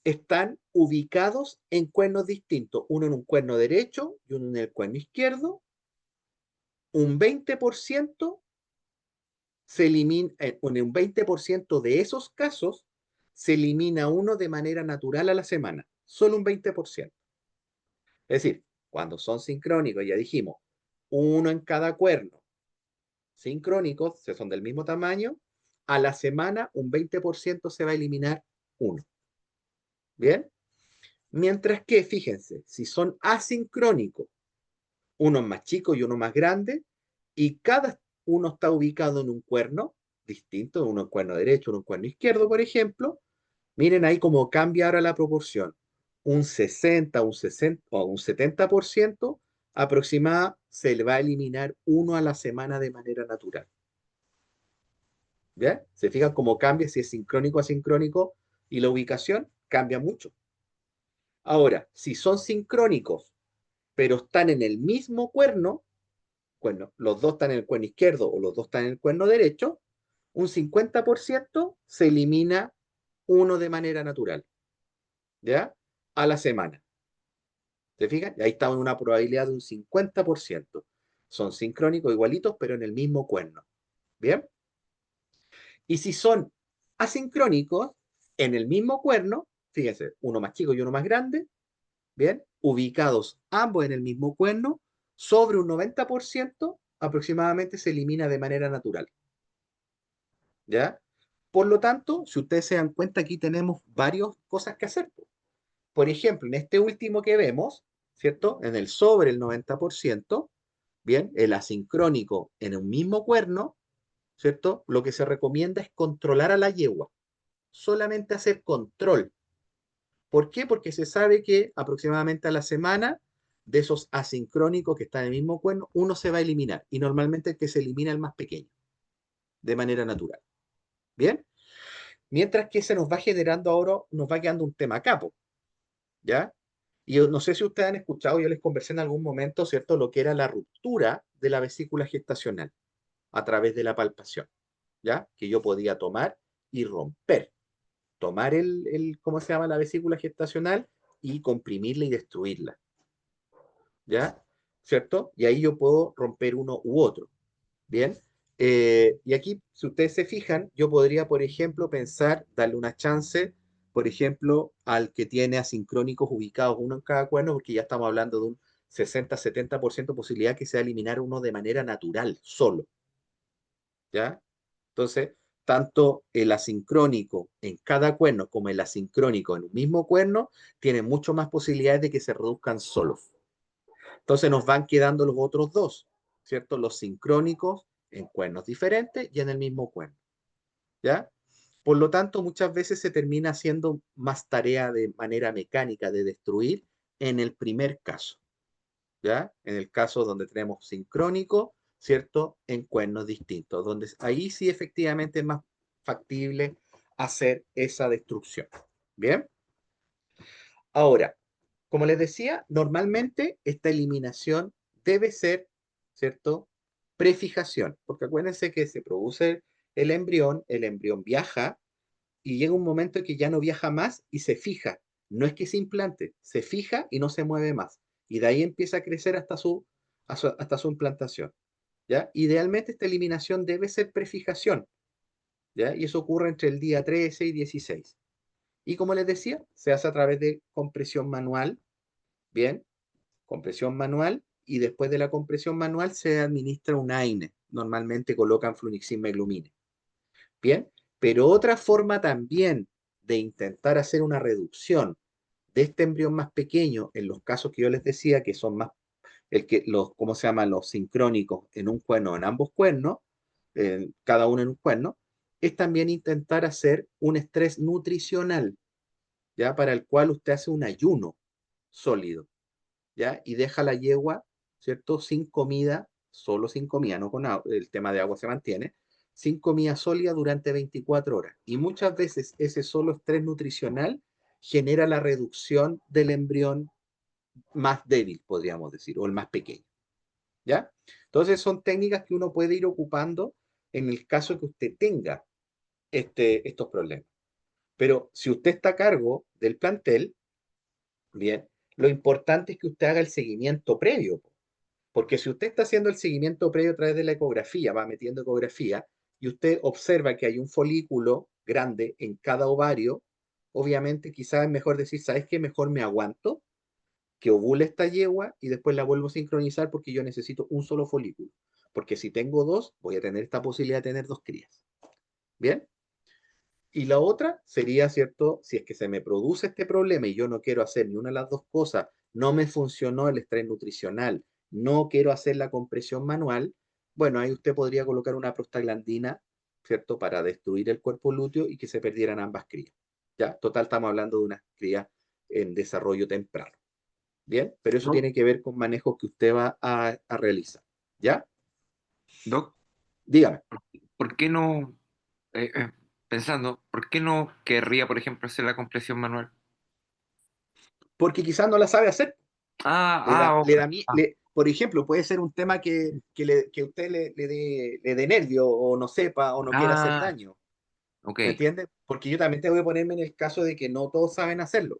Están ubicados en cuernos distintos, uno en un cuerno derecho y uno en el cuerno izquierdo. Un 20% se elimina, en un 20% de esos casos se elimina uno de manera natural a la semana, solo un 20%. Es decir, cuando son sincrónicos, ya dijimos, uno en cada cuerno, sincrónicos, si son del mismo tamaño, a la semana un 20% se va a eliminar uno. ¿Bien? Mientras que, fíjense, si son asincrónicos, uno más chico y uno más grande, y cada uno está ubicado en un cuerno distinto, uno en cuerno derecho, uno en cuerno izquierdo, por ejemplo. Miren ahí cómo cambia ahora la proporción. Un 60, un 60 o un 70% aproximada se le va a eliminar uno a la semana de manera natural. ¿Ya? ¿Se fijan cómo cambia si es sincrónico o asincrónico? Y la ubicación cambia mucho. Ahora, si son sincrónicos, pero están en el mismo cuerno, los dos están en el cuerno izquierdo o los dos están en el cuerno derecho, un 50% se elimina uno de manera natural, ¿ya? A la semana. ¿Se fijan? Ahí estamos en una probabilidad de un 50%. Son sincrónicos igualitos, pero en el mismo cuerno. ¿Bien? Y si son asincrónicos, en el mismo cuerno, fíjense, uno más chico y uno más grande, ¿bien? Ubicados ambos en el mismo cuerno, sobre un 90% aproximadamente se elimina de manera natural. ¿Ya? Por lo tanto, si ustedes se dan cuenta, aquí tenemos varias cosas que hacer. Por ejemplo, en este último que vemos, ¿cierto? En el sobre el 90%, bien, el asincrónico en un mismo cuerno, ¿cierto? Lo que se recomienda es controlar a la yegua, solamente hacer control. ¿Por qué? Porque se sabe que aproximadamente a la semana de esos asincrónicos que están en el mismo cuerno, uno se va a eliminar y normalmente el que se elimina es el más pequeño, de manera natural. ¿Bien? Mientras que se nos va generando ahora, nos va quedando un tema capo, ¿ya? Y yo no sé si ustedes han escuchado, yo les conversé en algún momento, ¿cierto? Lo que era la ruptura de la vesícula gestacional a través de la palpación, ¿ya? Que yo podía tomar y romper, tomar ¿cómo se llama? La vesícula gestacional y comprimirla y destruirla, ¿ya? ¿Cierto? Y ahí yo puedo romper uno u otro. Bien. Y aquí, si ustedes se fijan, yo podría, por ejemplo, pensar, darle una chance, por ejemplo, al que tiene asincrónicos ubicados uno en cada cuerno, porque ya estamos hablando de un 60-70% posibilidad que sea eliminar uno de manera natural, solo. ¿Ya? Entonces, tanto el asincrónico en cada cuerno como el asincrónico en un mismo cuerno tienen mucho más posibilidades de que se reduzcan solos. Entonces nos van quedando los otros dos, ¿cierto? Los sincrónicos en cuernos diferentes y en el mismo cuerno, ¿ya? Por lo tanto, muchas veces se termina haciendo más tarea de manera mecánica de destruir en el primer caso, ¿ya? En el caso donde tenemos sincrónico, ¿cierto? En cuernos distintos, donde ahí sí efectivamente es más factible hacer esa destrucción. ¿Bien? Ahora, como les decía, normalmente esta eliminación debe ser, ¿cierto? Prefijación, porque acuérdense que se produce el embrión viaja y llega un momento en que ya no viaja más y se fija. No es que se implante, se fija y no se mueve más. Y de ahí empieza a crecer hasta su implantación. ¿Ya? Idealmente esta eliminación debe ser prefijación, ¿ya? Y eso ocurre entre el día 13 y 16. Y como les decía, se hace a través de compresión manual. Bien, compresión manual y después de la compresión manual se administra un AINE. Normalmente colocan fluniximab y glumine. Bien, pero otra forma también de intentar hacer una reducción de este embrión más pequeño, en los casos que yo les decía, que son más, ¿cómo se llaman? Los sincrónicos en un cuerno, en ambos cuernos, cada uno en un cuerno, es también intentar hacer un estrés nutricional, ¿ya? Para el cual usted hace un ayuno sólido. ¿Ya? Y deja la yegua, ¿cierto? Sin comida, solo sin comida, no con agua, el tema de agua se mantiene, sin comida sólida durante 24 horas. Y muchas veces ese solo estrés nutricional genera la reducción del embrión más débil, podríamos decir, o el más pequeño, ¿ya? Entonces son técnicas que uno puede ir ocupando en el caso que usted tenga estos problemas. Pero si usted está a cargo del plantel, bien, lo importante es que usted haga el seguimiento previo. Porque si usted está haciendo el seguimiento previo a través de la ecografía, va metiendo ecografía, y usted observa que hay un folículo grande en cada ovario, obviamente quizás es mejor decir, ¿sabes qué? Mejor me aguanto, que ovule esta yegua y después la vuelvo a sincronizar porque yo necesito un solo folículo. Porque si tengo dos, voy a tener esta posibilidad de tener dos crías. ¿Bien? Y la otra sería, ¿cierto? Si es que se me produce este problema y yo no quiero hacer ni una de las dos cosas, no me funcionó el estrés nutricional, no quiero hacer la compresión manual, bueno, ahí usted podría colocar una prostaglandina, ¿cierto? Para destruir el cuerpo lúteo y que se perdieran ambas crías. ¿Ya? Total, estamos hablando de unas crías en desarrollo temprano. ¿Bien? Pero eso Doc, tiene que ver con manejos que usted va a realizar. ¿Ya? Doc, Dígame. ¿por qué no, pensando, ¿por qué no querría, por ejemplo, hacer la compresión manual? Porque quizás no la sabe hacer. Ok. Por ejemplo, puede ser un tema que usted le dé nervio o no sepa o no quiera hacer Ah, daño. ok, ¿Me entiendes? Porque yo también tengo que ponerme en el caso de que no todos saben hacerlo.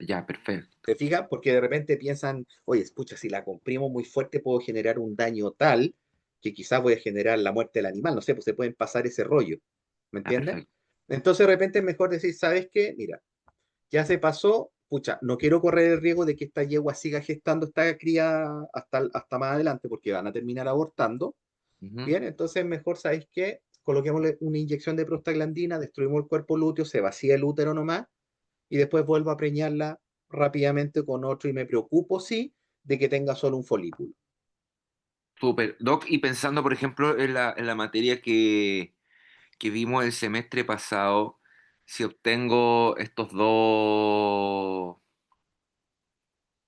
ya, perfecto. ¿Se fija? Porque de repente piensan, oye, escucha, si la comprimo muy fuerte puedo generar un daño tal que quizás voy a generar la muerte del animal. No sé, pues se pueden pasar ese rollo. ¿Me Ah, entiendes? perfecto. Entonces de repente es mejor decir, ¿sabes qué? Mira, ya se pasó, pucha, no quiero correr el riesgo de que esta yegua siga gestando esta cría hasta más adelante porque van a terminar abortando. Ujú. Bien, entonces mejor, ¿sabéis qué? Coloquémosle una inyección de prostaglandina, destruimos el cuerpo lúteo, se vacía el útero nomás y después vuelvo a preñarla rápidamente con otro y me preocupo, sí, de que tenga solo un folículo. Súper. Doc, y pensando, por ejemplo, en la materia que vimos el semestre pasado, si obtengo estos dos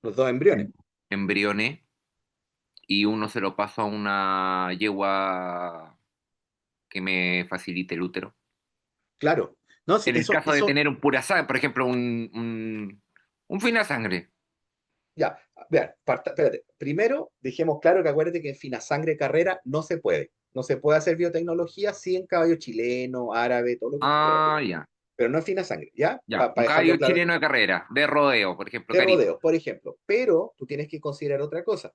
Los dos embriones. embriones y uno se lo paso a una yegua que me facilite el útero. Claro. No, sí, En el caso de tener un pura sangre, por ejemplo, un fina sangre. Ya, vean, espérate. Primero, dejemos claro que acuérdate que en fina sangre carrera no se puede. No se puede hacer biotecnología, sí en caballo chileno, árabe, todo lo que tú quieras, Ah, ya, pero no en fina sangre, ¿ya? ya. Para Un dejarlo caballo claro, chileno de carrera, de rodeo, por ejemplo, de carito. rodeos, por ejemplo. Pero tú tienes que considerar otra cosa.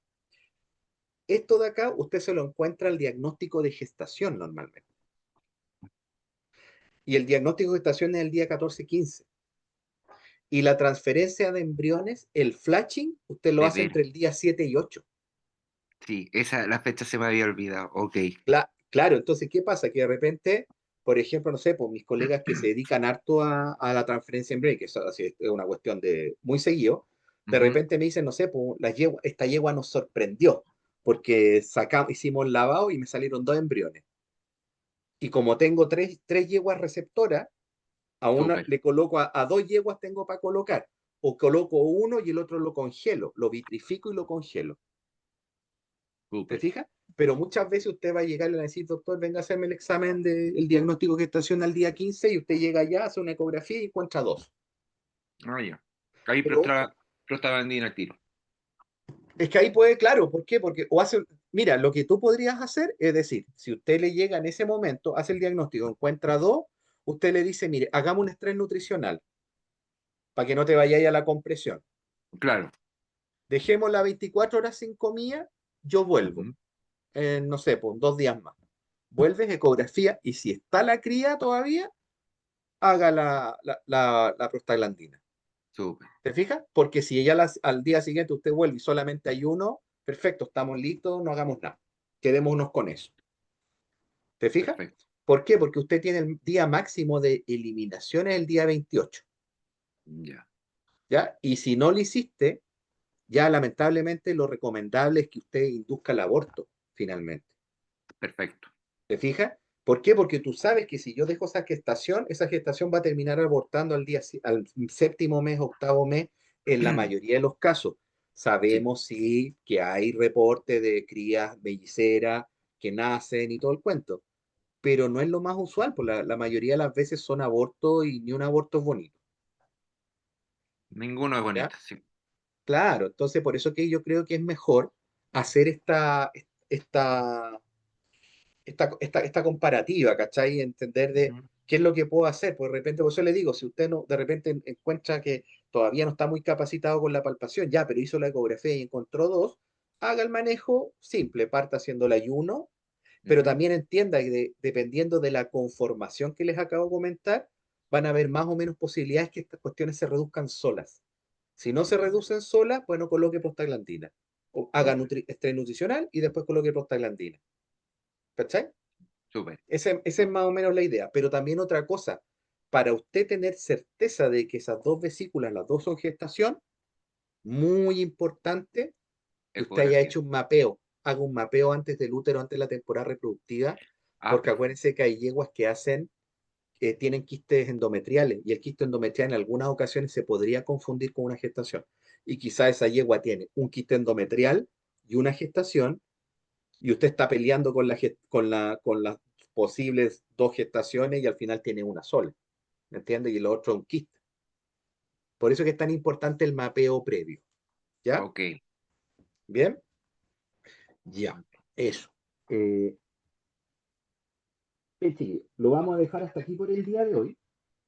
Esto de acá, usted se lo encuentra al diagnóstico de gestación normalmente. Y el diagnóstico de gestación es el día 14-15. Y la transferencia de embriones, el flatching, usted lo De hace ver. entre el día 7 y 8. Sí, la fecha se me había olvidado. Ok. Claro, entonces, ¿qué pasa? Que de repente, por ejemplo, no sé, pues mis colegas que se dedican harto a la transferencia en break, que eso así es una cuestión de muy seguido, de Ujú. repente me dicen, no sé, pues esta yegua nos sorprendió, porque hicimos el lavado y me salieron 2 embriones. Y como tengo tres yeguas receptoras, a una Súper, le coloco a 2 yeguas tengo para colocar, o coloco uno y el otro lo congelo, lo vitrifico y lo congelo. ¿Te súper. fijas? Pero muchas veces usted va a llegar y le va a decir, doctor, venga a hacerme el examen del diagnóstico de gestación al día 15 y usted llega allá, hace una ecografía y encuentra 2. Ah, ya. Ahí Pero ojo, prostaglandina al tiro. es que ahí puede, claro, ¿por qué? Porque o hace, mira, lo que tú podrías hacer es decir, si usted le llega en ese momento, hace el diagnóstico, encuentra 2, usted le dice, mire, hagamos un estrés nutricional para que no te vayáis a la compresión. Claro. Dejemos las 24 horas sin comida, yo vuelvo, Ujú. no sé, por 2 días más. Vuelves, ecografía, y si está la cría todavía, haga la prostaglandina. Súper, ¿Te fijas? Porque si ella al día siguiente usted vuelve y solamente hay uno, perfecto, estamos listos, no hagamos nada. Quedémonos con eso. ¿Te fijas? perfecto. ¿Por qué? Porque usted tiene el día máximo de eliminación el día 28, Ya, ¿ya? Y si no lo hiciste, ya lamentablemente lo recomendable es que usted induzca el aborto, finalmente. perfecto. ¿Te fijas? ¿Por qué? Porque tú sabes que si yo dejo esa gestación va a terminar abortando al séptimo mes, octavo mes, en la mayoría de los casos. Sí. Sabemos sí que hay reportes de crías melliceras que nacen y todo el cuento, pero no es lo más usual, pues la mayoría de las veces son abortos y ni un aborto es bonito, Ninguno es ¿ya? bonito, sí. Claro, entonces por eso que yo creo que es mejor hacer esta esta comparativa, ¿cachai? Entender de Ujú. qué es lo que puedo hacer. Pues de repente, por eso le digo, si usted no, de repente encuentra que todavía no está muy capacitado con la palpación, ya, pero hizo la ecografía y encontró 2, haga el manejo simple, parta haciendo el ayuno, pero Ujú. también entienda que dependiendo de la conformación que les acabo de comentar, van a haber más o menos posibilidades que estas cuestiones se reduzcan solas. Si no se reducen solas, pues no coloque prostaglandina. O haga estrés nutricional y después coloque prostaglandina. ¿Cachai? Súper. Esa es más o menos la idea. Pero también otra cosa, para usted tener certeza de que esas 2 vesículas, las 2 son gestación, muy importante que usted haya Ecografía. hecho un mapeo. Haga un mapeo antes del útero, antes de la temporada reproductiva, Ah, porque perfecto. acuérdense que hay yeguas que tienen quistes endometriales y el quiste endometrial en algunas ocasiones se podría confundir con una gestación. Y quizá esa yegua tiene un quiste endometrial y una gestación y usted está peleando con las posibles 2 gestaciones y al final tiene una sola, ¿me entiende? Y lo otro es un quiste. Por eso es que es tan importante el mapeo previo, ¿ya? Ok. ¿Bien? Ya, eso. Eh, sí, lo vamos a dejar hasta aquí por el día de hoy,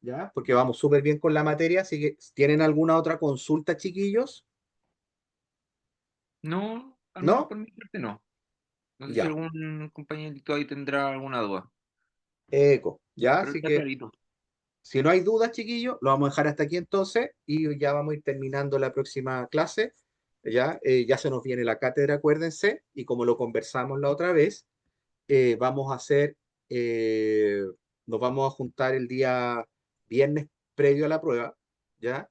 ¿ya? Porque vamos súper bien con la materia, así que ¿tienen alguna otra consulta, chiquillos? No, al menos ¿No? por mi parte no. No sé si Ya, algún compañerito ahí tendrá alguna duda. eco, ¿ya? Pero Así está que clarito. si no hay dudas, chiquillos, lo vamos a dejar hasta aquí entonces y ya vamos a ir terminando la próxima clase. Ya se nos viene la cátedra, acuérdense, y como lo conversamos la otra vez, vamos a hacer, eh, nos vamos a juntar el día viernes previo a la prueba, ¿ya?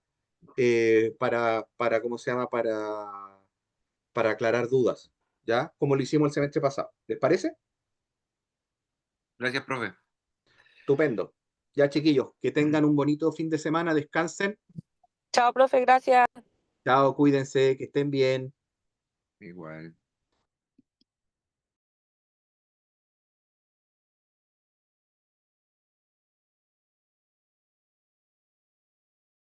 ¿Cómo se llama? Para aclarar dudas, ¿ya? Como lo hicimos el semestre pasado. ¿Les parece? Gracias, profe. Estupendo. Ya, chiquillos, que tengan un bonito fin de semana, descansen. Chao, profe, gracias. Chao, cuídense, que estén bien. Igual.